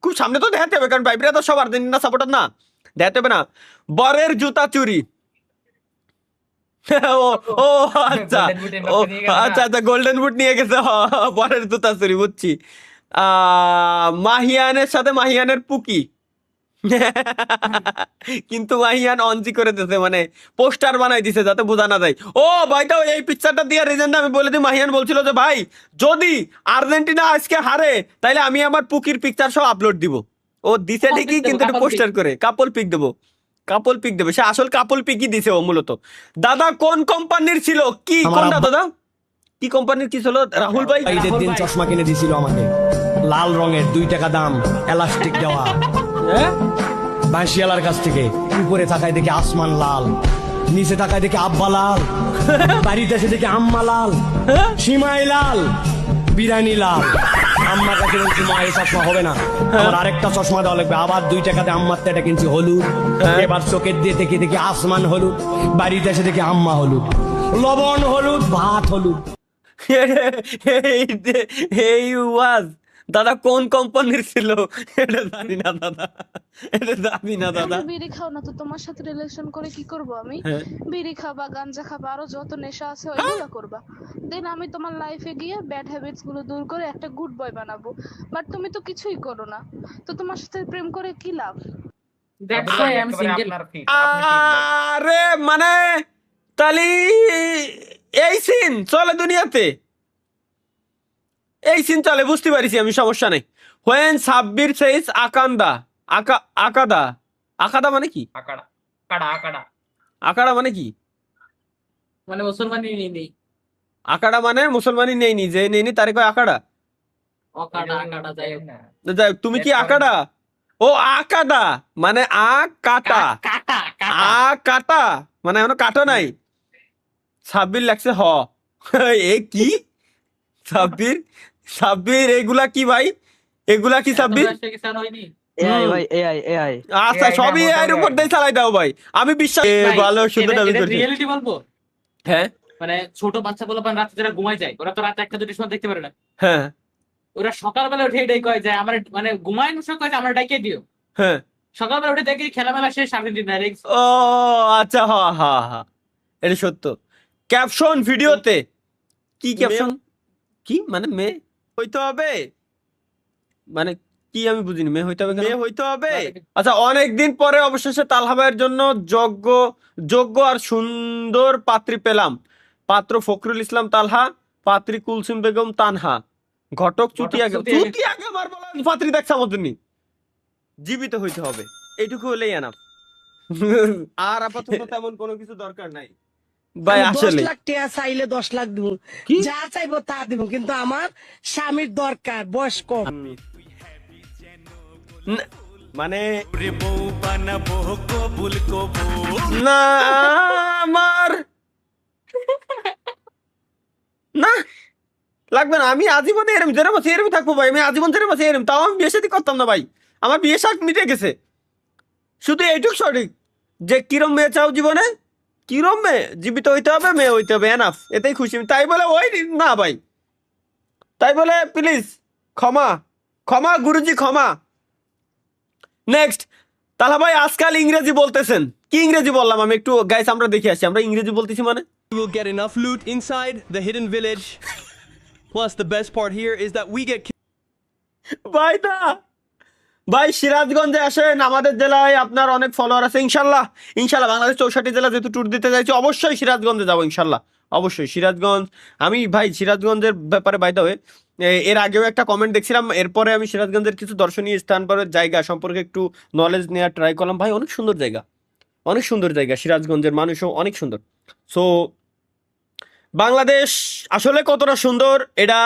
খুব সামনে তো দেখাতে হবে কারণ ভাইব্রা তো সব আর্জেন্টিনা সাপোর্টার না দেখাতে হবে না বরের জুতা চুরি ও আচ্ছা আচ্ছা গোল্ডেন বুট নিয়ে গেছে বরের জুতা চুরি বুঝছি মাহিয়ানের সাথে মাহিয়ানের পুকি কিন্তু মাহিয়ান অনজি করে দিতেছে মানে পোস্টার বানাই দিছে যাতে বোঝা না যায় ও ভাইটা এই পিকচারটা দিয়ে রিজেন্ট আমি বলে দিই মাহিয়ান বলছিল যে ভাই যদি আর্জেন্টিনা আজকে হারে তাহলে আমি আমার পুকির পিকচার সব আপলোড দিব ও দিছে ঠিকই কিন্তু একটু পোস্টার করে কাপল পিক দেবো সে আসল কাপল পিকই দিছে ও মূলত দাদা কোন কোম্পানির ছিল কি কোনটা দাদা কি কোম্পানির কি ছিল রাহুল ভাই ঈদের দিন চশমা কিনে দিছিল আমাকে লাল রঙের 2 টাকা দাম এলাস্টিক দেওয়া বাঁশিয়ালার কাছ থেকে উপরে তাকায় দেখি আসমান লাল নিচে তাকায় দেখি আব্বা লাল বাড়িতে এসে দেখি আম্মা লাল সীমাই লাল বিরানি লাল আম্মার কাছে বলছি মা এই চশমা হবে না আমার আরেকটা চশমা দেওয়া লাগবে আবার 2 টাকাতে আম্মার এটা কিনছি হলুদ এবার চোখের দিয়ে দেখি আসমান হলুদ বাড়িতে এসে দেখি আম্মা হলুদ লবণ হলুদ ভাত হলুদ এই ওয়াজ দাদা কোন কোম্পানির ছিল এটা জানি না দাদা বিড়ি খাও না তো তোমার সাথে রিলেশন করে কি করব আমি বিড়ি খাবা গাঞ্জা খাবা আরো যত নেশা আছে ওইগুলো করবা দেন আমি তোমার লাইফে গিয়ে ব্যাড হ্যাবিটস গুলো দূর করে একটা গুড বয় বানাবো বাট তুমি তো কিছুই করো না তো তোমার সাথে প্রেম করে কি লাভ that's why I am single আরে মানে তালি এই সিন চলে দুনিয়াতে এই সিন চলে বুঝতে পারিছি আমি সমস্যা নেই হোয়েন সাব্বির সেইস আকাদা মানে কি আকাড়া মানে কি মানে মুসলমানি নেই আকাড়া মানে মুসলমানি নেই যে নেই তারে কয় আকাড়া যাই তুমি কি আকাড়া ও আকাদা মানে কাটা মানে এখনো কাটো নাই সাব্বির লাগছে এ কি সাব্বির এগুলা কি ভাই এগুলা কি সাব্বির আচ্ছা সবই এর উপর দিয়ে চালাই দাও ভাই আমি বিশ্বাস ভালো সুন্দর দাবি করছি রিয়েলিটি বলবো হ্যাঁ মানে ছোট বাচ্চা বলে রাতে যারা ঘুমায় যায় ওরা তো রাতে 1-2 সময় দেখতে পারে না হ্যাঁ ওরা সকালবেলা উঠে এটাই কয় যে আমার মানে ঘুমায় না কয় আমরা ডাইকে দিও হ্যাঁ সকালবেলা উঠে দেখি খেলামেলা শেষ আর্জেন্টিনা ও আচ্ছা হ্যাঁ এটা সত্য ক্যাপশন ভিডিওতে কি ক্যাপশন কি মানে মেয়ে হইতে হবে মানে কি আমি বুঝিনি মেয়ে হইতে হবে আচ্ছা অনেকদিন পরে অবশেষে তালহা ভাইয়ের জন্য যোগ্য আর সুন্দর পাত্রী পেলাম পাত্র ফখরুল ইসলাম তালহা পাত্রী কুলসুম বেগম তানহা ঘটক চুটিয়া আমার বলা পাত্রী দেখছে আমাদের জীবিত হইতে হবে এইটুকু হলেই এনাফ আর আপাতত তেমন কোনো কিছু দরকার নাই ভাই আসলে 10 লাখ টাকা চাইলে 10 লাখ দিব যা চাইবো তা দিব কিন্তু আমার স্বামীর দরকার বয়স কম মানে না আমার না লাগবে না, আমি আজীবনে এরম যেরম আছি এরম থাকবো ভাই, আমি আজীবন যেরম আছি এরম, তাও আমি বিয়ে শাদী করতাম না ভাই, আমার বিয়ে শাক মিটে গেছে। শুধু এইটুক সঠিক যে কিরম মেয়ে চাও জীবনে, কিরম মেয়ে, জীবিত হইতে হবে, মেয়ে হইতে হবে, এনাফ, এতেই খুশি। তাই বলে ওই না ভাই, তাই বলে প্লিজ ক্ষমা, ক্ষমা গুরুজি ক্ষমা। নেক্সট, তাহলে ভাই আজকাল ইংরেজি বলতেছেন, কি ইংরেজি বললাম আমি একটু গাইস আমরা দেখে আসি, আমরা ইংরেজি বলতেছি মানে We will get enough loot inside the hidden village. Plus, the best part here is that we get. ভাই না ভাই, সিরাজগঞ্জে আসেন, আমাদের জেলায় আপনার অনেক ফলোয়ার আছে, ইনশাল্লাহ ইনশাল্লাহ বাংলাদেশ 64 জেলা যেহেতু ট্যুর দিতে চাইছি, অবশ্যই সিরাজগঞ্জে যাবো ইনশাল্লাহ, অবশ্যই সিরাজগঞ্জ। আমি ভাই সিরাজগঞ্জের ব্যাপারে বাইতে হয়ে এর আগেও একটা কমেন্ট দেখছিলাম, এরপরে আমি সিরাজগঞ্জের কিছু দর্শনীয় স্থান পরের জায়গা সম্পর্কে একটু নলেজ নেওয়ার ট্রাই করলাম। ভাই অনেক সুন্দর জায়গা, অনেক সুন্দর জায়গা, সিরাজগঞ্জের মানুষও অনেক সুন্দর। সো বাংলাদেশ আসলে কতটা সুন্দর এটা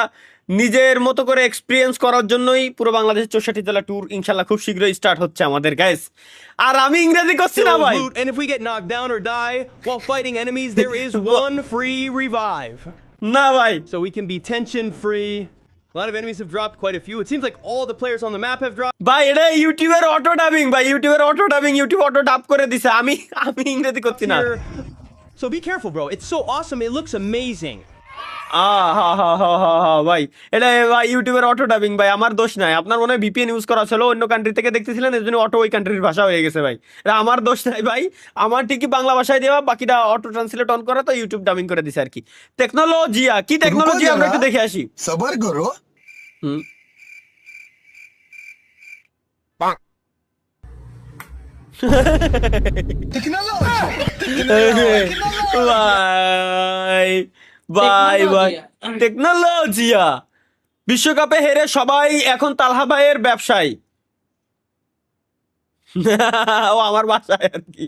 নিজের মতো করে এক্সপিরিয়েন্স করার জন্যই পুরো বাংলাদেশ 64 জেলা ট্যুর ইনশাল্লাহ খুব শীঘ্রই স্টার্ট হচ্ছে আমাদের গাইস। আর আমি ইংরেজি করছি না ভাই। And if we get knocked down or die while fighting enemies, there is one free revive. না ভাই, so we can be tension free. A lot of enemies have dropped, quite a few. It seems like all the players on the map have dropped. ভাই এটা ইউটিউবের auto dubbing, ভাই ইউটিউবের auto dubbing, YouTube auto ডাব করে দিছে, আমি ইংরেজি করছি না। So be careful, bro. It's so awesome. It looks amazing. ভাই এটা ভাই ইউটিউবের অটো ডাবিং ভাই, আমার দোষ নাই। আপনার মনে হয় ভিপিএন ইউজ করা ছিল, অন্য কান্ট্রি থেকে দেখতেছিলেন, এর জন্য অটো ওই কান্ট্রির ভাষা হয়ে গেছে ভাই, এটা আমার দোষ নাই ভাই। আমার ঠিকই বাংলা ভাষায় দেওয়া, বাকিটা অটো ট্রান্সলেট অন করা, তো ইউটিউব ডাবিং করে দিছে আর কি। টেকনোলজিয়া কি টেকনোলজি আমরা একটু দেখে আসি। সবার করো। ভাই ভাই টেকনোলজিয়া বিশ্বকাপে হেরে সবাই এখন তালহা ভাইয়ের ব্যবসায়ী। ও আমার বাসায় আর কি,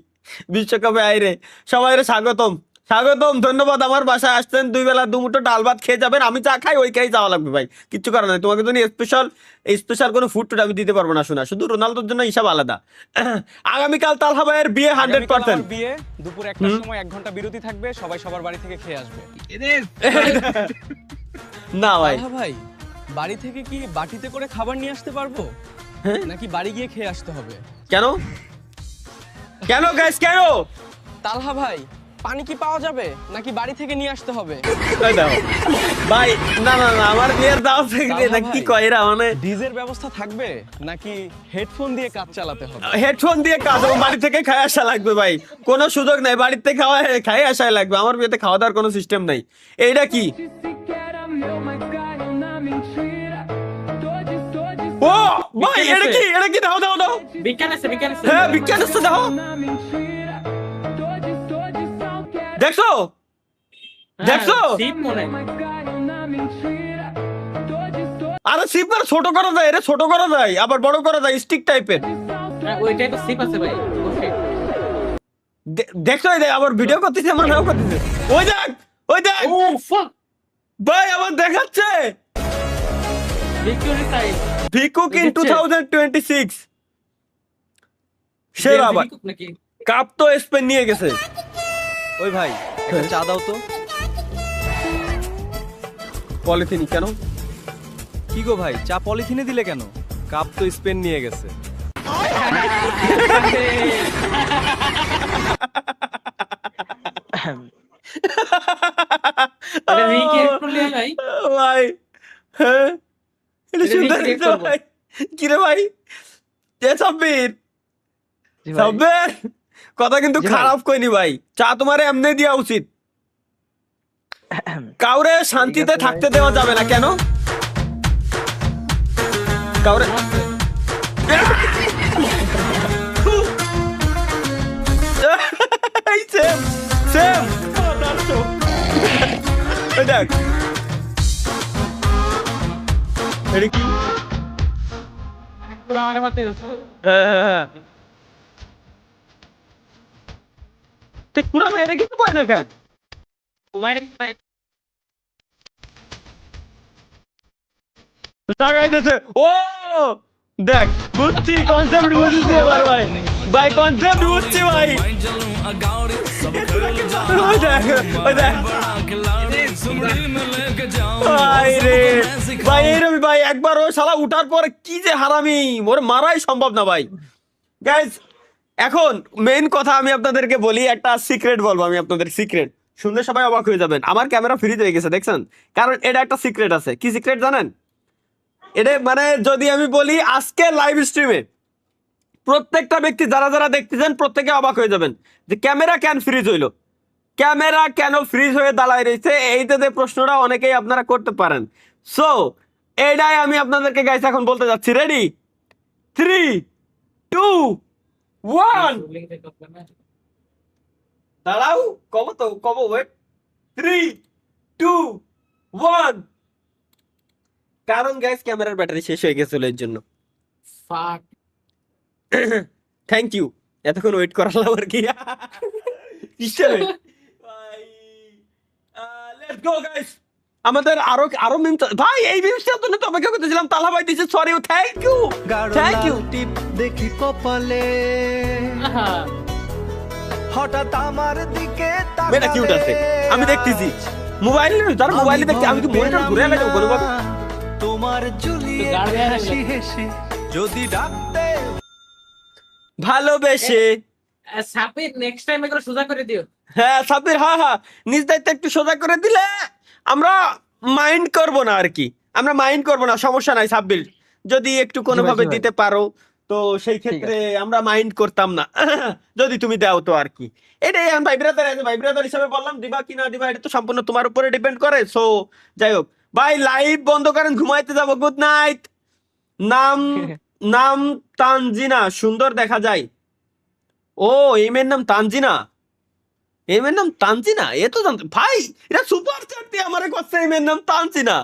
বিশ্বকাপে আইরে সবাই স্বাগতম, স্বাগতম, ধন্যবাদ। আমার বাসায় আসছেন, 2 বেলা 2 মুঠো ডাল ভাত খেয়ে যাবেন, আমি চা খাই ওই খেয়ে যাওয়া লাগবে ভাই, কিচ্ছু করার নাই। তোমাকে জন্য স্পেশাল কোনো ফুড টুড আমি দিতে পারবো না, শোনা, শুধু রোনালদোর জন্য হিসাব আলাদা। আগামীকাল তালহা ভাইয়ের বিয়ে 100%। বিয়ে দুপুর 1টার সময় 1 ঘন্টা বিরতি থাকবে, সবাই সবার বাড়ি থেকে খেয়ে আসবে। না ভাই, ভাই বাড়ি থেকে কি বাটিতে করে খাবার নিয়ে আসতে পারবো, নাকি বাড়ি গিয়ে খেয়ে আসতে হবে? কেন কেন গাইস কেন? তালহা ভাই পানি কি পাওয়া যাবে, নাকি বাড়ি থেকে নিয়ে আসতে হবে? ভাই না না না, আমার বিয়ের দাও থেকে না, কি কয় এরা, মানে ডিজের ব্যবস্থা থাকবে নাকি হেডফোন দিয়ে কাজ চালাতে হবে? হেডফোন দিয়ে কাজ হবে, বাড়ি থেকে খাই আসা লাগবে ভাই, কোনো সুযোগ নাই, বাড়িতে থেকে খাই আসাই লাগবে, আমার বিয়েতে খাওয়া দাওয়ার কোনো সিস্টেম নাই। এইটা কি? ও ভাই এটা কি, এটা কি, দাও দাও দাও, বিজ্ঞান আছে, বিজ্ঞান আছে, হ্যাঁ বিজ্ঞান আছে, দাও। দেখছো দেখছো, আরে সিপ আর ছোট করা যায়, এটা ছোট করা যায় আবার বড় করা যায়, স্টিক টাইপের, ওইটাই তো সিপ আছে ভাই। দেখছো এই আবার ভিডিও করতেছে, আমার নাও করতেছে, ওই দেখ ওই দেখ, ও ফাক ভাই আবার দেখাচ্ছে ভিকুক ইন 2026 সেরা ভাই, কাপ তো স্পেন নিয়ে গেছে। ওই ভাই একটা চা দাও তো। পলিথিন কেন? কি গো ভাই, চা পলিথিনে দিলে কেন? কাপ তো স্পেন নিয়ে গেছে। ভাই হ্যাঁ এটা সুন্দর ভাই। কিরে ভাই সাব্বির, সাব্বির কথা কিন্তু খারাপ কইনি ভাই, চা তোমার এমনি দেওয়া উচিত, কাউরে শান্তিতে থাকতে দেওয়া যাবে না। কেন কাউরে সেম সেম দেখ এটা কি, পুরা মেয়েরা কিন্তু পায় না কেন? ও দেখ বুঝছি কনসেপ্ট বুঝছি এবার ভাই ভাই কনসেপ্ট বুঝছি ভাই ওই দেখ, ওই দেখ। ভাই রে ভাই এরকম ভাই একবার ও শালা উঠার পরে কি যে হারামি ওর মারাই সম্ভব না ভাই। গাইজ এখন মেইন কথা আমি আপনাদেরকে বলি, একটা সিক্রেট বলবো আমি আপনাদের, সিক্রেট শুনলে সবাই অবাক হয়ে যাবেন। আমার ক্যামেরা ফ্রিজ হয়ে গেছে দেখছেন, কারণ এটা একটা সিক্রেট আছে। কি সিক্রেট জানেন? এটা মানে যদি আমি বলি আজকে লাইভ স্ট্রিমে প্রত্যেকটা ব্যক্তি যারা যারা দেখতেছেন প্রত্যেকে অবাক হয়ে যাবেন যে ক্যামেরা কেন ফ্রিজ হইলো, ক্যামেরা কেন ফ্রিজ হয়ে দাঁড়ায় রয়েছে। এইটা যে প্রশ্নটা অনেকেই আপনারা করতে পারেন। সো এটাই আমি আপনাদেরকে গাইস এখন বলতে যাচ্ছি। রেডি? 3, 2, 1 দাঁড়াও, কব তো কব, ওয়েট। 3, 2, 1 কারণ গাইস ক্যামেরার ব্যাটারি শেষ হয়ে গেছিল এর জন্য। থ্যাংক ইউ, এতক্ষণ ওয়েট করালাম আর কি। হিসেবে লেটস গো গাইস। আমাদের আরো মিম ভাই, এই মিমসটার জন্য তো অপেক্ষা করতেছিলাম। তালা ভাই দিছে, sorry, thank you, thank you. Tip দেখি কপালে হঠাৎ আমার দিকে মেয়েটা কিউট আছে, আমি দেখতেছি মোবাইলে, তার মোবাইলে দেখতে আমি কি মনিটর ঘুরে লাগাবো কোনো ভাবে? তোমার ঝুলিয়ে হাসি হেসে যদি ডাকতে ভালোবেসে। সাপির নেক্সট টাইম এগুলো সোজা করে দিও। হ্যাঁ সাব্বির, হ্যাঁ হ্যাঁ, নিজ দায়িত্ব একটু সোজা করে দিলে আমরা মাইন্ড করব না আর কি, আমরা মাইন্ড করব না, সমস্যা নাই। সাব্বির যদি একটু কোনোভাবে দিতে পারো তো সেই ক্ষেত্রে আমরা মাইন্ড করতাম না, যদি তুমি দাও তো আর কি। এটাই আমি ভাই ব্রাদার হিসেবে বললাম। দিবা কি না দিবা এটা তো সম্পূর্ণ তোমার উপরে ডিপেন্ড করে। সো যাই হোক ভাই, লাইভ বন্ধ করেন, ঘুমাইতে যাবো। Good night. নাম তানজিনা, সুন্দর দেখা যায়। ও এই মেয়ের নাম তানজিনা, এই মেয়ের নাম তানজিনা, এ তো জানতো ভাই, এটা সুপার চ্যাট দিয়ে আমারে করছে। এই মেয়ের নাম তানজিনা,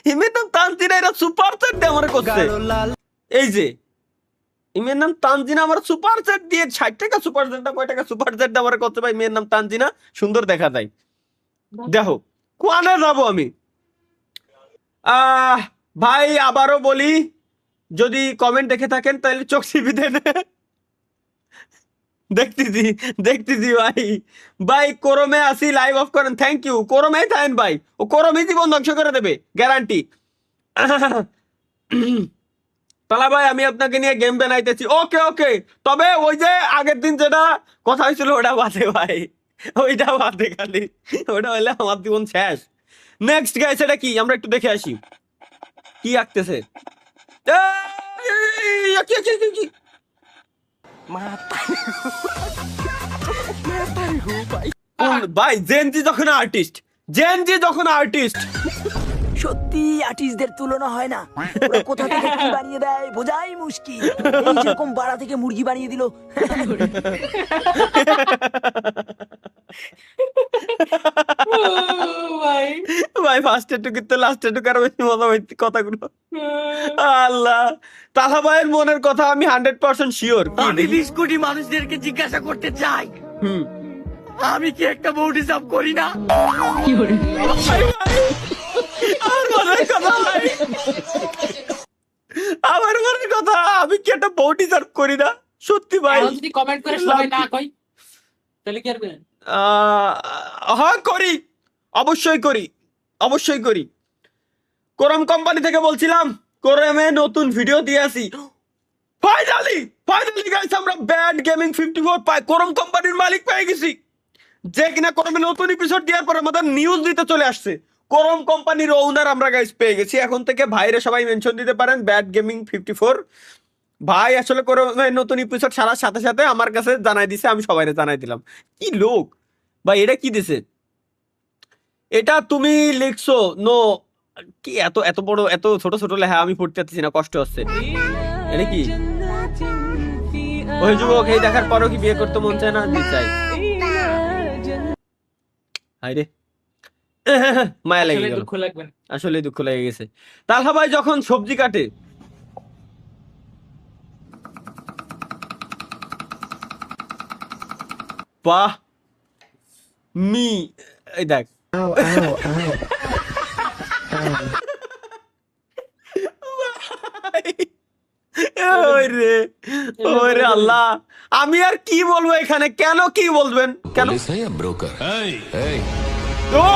এই মেয়ের নাম তানজিনা, এরা সুপার চ্যাট দিয়ে আমারে করছে। এই যে এই মেয়ের নাম তানজিনা, আমার সুপার চ্যাট দিয়ে 60 টাকা সুপার চ্যাটটা, কয় টাকা সুপার চ্যাট দিয়ে আমারে করছে ভাই। মেয়ের নাম তানজিনা, সুন্দর দেখা যায়। দেখো কোয়ানে যাবো আমি। ভাই আবারও বলি, যদি কমেন্ট দেখে থাকেন তাহলে চোখ চিপি দেন। দেখতেছি ভাই কোরমে আসি, লাইভ অফ করেন। থ্যাংক ইউ, কোরমে থাকেন ভাই, ও কোরমে জীবন ধ্বংস করে দেবে গ্যারান্টি। তালা ভাই আমি আপনাকে নিয়ে গেম বানাইতেছি। ওকে ওকে, তবে ওই যে আগের দিন যেটা কথা হয়েছিল ওটা বাদে ভাই, ওইটা বাদে খালি, ওটা হইলে আমার জীবন শেষ। নেক্সট গাইস এটা কি আমরা একটু দেখে আসি কি আঁকতেছে। ভাই জেনজি যখন আর্টিস্ট, সত্যি আর্টিস্টদের তুলনা হয় না। ওরা কোথা থেকে কি বানিয়ে দেয় বোঝাই মুশকিল। এই যেরকম বাড়া থেকে মুরগি বানিয়ে দিল। ভাই ফার্স্টে টুকি তো লাস্টে টুকি আরো বেশি মজা হয়েছে কথাগুলো। আল্লাহ, তাহা ভাইয়ের মনের কথা আমি 100% শিওর। আমি 20 কোটি মানুষদেরকে জিজ্ঞাসা করতে চাই, আমি কি একটা বউ ডিজার্ভ করি না? আমার মনের কথা, আমি কি একটা বউ ডিজার্ভ করি না? সত্যি ভাই, যদি কমেন্ট করে সবাই না কই তাহলে কি করবেন? হ্যাঁ করি, অবশ্যই করি। কোরম কোম্পানি থেকে বলছিলাম, কোরমে নতুন ভিডিও দিয়ে আসি। ফাইনালি গাইস আমরা ব্যাড গেমিং 54 পাই, কোরম কোম্পানির মালিক পেয়ে গেছি, যে কিনা কোরমে নতুন এপিসোড দেওয়ার পর আমাদের নিউজ দিতে চলে আসছে। কোরম কোম্পানির ওনার আমরা গাইস পেয়ে গেছি। এখন থেকে ভাইরে সবাই মেনশন দিতে পারেন ব্যাড গেমিং 54 ভাই। আসলে কোরমে নতুন এপিসোড ছাড়ার সাথে সাথে আমার কাছে জানাই দিছে, আমি সবাইরে জানাই দিলাম। কি লোক ভাই, এটা কি দিছে? এটা তুমি লিখছো নো কি? এত বড় এত ছোট লেখা আমি পড়তে পারতেছি না, কষ্ট হচ্ছে। এটা কি? ওই যুবক এই দেখার পরও কি বিয়ে করতে মন চায় না? চাই। হাই রে, মায়া লেগে গেল, আসলে দুঃখ লেগে গেছে। তালহা ভাই যখন সবজি কাটে, বাহ এই দেখ ওরে ওরে আল্লাহ, আমি আর কি বলবো এখানে? কেন কি বলবেন কেন? ब्रोकर ও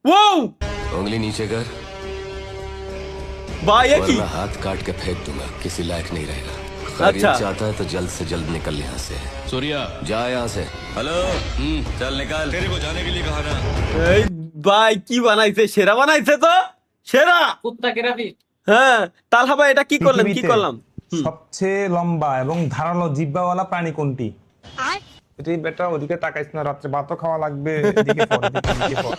ও उंगली नीचे कर भाई ये की वरना हाथ काट के फेंक दूंगा, किसी लायक नहीं रहेगा। अच्छा। चाहता है तो जल्द से जल्द निकल यहाँ से। सूर्या जा यहाँ से। हेलो चल निकल, तेरे को जाने के लिए कहा ना। এই ভাই কি বানাইছে? সেরা বানাইছে তো, সেরা। কুত্তা কেরাবি। হ্যাঁ তালহা ভাই এটা কি করলেন? কি করলাম? সবচেয়ে লম্বা এবং ধারালো জিহ্বাওয়ালা প্রাণী কোনটি? এটাই বেটা, ওদিকে তাকাইছ না, রাত্রে ভাতও খাওয়া লাগবে, এদিকে পড়, এদিকে পড়।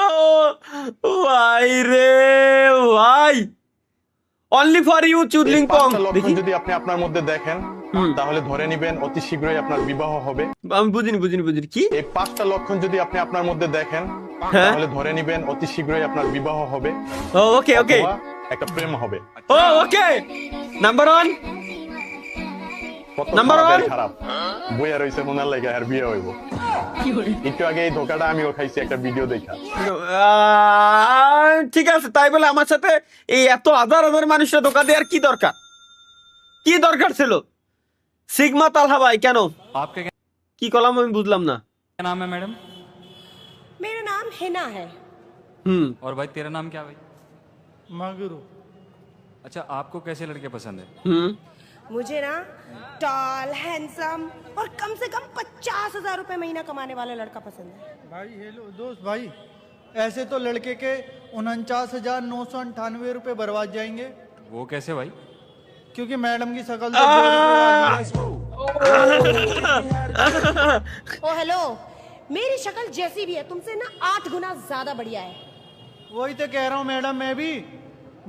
ও ভাই রে ভাই, অনলি ফর ইউ চুদলিং পং। লক্ষণ যদি আপনি আপনার মধ্যে দেখেন তাহলে ধরে নেবেন অতি শীঘ্রই আপনার বিবাহ হবে। আমি বুঝিনি কি? এই 5টা লক্ষণ যদি আপনি আপনার মধ্যে দেখেন তাহলে ধরে নেবেন অতি শীঘ্রই আপনার বিবাহ হবে। ওকে ওকে, অথবা একটা প্রেম হবে। ও ওকে, নাম্বার 1 নাম্বার 1 খারাপ বইয়া রইছে মনে লাগে আর বিয়ে হইব। একটু আগে এই ধোকাটা আমিও খাইছি একটা ভিডিও দেখা। ঠিক আছে, তাই বলে আমার সাথে এই এত হাজার হাজার মানুষের ধোকা দেওয়ার কি দরকার? কি দরকার ছিল? সিগমা তালহা ভাই কেন কি কলাম আমি বুঝলাম না। क्या नाम है मैडम? मेरा नाम हिना है। और भाई तेरा नाम क्या भाई? मगरू। अच्छा, आपको कैसे लड़के पसंद है? मुझे ना टॉल, हैंडसम और कम से कम 50,000 रुपए महीना कमाने वाला लड़का पसंद है। भाई हेलो दोस्त भाई, ऐसे तो लड़के के 49,998 रुपए बर्बाद जाएंगे। वो कैसे भाई? क्योंकि मैडम की शकल ओ हेलो, मेरी शक्ल जैसी भी है तुमसे ना 8 गुना ज्यादा बढ़िया है। वही तो कह रहा हूँ मैडम, मैं भी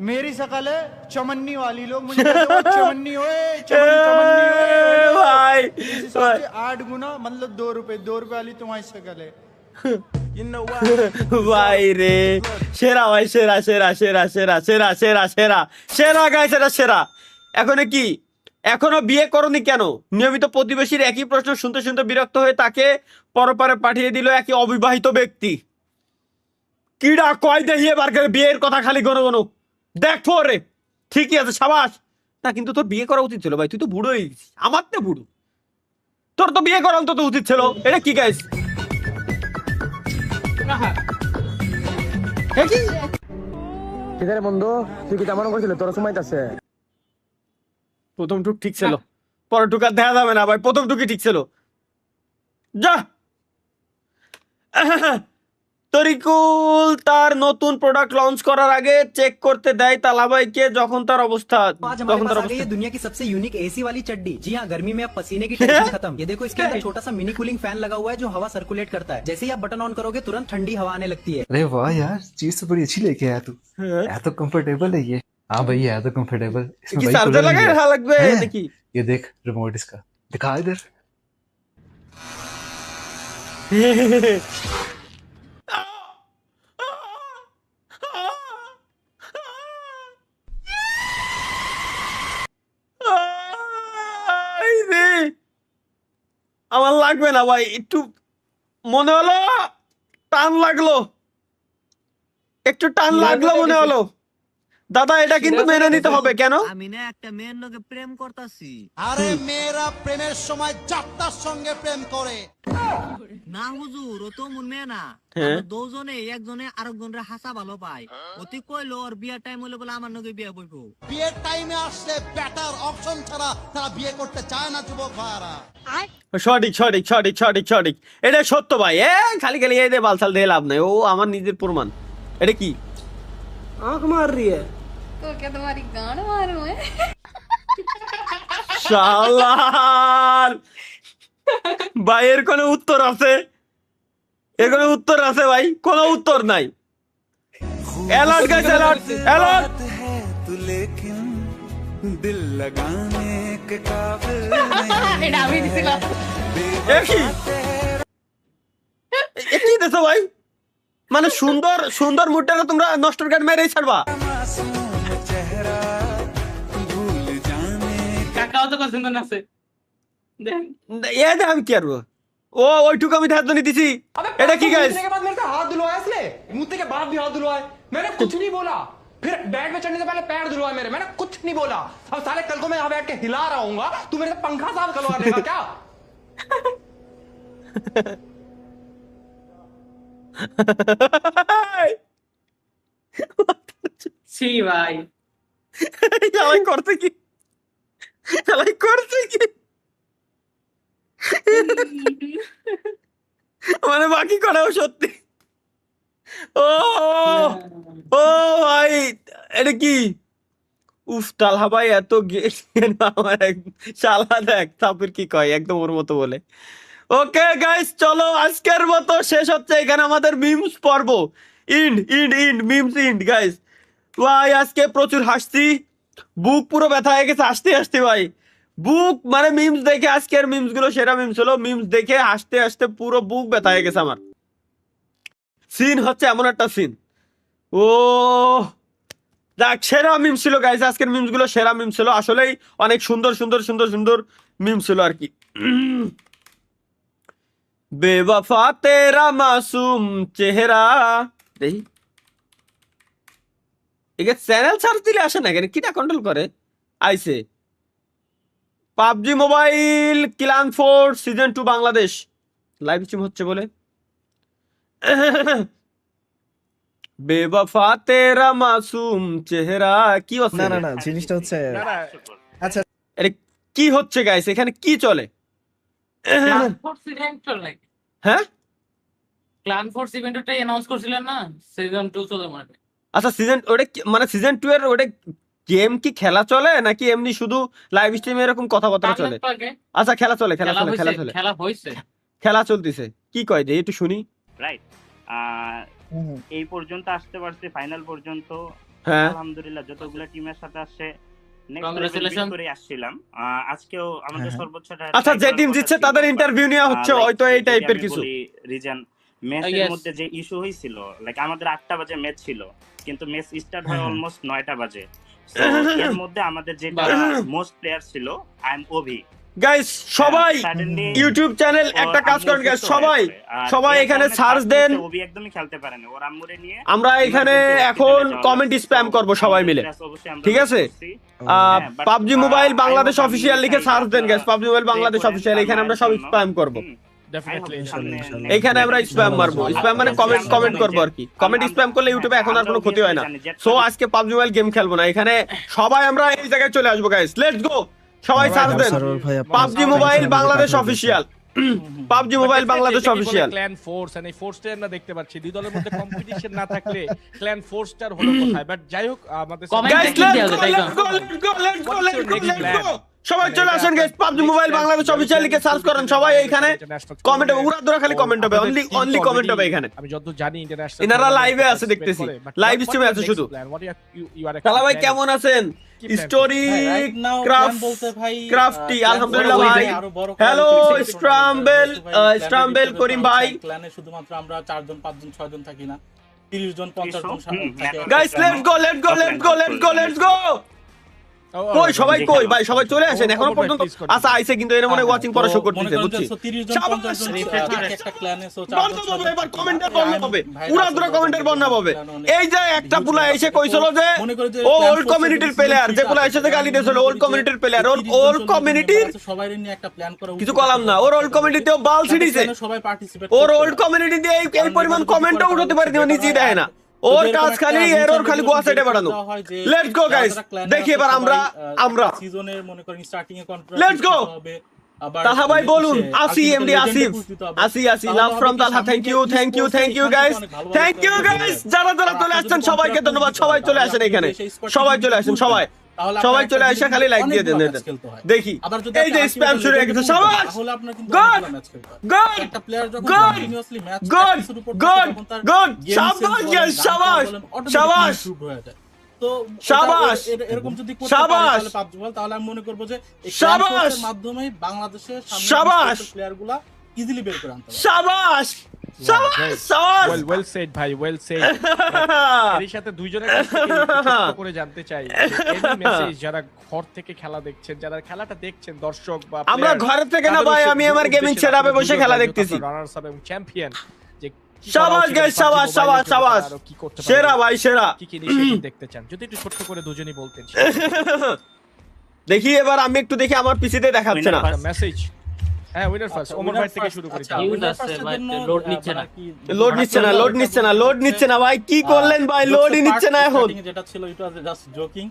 मेरी शकल है चमन्नी वाली, लोग मुझे कहते हैं, चमन्नी ओए चमन्नी ओए भाई। इस हिसाब से 8 गुना मतलब 2 रुपए वाली तुम्हारी शक्ल है। ভাই রে, সেরা ভাই, সেরা সেরা সেরা সেরা সেরা সেরা সেরা সেরা গাইস, এটা সেরা। এখনো বিয়ে করনি কেন? নিয়মিত প্রতিবেশীর একই প্রশ্ন শুনতে শুনতে বিরক্ত হয়ে তাকে পরপারে পাঠিয়ে দিল একই অবিবাহিত ব্যক্তি। কিডা কয় দেখিয়ে বার করে বিয়ের কথা খালি গনো গনো দেখ রে। ঠিকই আছে, সাবাস। না কিন্তু তোর বিয়ে করা উচিত ছিল ভাই, তুই তো বুড়ো হয়ে গেছিস, আমার তো বুড়ো, তোর তো বিয়ে করা অন্তত উচিত ছিল। এটা কি গাইস? বন্ধু তুই কি তেমন করছিল? তোর সময় আছে প্রথম টুক ঠিক ছিল, পরের টুক আর দেখা যাবে না ভাই। প্রথম টুকি ঠিক ছিল। যা তরিকুল তার নতুন প্রোডাক্ট লঞ্চ করার আগে চেক করতে দেয় তালাবাইকে যখন তার অবস্থা ये दुनिया की सबसे यूनिक एसी वाली चड्डी। जी हाँ, गर्मी में अब पसीने की टेंशन खत्म। ये देखो, इसके अंदर छोटा सा मिनी कूलिंग फैन लगा हुआ है जो हवा सर्कुलेट करता है। जैसे ही आप बटन ऑन करोगे तुरंत ठंडी हवा आने लगती है। अरे वाह यार, चीज तो बड़ी अच्छी लेके आया तू। तो कंफर्टेबल है ये। हाँ भाई, है तो कंफर्टेबल। इसमें भाई चार्जर लगा रहा लगबे देखी। ये देख रिमोट इसका, दिखा इधर। আমার লাগবে না ভাই, একটু মনে হলো টান লাগলো, একটু টান লাগলো মনে হলো। দাদা এটা কিন্তু মেনে নিতে হবে। কেন? আমি না একটা মেয়ের লগে প্রেম করতাছি। আরে মেয়েরা প্রেমের সময় যাত্রার সঙ্গে প্রেম করে না হুজুর, ও তো মন মেয়ে না। দুজনে একজনে আরেকজনের হাসা ভালো পায়। অতি কইলো ওর বিয়ের টাইম হলে বলে আমার লগে বিয়ে বইবো। বিয়ের টাইমে আসলে বেটার অপশন ছাড়া তারা বিয়ে করতে চায় না যুবক ভাইরা। সঠিক সঠিক সঠিক সঠিক সঠিক, এটা সত্য ভাই। খালি খালি এই দে বালসাল দিয়ে লাভ নাই, ও আমার নিজের প্রমাণ। এটা কি आंख मार रही है? तो क्या तुम्हारी गांड मारूं मैं? শালার ভাই, এর কোনো উত্তর আছে? এর কোনো উত্তর আছে ভাই? কোনো উত্তর নাই। Alert guys, alert alert. लेकिन दिल लगाने के काबिल এটা আমি দিছিলাম। কি দেখো ভাই, মানে সুন্দর সুন্দর মুডটাকে তোমরা নষ্ট করে মেরেই ছাড়বা। কাকাও তো পছন্দ না আছে। আমি কি করবো? ও ওইটুকু আমি ধ্যান দিছি। এটা কি গাইস? हाथ धुलवाया इसने, मुंह के बाद भी हाथ धुलवाए। मैंने कुछ नहीं बोला। फिर बेड में चढ़ने से पहले पैर धुलवाए मेरे, मैंने कुछ नहीं बोला। अब साले कल को मैं यहाँ बैठ के हिला रहा हूँ, तू मेरे से पंखा साफ करवा देगा क्या? ছি ভাই সবাই করছে কি, সবাই করছে কি, মানে বাকি করাও সত্যি। ও ও ভাই এটা কি, উফ তালহা ভাই এত আমার শালা দেখ তারপর কি কয় একদম ওর মতো বলে। ওকে গাইস চলো আজকের মতো শেষ হচ্ছে এখানে আমাদের মিমস পর্ব। ইন্ড ইন্ড ইন্ড মিমস ইন্ড গাইস। ভাই আজকে প্রচুর হাসছি, বুক পুরো ব্যথা হয়ে গেছে হাসতে হাসতে ভাই। বুক মানে মিমস দেখে, আজকের মিমস গুলো সেরা মিমস হলো, মিমস দেখে হাসতে হাসতে পুরো বুক ব্যথা হয়ে গেছে আমার। সিন হচ্ছে এমন একটা সিন, ও দেখ সেরা মিমস ছিল গাইস, আজকের মিমস গুলো সেরা মিমস ছিল, আসলেই অনেক সুন্দর সুন্দর সুন্দর সুন্দর মিমস ছিল আর কি। বেওয়াফা তেরা মাসুম চেহারা, দেখি একে চ্যানেল সার্চ দিলে আসে না কেন, কিটা কন্ট্রোল করে আইসে। PUBG mobile clan force season 2 Bangladesh live stream হচ্ছে বলে। বেওয়াফা তেরা মাসুম চেহারা কি হচ্ছে? না না জিনিসটা হচ্ছে আচ্ছা আরে কি হচ্ছে গাইস এখানে কি চলে? হ্যাঁ ক্লান ফোর্স ইভেন্টটা অ্যানাউন্স করছিলেন না, সিজন 2 চলে মানে। আচ্ছা সিজন ওটা মানে সিজন 2 এর ওটা গেম কি খেলা চলে নাকি এমনি শুধু লাইভ স্ট্রিমে এরকম কথাবার্তা চলে? আচ্ছা খেলা চলে, খেলা চলে, খেলা চলে, খেলা হইছে, খেলা চলতেছে। কি কয় যে একটু শুনি। রাইট, এই পর্যন্ত আসতে পারছে, ফাইনাল পর্যন্ত। হ্যাঁ আলহামদুলিল্লাহ যতগুলো টিমের সাথে আসছে কংগ্রাচুলেশন করে আসছিলাম। আজকেও আমাদের সর্বোচ্চটা। আচ্ছা যে টিম জিতছে তাদের ইন্টারভিউ নেওয়া হচ্ছে হয়তো এই টাইপের কিছু। রিজন ম্যাচের মধ্যে যে ইস্যু হয়েছিল, লাইক আমাদের 8টা বাজে ম্যাচ ছিল কিন্তু ম্যাচ স্টার্ট হয় অলমোস্ট 9টা বাজে। সো এর মধ্যে আমাদের যে মোস্ট প্লেয়ার ছিল আই এম ওভি। গাইস সবাই ইউটিউব চ্যানেল একটা কাজ করেন গাইস, সবাই সবাই এখানে সার্চ দেন। ওভি একদমই খেলতে পারে না, ওর আম্মুরে নিয়ে আমরা এখানে এখন কমেন্ট স্প্যাম করব সবাই মিলে, ঠিক আছে? পাবজি মোবাইল বাংলাদেশ অফিসিয়াল লিখে সার্চ দেন guys, PUBG mobile Bangladesh official, এখানে আমরা সব স্প্যাম করব। এখানে আমরা স্প্যাম মারবো, স্প্যাম মানে কমেন্ট করবো আর কি। কমেন্ট স্প্যাম করলে ইউটিউবে এখন আর কোনো ক্ষতি হয় না। সো আজকে পাবজি মোবাইল গেম খেলবো না, এখানে সবাই আমরা এই জায়গায় চলে আসবো গাইস। লেটস গো, সবাই সার্চ দেন PUBG mobile Bangladesh official, PUBG mobile Bangladesh official. Clan force আর এই ফোর্সটা আমরা দেখতে পাচ্ছি, দুই দলের মধ্যে কম্পিটিশন না থাকলে ক্ল্যান ফোর্সটার হলো কোথায়? বাট যাই হোক আমাদের গাইস লেটস গো সবাই চলে আসেন guys, PUBG mobile Bangladesh official লিখে সার্চ করেন সবাই। এখানে কমেন্ট হবে, উড়া ধরা খালি কমেন্ট হবে, অনলি কমেন্ট হবে এখানে। আমি যতদূর জানি ইন্টারন্যাশনাল ইনারা লাইভে আছে দেখতেছি, লাইভ স্ট্রিমে আছে শুধু। কালা ভাই কেমন আছেন? স্টোরি ক্রাফটি আলহামদুলিল্লাহ ভাই। হ্যালো স্ট্রাম্বেল করিম ভাই। ক্ল্যানে শুধুমাত্র আমরা 4 জন 5 জন 6 জন থাকি না, 30 জন 50 জন থাকে। গাইস লেটস গো। কই সবাই কই ভাই, সবাই চলে আসেন এখনো পর্যন্ত। আচ্ছা আইছে কিন্তু এর মনে ওয়াচিং পরে শো করতেছে বুঝছি। 30 জন 50 জন একটা ক্ল্যানে, সো 4 জন এবার কমেন্টের বন্যা হবে, পুরো পুরো কমেন্টের বন্যা হবে। এই যে একটা পুলা এসে কইছিল যে ও ওল্ড কমিউনিটির প্লেয়ার, যে পুলা এসে যে গালি দিয়েছিল ওল্ড কমিউনিটির প্লেয়ার, ওল্ড কমিউনিটির সবাই নিয়ে একটা প্ল্যান করা কিছু কলাম না। ওর ওল্ড কমিউনিটিতেও বাল ছিড়িছে, সবাই পার্টিসিপেট। ওর ওল্ড কমিউনিটি দিয়ে এই পরিমাণ কমেন্টও উঠাতে পারি না, নিজেই দেয় না। ওর কাজ খালি এরর খালি গোয়া সাইডে বাড়ানো। লেটস গো গাইস, দেখি এবার আমরা সিজনের মনে করেন স্টার্টিং এ কন্ট্রোল লেটস গো। তালহা ভাই বলুন, আসি এমডি আসিফ, আসি love from Talha. Thank you guys, thank you guys. যারা চলে আসছেন সবাইকে ধন্যবাদ। সবাই চলে আসেন এখানে, সবাই চলে আসেন, সবাই চলে আসে খালি লাইক দিয়ে দেন। দেখি এই যে স্প্যাম শুরু হয়ে গেছে। শাবাশ, গুড, শাবাশ, এরকম যদি তাহলে আমি মনে করব যে শাবাশ মাধ্যমে বাংলাদেশের প্লেয়ারগুলা ইজিলি বের করে আনতে পারবে। শাবাশ ওয়েল সেড ভাই, ওয়েল সেড। এর সাথে দুইজনের কাছ থেকে করে জানতে চাই এই মেসেজ, যারা ঘর থেকে খেলা দেখছেন, যারা খেলাটা দেখছেন দর্শক বা আমরা ঘর থেকে না ভাই, আমি আমার গেমিং সেটআপে বসে খেলা দেখতেছি। রানার্স আপ এবং চ্যাম্পিয়ন, যে শাবাশ গাইস, শাবাশ শাবাশ শাবাশ, সেরা ভাই সেরা। কি কি ইনিশিয়েটিভ দেখতে চান যদি একটু ছোট্ট করে দুজনই বলতেন। দেখি এবার আমি একটু দেখি, আমার পিসিতে দেখাচ্ছে না মেসেজ। হ্যাঁ উইনার ফার্স্ট, ওমর ভাই থেকে শুরু করি। লোড নিচ্ছে না, লোড নিচ্ছে না, লোড নিচ্ছে না, লোড নিচ্ছে না ভাই, কি করলেন ভাই, লোডই নিচ্ছে না এখন। যেটা ছিল it was just joking.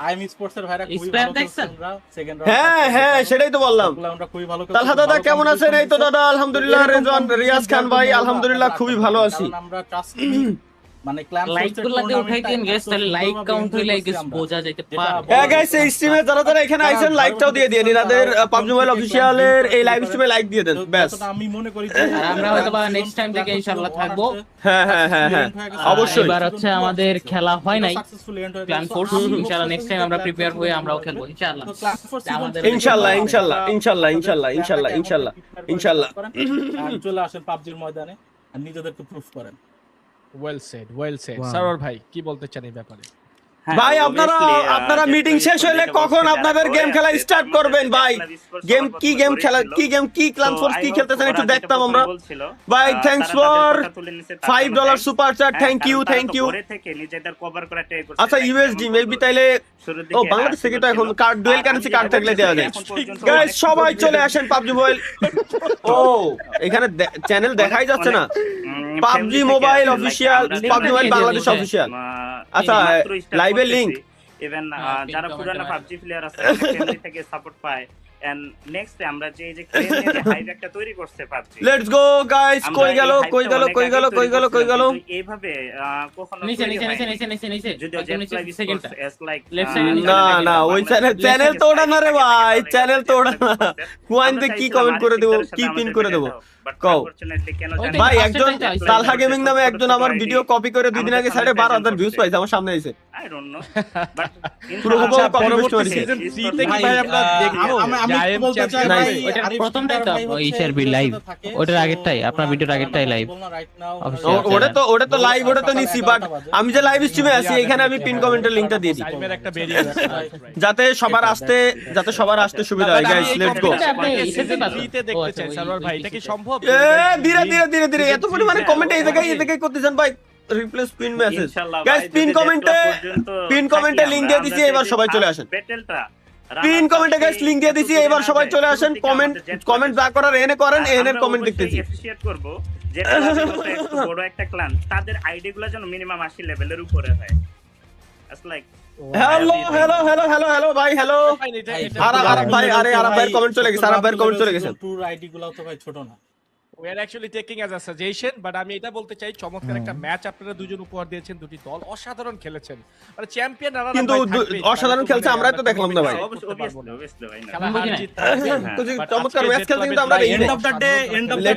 IM Sports এর ভাইরা খুবই ভালো খেলছে, আমরা সেকেন্ড রাউন্ড। হ্যাঁ হ্যাঁ সেটাই তো বললাম। আমরা খুবই ভালো খেলছি। তালহা দাদা কেমন আছেন? এই তো দাদা আলহামদুলিল্লাহ। রেজন রিয়াজ খান ভাই আলহামদুলিল্লাহ খুবই ভালো আছি। আমরা ট্রাস্ট মানে লাইক গুলাতে উঠাইতেন গাইস, তাহলে লাইক কাউন্ট হইলে গাইস বোঝা যাইতে পারে। হ্যাঁ গাইস, এই স্ট্রিমে যারা যারা এখানে আইছেন লাইকটাও দিয়ে দিন, এনাদের পাবজি মোবাইল অফিশিয়ালের এই লাইভ স্ট্রিমে লাইক দিয়ে দেন ব্যাস। আমি মনে করি আর আমরা হয়তোবা নেক্সট টাইম থেকে ইনশাআল্লাহ থাকবো। হ্যাঁ হ্যাঁ হ্যাঁ হ্যাঁ অবশ্যই। এবার হচ্ছে আমাদের খেলা হয় নাই প্ল্যান ফোর্স, ইনশাআল্লাহ নেক্সট টাইম আমরা প্রিপেয়ার হয়ে আমরাও খেলবো ইনশাআল্লাহ। ইনশাআল্লাহ ইনশাআল্লাহ ইনশাআল্লাহ ইনশাআল্লাহ ইনশাআল্লাহ ইনশাআল্লাহ ইনশাআল্লাহ। চলে আসেন পাবজির ময়দানে আর নিজেদেরকে প্রুফ করেন। Well said, well said. Sarwar ভাই কি বলতে চান এই ব্যাপারে? ভাই আপনারা মিটিং শেষ হইলে কখন আপনাদের গেম খেলা স্টার্ট করবেন ভাই? গেম খেলা, কি ক্লান ফোর্স কি খেলতেছেন একটু দেখতাম আমরা ভাই। Thanks for $5 super chat, thank you thank you. আচ্ছা ইউএসডি মেবি, তাইলে ও বাংলাদেশ থেকে তো এখন কার্ড ডুয়েল কারেন্সি কার্ড থাকলে দেওয়া যায়। গাইস সবাই চলে আসেন পাবজি মোবাইল। ও এখানে চ্যানেল দেখাই যাচ্ছে না, PUBG mobile official, PUBG mobile Bangladesh official. আচ্ছা লাইভের লিংক ইভেন যারা পুরানো পাবজি প্লেয়ার আছে ফ্যামিলি থেকে সাপোর্ট পায়। এন্ড নেক্সট আমরা যে ক্লেম নিয়ে হাইভ একটা তৈরি করতে পারছি। Let's go guys. কই গেল এইভাবে কখনো নিচে যদি সেকেন্ড লাইক না ওই চ্যানেল তো ওটা না রে ভাই, চ্যানেল তো ওটা না। কুয়াইনতে কি কমেন্ট করে দেব, কি পিন করে দেব কও ভাই। একজন তালহা গেমিং নামে একজন আমার ভিডিও কপি করে 2 দিন আগে 12,000 ভিউজ পাইছে আমার সামনে আইছে। আই ডোন্ট নো বাট পুরো পরবর্তী সিজন 3 তে কি ভাই আমরা দেখবো? আমি বলতে চাই ভাই ওটা প্রথমটাই তো ইশার বি লাইভ, ওটার আগেরটাই আপনার ভিডিওর আগেরটাই লাইভ। ওটা তো লাইভ, ওটা তো নিছি, বাট আমি যে লাইভ স্ট্রিমে আছি এখানে আমি পিন কমেন্টের লিংকটা দিয়ে দিই টাইমের একটা ব্যারিয়ার আছে যাতে সবার আসতে সুবিধা হয়। গাইস লেটস গো। ফ্রিতে দেখতে চাই সারোয়ার ভাই, এটা কি সম্ভব? ধীরে এত পরিমাণে কমেন্ট এই জায়গায় করতেছেন ভাই। Replace pin message guys, pin কমেন্টে লিংক দিয়ে দিছি, এবার সবাই চলে আসেন। পিন কমেন্টে গাইস লিংক দিয়ে দিছি, এবার সবাই চলে আসেন। কমেন্ট যা করার এনে করেন, এনের কমেন্ট দেখতেছি। অ্যাপ্রিশিয়েট করব যেটা একটু বড় একটা ক্লান, তাদের আইডি গুলো যেন মিনিমাম 80 লেভেলের উপরে হয়। ইটস লাইক হ্যালো ভাই, হ্যালো। আরব ভাই, আরব ভাইয়ের কমেন্ট চলে গেছে, আরব ভাইয়ের কমেন্ট চলে গেছে। টুর আইডি গুলো তো ভাই ছোট না। We are actually taking as a suggestion, but আমি এটা বলতে চাই চমৎকার একটা ম্যাচ আপনারা দুজন উপহার দিয়েছেন, দুটি দল অসাধারণ খেলেছেন, মানে চ্যাম্পিয়ন রানার কিন্তু অসাধারণ খেলছে আমরাই তো দেখলাম না ভাই। অবভিয়াসলি ভাই না, খেলা হার জিত চমৎকার ম্যাচ খেলতে কিন্তু আমরা এন্ড অফ দ্য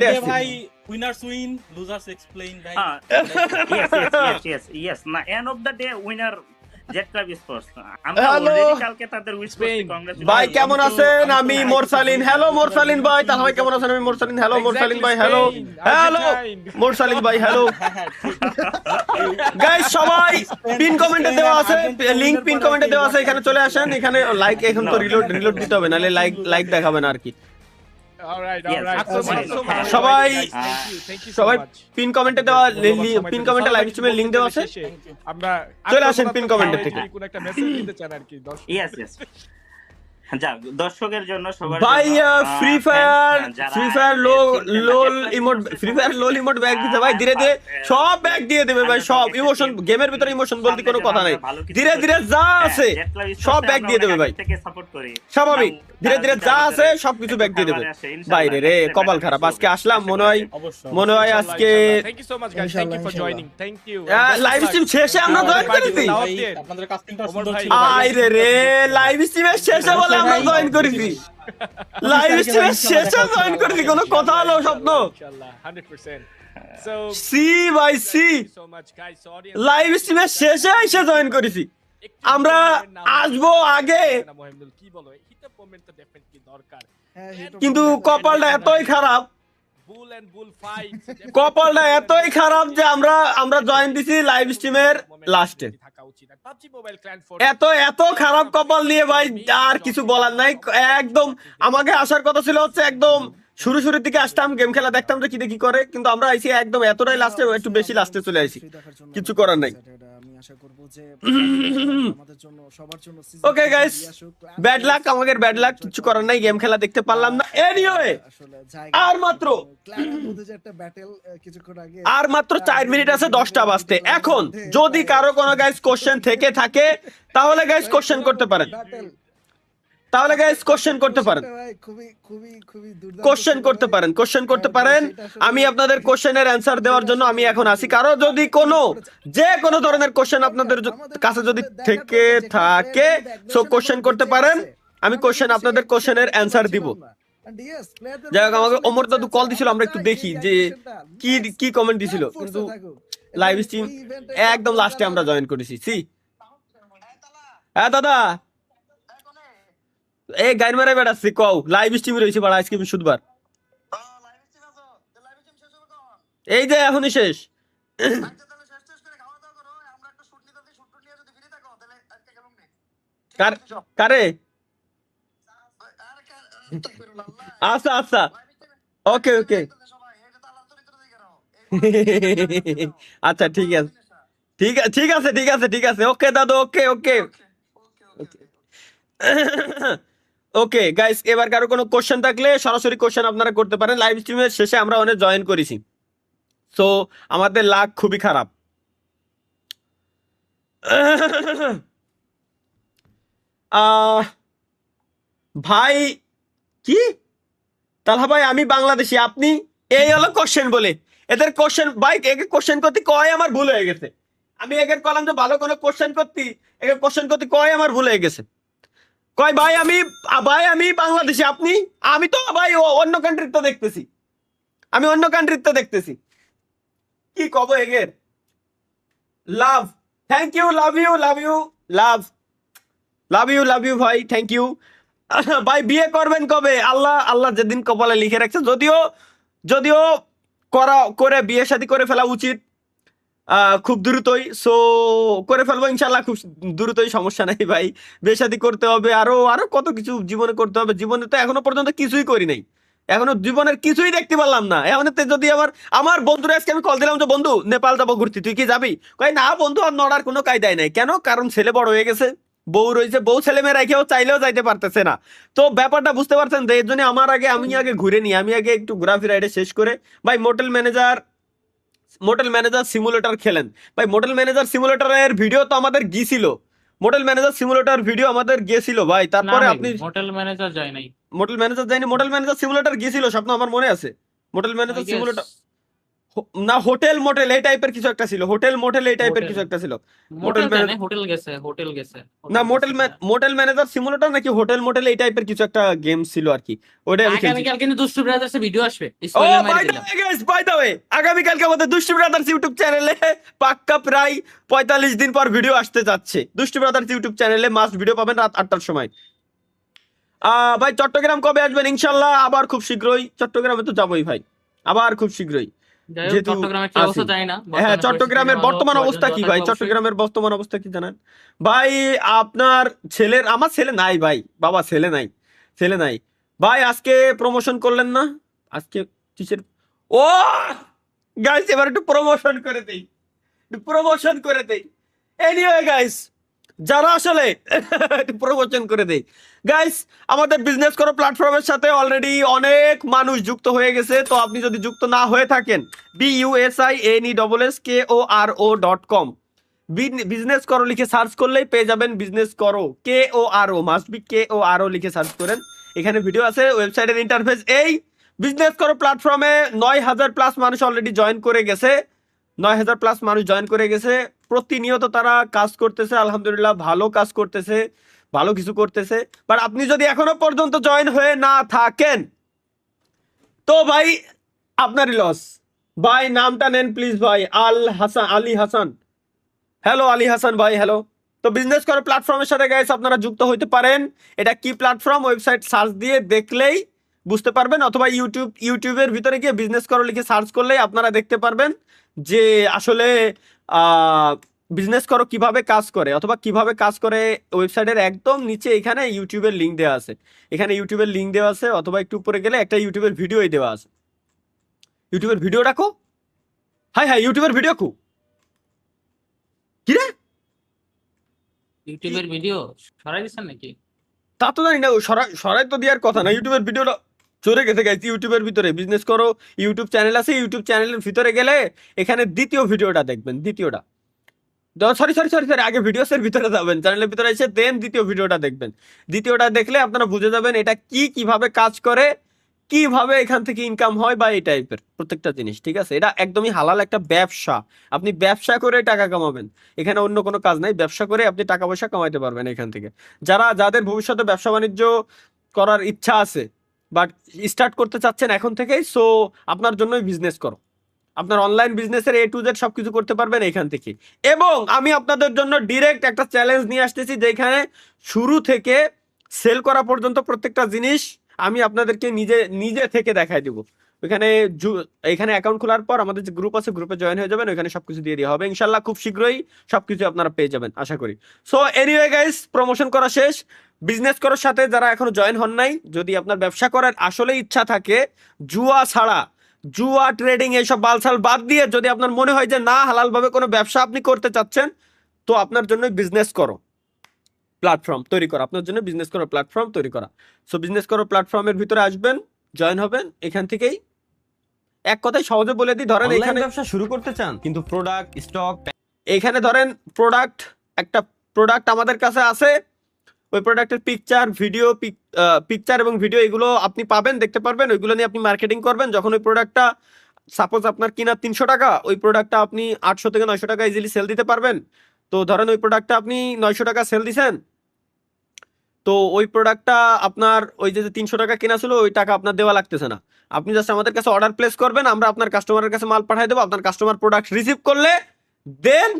ডে ভাই উইনার্স উইন লুজার্স এক্সপ্লেইন ভাই। ইয়েস না, end of the day winner jet club sports. আমরা অলরেডি কালকে তাদের উইশ করতে কংগ্রেচুলেশন। ভাই কেমন আছেন? আমি মোরসালিন। হ্যালো মোরসালিন ভাই। তাহলে ভাই কেমন আছেন? আমি মোরসালিন। হ্যালো মোরসালিন ভাই। হ্যালো মোরসালিন ভাই। হ্যালো গাইস, সবাই পিন কমেন্টে দেওয়া আছে, লিংক পিন কমেন্টে দেওয়া আছে, এখানে চলে আসেন। এখানে লাইক এখন তো রিলোড দিতে হবে, নালে লাইক দেখাবে না আর কি। সবাই পিন কমেন্টে দেওয়া, পিন কমেন্টে লাইভ স্ট্রিমের লিংক দেওয়া আছে, আমরা চলে আসেন পিন কমেন্টে থেকে। কোন একটা মেসেজ দিতে চান আর কি? ইয়েস যা দর্শকের জন্য সবার ভাই ফ্রি ফায়ার লোল ইমোট ব্যাগ দিতে ভাই, ধীরে সব ব্যাগ দিয়ে দেবে ভাই, সব ইমোশন, গেমের ভিতরে ইমোশন বলতে কোনো কথা নাই, ধীরে যা আছে সব ব্যাগ দিয়ে দেবে ভাই, স্বাভাবিক। ধীরে যা আছে সবকিছু ব্যাগ দিয়ে দেবে। বাইরে রে কপাল খারাপ, আজকে আসলাম মনে হয় আজকে thank you so much guys, thank you for joining, thank you. Live stream শেষে আমরা জয়েন করেছি, আপনাদের কাস্টিংটা সুন্দর ছিল। আইরে রে লাইভ স্ট্রিমের শেষে বলে আমরা জয়েন করেছি, লাইভ স্ট্রিমের শেষে জয়েন করেছি, কোনো কথা হলো স্বপ্ন? ইনশাআল্লাহ 100%। So see bye see so much guys, audience live স্ট্রিমের শেষে এসে জয়েন করেছি। আমরা আসবো আগে, কি বলো, হিট মোমেন্ট তো ডেফিনেটলি দরকার, কিন্তু কপালটা এতই খারাপ, কপালটা এতই খারাপ যে আমরা জয়েন দিছি লাইভ স্ট্রিমের লাস্টে। এত খারাপ কপাল নিয়ে ভাই আর কিছু বলার নাই। একদম আমাকে আসার কথা ছিল হচ্ছে একদম শুরুর দিকে আসতাম গেম খেলা দেখতাম যে কি দেখি করে, কিন্তু আমরা আইসি একদম এতটাই লাস্টে, একটু বেশি লাস্টে চলে আইসি, কিছু করার নাই। আমি আশা করব যে আমাদের জন্য সবার জন্য ওকে গাইস, ব্যাড লাক, আমাদের ব্যাড লাক, কিছু করার নাই, গেম খেলা দেখতে পারলাম না। এনিওয়ে আর মাত্র আর মাত্র 4 মিনিট আছে 10টা বাজতে। এখন যদি কারো কোনো গাইস কোশ্চেন থেকে থাকে তাহলে গাইস কোশ্চেন করতে পারেন, তাহলে গাইস কোশ্চেন করতে পারেন, কোশ্চেন করতে পারেন। আমি আপনাদের কোশ্চেনের অ্যান্সার দেওয়ার জন্য আমি এখন আসি। কারো যদি যে কোনো ধরনের কোশ্চেন আপনাদের কাছে যদি থেকে থাকে সো কোশ্চেন করতে পারেন, আমি আপনাদের কোশ্চেনের অ্যান্সার দিব। যাই হোক, আমাকে অমর দাদু কল দিছিল, আমরা একটু দেখি যে কি কমেন্ট দিছিল, কিন্তু লাইভ স্ট্রিম একদম লাস্টে আমরা জয়েন করেছি। হ্যাঁ দাদা, এই গাইন মারাই বেড়াচ্ছি, কও লাইভ স্ট্রিম রয়েছে বাড়া, আজকে বৃহস্পতিবার, এই যে এখনই শেষ। কারে? আচ্ছা আচ্ছা, ওকে ওকে, আচ্ছা ঠিক আছে ঠিক আছে ঠিক আছে ঠিক আছে, ওকে দাদু, ওকে ওকে ওকে গাইস, এবার কারো কোনো কোশ্চেন থাকলে সরাসরি কোশ্চেন আপনারা করতে পারেন। লাইভ স্ট্রিমের শেষে আমরা অনেক জয়েন করেছি, সো আমাদের লাক খুবই খারাপ। ভাই কি তালহা ভাই, আমি বাংলাদেশি, আপনি? এই হলো কোশ্চেন বলে, এদের কোশ্চেন ভাই, একে কোশ্চেন করতে কয় আমার ভুল হয়ে গেছে। আমি একে কলাম যে ভালো কোনো কোশ্চেন করতে, একে কোশ্চেন করতে কয় আমার ভুল হয়ে গেছে। কয় ভাই আমি বাংলাদেশি, আপনি? আমি তো ভাই অন্য কান্ট্রিতে দেখতেছি, আমি অন্য কান্ট্রিতে দেখতেছি, কি কব এগের? Love, thank you, love you love you love you ভাই, থ্যাংক ইউ ভাই। বিয়ে করবেন কবে? আল্লাহ যেদিন কপালে লিখে রাখছে, যদিও করে বিয়ে শাদী করে ফেলা উচিত খুব দ্রুতই, সো করে ফেলবো ইনশাল্লাহ খুব দ্রুতই, সমস্যা নেই ভাই। বিয়ে শাদী করতে হবে, আরো কত কিছু জীবনে করতে হবে। জীবনে তো এখনো পর্যন্ত কিছুই করি নাই, এখনো জীবনের কিছুই দেখতে পারলাম না। এখন যদি আমার বন্ধুরা আজকে আমি কল দিলাম যে বন্ধু নেপাল যাবো ঘুরতে, তুই কি যাবি? কয় না বন্ধু, আর নড়ার কোনো কায়দায় নাই। কেন? কারণ ছেলে বড় হয়ে গেছে, বউ রয়েছে, বউ ছেলে মেয়ে রেখেও চাইলেও যাইতে পারতেছে না। তো ব্যাপারটা বুঝতে পারছেন, এর জন্য আমি আগে ঘুরে নিই, আমি আগে একটু ঘোরাফেরা এটা শেষ করে। ভাই মোটেল ম্যানেজার সিমুলেটর খেলেন ভাই। মোটেল ম্যানেজার সিমুলেটরের ভিডিও তো আমাদের গিয়েছিল, মোটেল ম্যানেজার সিমুলেটর ভিডিও আমাদের গিয়েছিল ভাই। তারপরে আপনি মোটেল ম্যানেজার যায়নি, মোটেল ম্যানেজার সিমুলেটর গিয়েছিল, স্বপ্ন আমার মনে আছে। মোটেল ম্যানেজার সিমুলেটর না, হোটেল মোটেল এই টাইপের কিছু একটা ছিল, হোটেল মোটেল এই টাইপের কিছু একটা ছিল। হোটেল গেছে না, মোটেল ম্যানেজার সিমুলেটর নাকি হোটেল মোটেল এই টাইপের কিছু একটা গেম ছিল আর কি, ওটাই আমি খেলছি। আগামীকাল কিন্তু দুষ্টু ব্রাদার্স এর ভিডিও আসবে, ও বাই দ্য ওয়ে আগামীকালকে আমাদের দুষ্টু ব্রাদার্স ইউটিউব চ্যানেলে পাক্কা প্রায় 45 দিন পর ভিডিও আসতে যাচ্ছে। দুষ্টু ব্রাদার্স ইউটিউব চ্যানেলে মাস্ট ভিডিও পাবেন রাত 8টার সময়। ভাই চট্টগ্রাম কবে আসবেন? ইনশাল্লাহ আবার খুব শীঘ্রই, চট্টগ্রামে তো যাবোই ভাই, আবার খুব শীঘ্রই। হ্যাঁ, চট্টগ্রামের বর্তমান অবস্থা কি ভাই? চট্টগ্রামের বর্তমান অবস্থা কি জানেন ভাই? আপনার আমার ছেলে নাই ভাই, বাবা ছেলে নাই ভাই। আজকে প্রমোশন করলেন না? আজকে কিসের? ও গাইস, এবার একটু প্রমোশন করে দেই। এনিওয়ে গাইস, যারা আসলে প্রমোশন করে দেই গাইস, আমাদের বিজনেস করো প্ল্যাটফর্মের সাথে অলরেডি অনেক মানুষ যুক্ত হয়ে গেছে। তো আপনি যদি যুক্ত না হয়ে থাকেন, BUSINESSKORO.com বিজনেস করো লিখে সার্চ করলেই পেয়ে যাবেন। বিজনেস করো KORO, মাস্ট বি KORO লিখে সার্চ করেন, এখানে ভিডিও আছে, ওয়েবসাইটের ইন্টারফেস এই। বিজনেস করো প্ল্যাটফর্মে 9000+ মানুষ অলরেডি জয়েন করে গেছে, 9000+ মানুষ জয়েন করে গেছে। প্রতিনিয়ত তারা কাজ করতেছে, আলহামদুলিল্লাহ ভালো কাজ করতেছে, ভালো কিছু করতেছে। বাট আপনি যদি এখনো পর্যন্ত জয়েন হয়ে না থাকেন তো ভাই আপনারই লস ভাই। নামটা নেন প্লিজ ভাই, আলী হাসান। হ্যালো আলী হাসান ভাই, হ্যালো। তো বিজনেস করো প্ল্যাটফর্মের সাথে গাইস আপনারা যুক্ত হইতে পারেন। এটা কি প্ল্যাটফর্ম? ওয়েবসাইট সার্চ দিয়ে দেখলেই বুঝতে পারবেন, অথবা ইউটিউবের ভিতরে গিয়ে বিজনেস করো লিখে সার্চ করলেই আপনারা দেখতে পারবেন যে আসলে বিজনেস করো কিভাবে কাজ করে অথবা কিভাবে কাজ করে ওয়েবসাইটের একদম নিচে এখানে ইউটিউবের লিঙ্ক দেওয়া আছে, এখানে ইউটিউবের লিঙ্ক দেওয়া আছে, অথবা একটু উপরে গেলে একটা ইউটিউবের ভিডিওই দেওয়া আছে। ইউটিউবের ভিডিও রাখো, হাই হাই ইউটিউবের ভিডিও কো কি রে, ইউটিউবের ভিডিও সরাই দিচ্ছেন নাকি? তা তো জানি না, সরাই তো দেওয়ার কথা না। ইউটিউবের ভিডিওটা চলে গেছে গাইছি ইউটিউবের ভিতরে। বিজনেস করো ইউটিউব চ্যানেল আছে, ইউটিউব চ্যানেলের ভিতরে গেলে এখানে দ্বিতীয় ভিডিওটা দেখবেন, দ্বিতীয়টা, সরি সরি সরি সরি, আগে ভিডিওসের ভিতরে যাবেন, চ্যানেলের ভিতরে এসে দেন দ্বিতীয় ভিডিওটা দেখবেন। দ্বিতীয়টা দেখলে আপনারা বুঝে যাবেন এটা কিভাবে কাজ করে, কিভাবে এখান থেকে ইনকাম হয় বা এই টাইপের প্রত্যেকটা জিনিস, ঠিক আছে? এটা একদমই হালাল একটা ব্যবসা, আপনি ব্যবসা করে টাকা কামাবেন, এখানে অন্য কোনো কাজ নাই, ব্যবসা করে আপনি টাকা পয়সা কামাইতে পারবেন এখান থেকে। যাদের ভবিষ্যতে ব্যবসা বাণিজ্য করার ইচ্ছা আছে বাট স্টার্ট করতে চাচ্ছেন এখন থেকেই, সো আপনার জন্যই বিজনেস করো, আপনার অনলাইন বিজনেসের A to Z সবকিছু করতে পারবেন এখান থেকে। এবং আমি আপনাদের জন্য ডিরেক্ট একটা চ্যালেঞ্জ নিয়ে আসতেছি, যেখানে শুরু থেকে সেল করা পর্যন্ত প্রত্যেকটা জিনিস আমি আপনাদেরকে নিজে থেকে দেখাই দিব। এখানে অ্যাকাউন্ট খোলার পর আমাদের যে গ্রুপ আছে, গ্রুপে জয়েন হয়ে যাবেন, ওখানে সবকিছু দিয়ে দেওয়া হবে ইনশাল্লাহ। খুব শীঘ্রই সবকিছু আপনারা পেয়ে যাবেন আশা করি। সো এনিওয়ে গাইস, প্রমোশন করা শেষ। বিজনেস করার সাথে যারা এখনো জয়েন হন নাই, যদি আপনার ব্যবসা করার আসলে ইচ্ছা থাকে, জুয়া ছাড়া, জুয়া ট্রেডিং এইসব বালসাল বাদ দিয়ে যদি আপনার মনে হয় যে না হালালভাবে কোনো ব্যবসা আপনি করতে চাচ্ছেন, তো আপনার জন্য বিজনেস করো প্ল্যাটফর্ম তৈরি করা, আপনার জন্য বিজনেস করো প্ল্যাটফর্ম তৈরি করা। সো বিজনেস করো প্ল্যাটফর্মের ভিতরে আসবেন, জয়েন হবেন এখান থেকেই। এক কথায় সহজে বলে দিই, ধরেন এখানে ব্যবসা শুরু করতে চান কিন্তু প্রোডাক্ট স্টক, এখানে ধরেন একটা প্রোডাক্ট আমাদের কাছে আছে, ওই প্রোডাক্টের পিকচার এবং ভিডিও এগুলো আপনি পাবেন, দেখতে পারবেন, ওইগুলো নিয়ে আপনি মার্কেটিং করবেন। যখন ওই প্রোডাক্টটা সাপোজ আপনার কিনা 300 টাকা, ওই প্রোডাক্টটা আপনি 800 থেকে 900 টাকা ইজিলি সেল দিতে পারবেন। তো ধরেন ওই প্রোডাক্টটা আপনি 900 টাকা সেল দিছেন, তো ওই প্রোডাক্টটা আপনার ওই যে 300 টাকা কেনা ছিল, ওই টাকা আপনার দেওয়া লাগতেছে না, আপনি জাস্ট আমাদের কাছে অর্ডার প্লেস করবেন, আমরা আপনার কাস্টমারের কাছে মাল পাঠিয়ে দেবো, আপনার কাস্টমার প্রোডাক্ট রিসিভ করলে দেন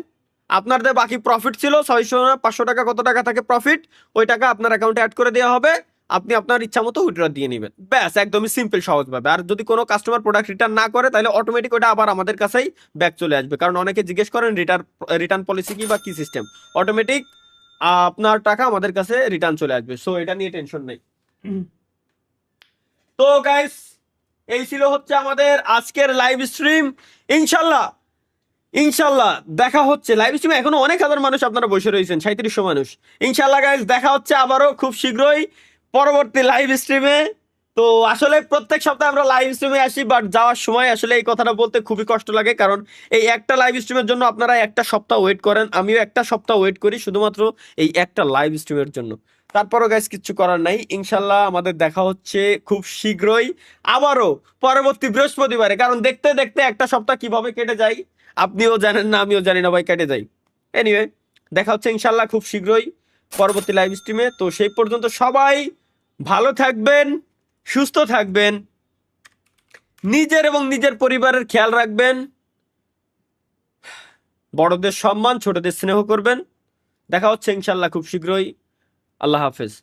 আপনার যে বাকি প্রফিট ছিল 600 না 500 টাকা, কত টাকা থাকে প্রফিট, ওই টাকা আপনার অ্যাকাউন্টে অ্যাড করে দেওয়া হবে, আপনি আপনার ইচ্ছা মতো উইথড্র দিয়ে নেবেন। ব্যাস, একদমই সিম্পল সহজভাবে। আর যদি কোনো কাস্টমার প্রোডাক্ট রিটার্ন না করে, তাহলে অটোমেটিক ওটা আবার আমাদের কাছেই ব্যাক চলে আসবে, কারণ অনেকে জিজ্ঞেস করেন রিটার্ন পলিসি কি বা কি সিস্টেম, অটোমেটিক আপনার টাকা আমাদের কাছে রিটার্ন চলে আসবে। সো এটা নিয়ে টেনশন নেই। তো গাইস, এই ছিল হচ্ছে আমাদের আজকের লাইভ স্ট্রিম। ইনশাল্লাহ দেখা হচ্ছে লাইভ স্ট্রিমে। এখনো অনেক হাজার মানুষ আপনারা বসে রয়েছেন, 3700 মানুষ। ইনশাল্লাহ গাইস দেখা হচ্ছে আবারও খুব শীঘ্রই পরবর্তী লাইভ স্ট্রিমে। তো আসলে প্রত্যেক সপ্তাহে আমরা লাইভ স্ট্রিমে আসি, বাট যাওয়ার সময় আসলে এই কথাটা বলতে খুবই কষ্ট লাগে, কারণ এই একটা লাইভ স্ট্রিমের জন্য আপনারা একটা সপ্তাহ ওয়েট করেন, আমিও একটা সপ্তাহ ওয়েট করি শুধুমাত্র এই একটা লাইভ স্ট্রিমের জন্য। তারপরও গাইস কিচ্ছু করার নাই, ইনশাল্লাহ আমাদের দেখা হচ্ছে খুব শীঘ্রই আবারও পরবর্তী বৃহস্পতিবারে, কারণ দেখতে দেখতে একটা সপ্তাহ কিভাবে কেটে যায় আপনিও জানেন না, আমিও জানি না ভাই, কেটে যাই। এনিওয়ে, দেখা হচ্ছে ইনশাল্লাহ খুব শীঘ্রই পরবর্তী লাইভ স্ট্রিমে। তো সেই পর্যন্ত সবাই ভালো থাকবেন, সুস্থ থাকবেন, নিজের এবং নিজের পরিবারের খেয়াল রাখবেন, বড়দের সম্মান, ছোটদের স্নেহ করবেন। দেখা হচ্ছে ইনশাল্লাহ খুব শীঘ্রই। আল্লাহ হাফেজ।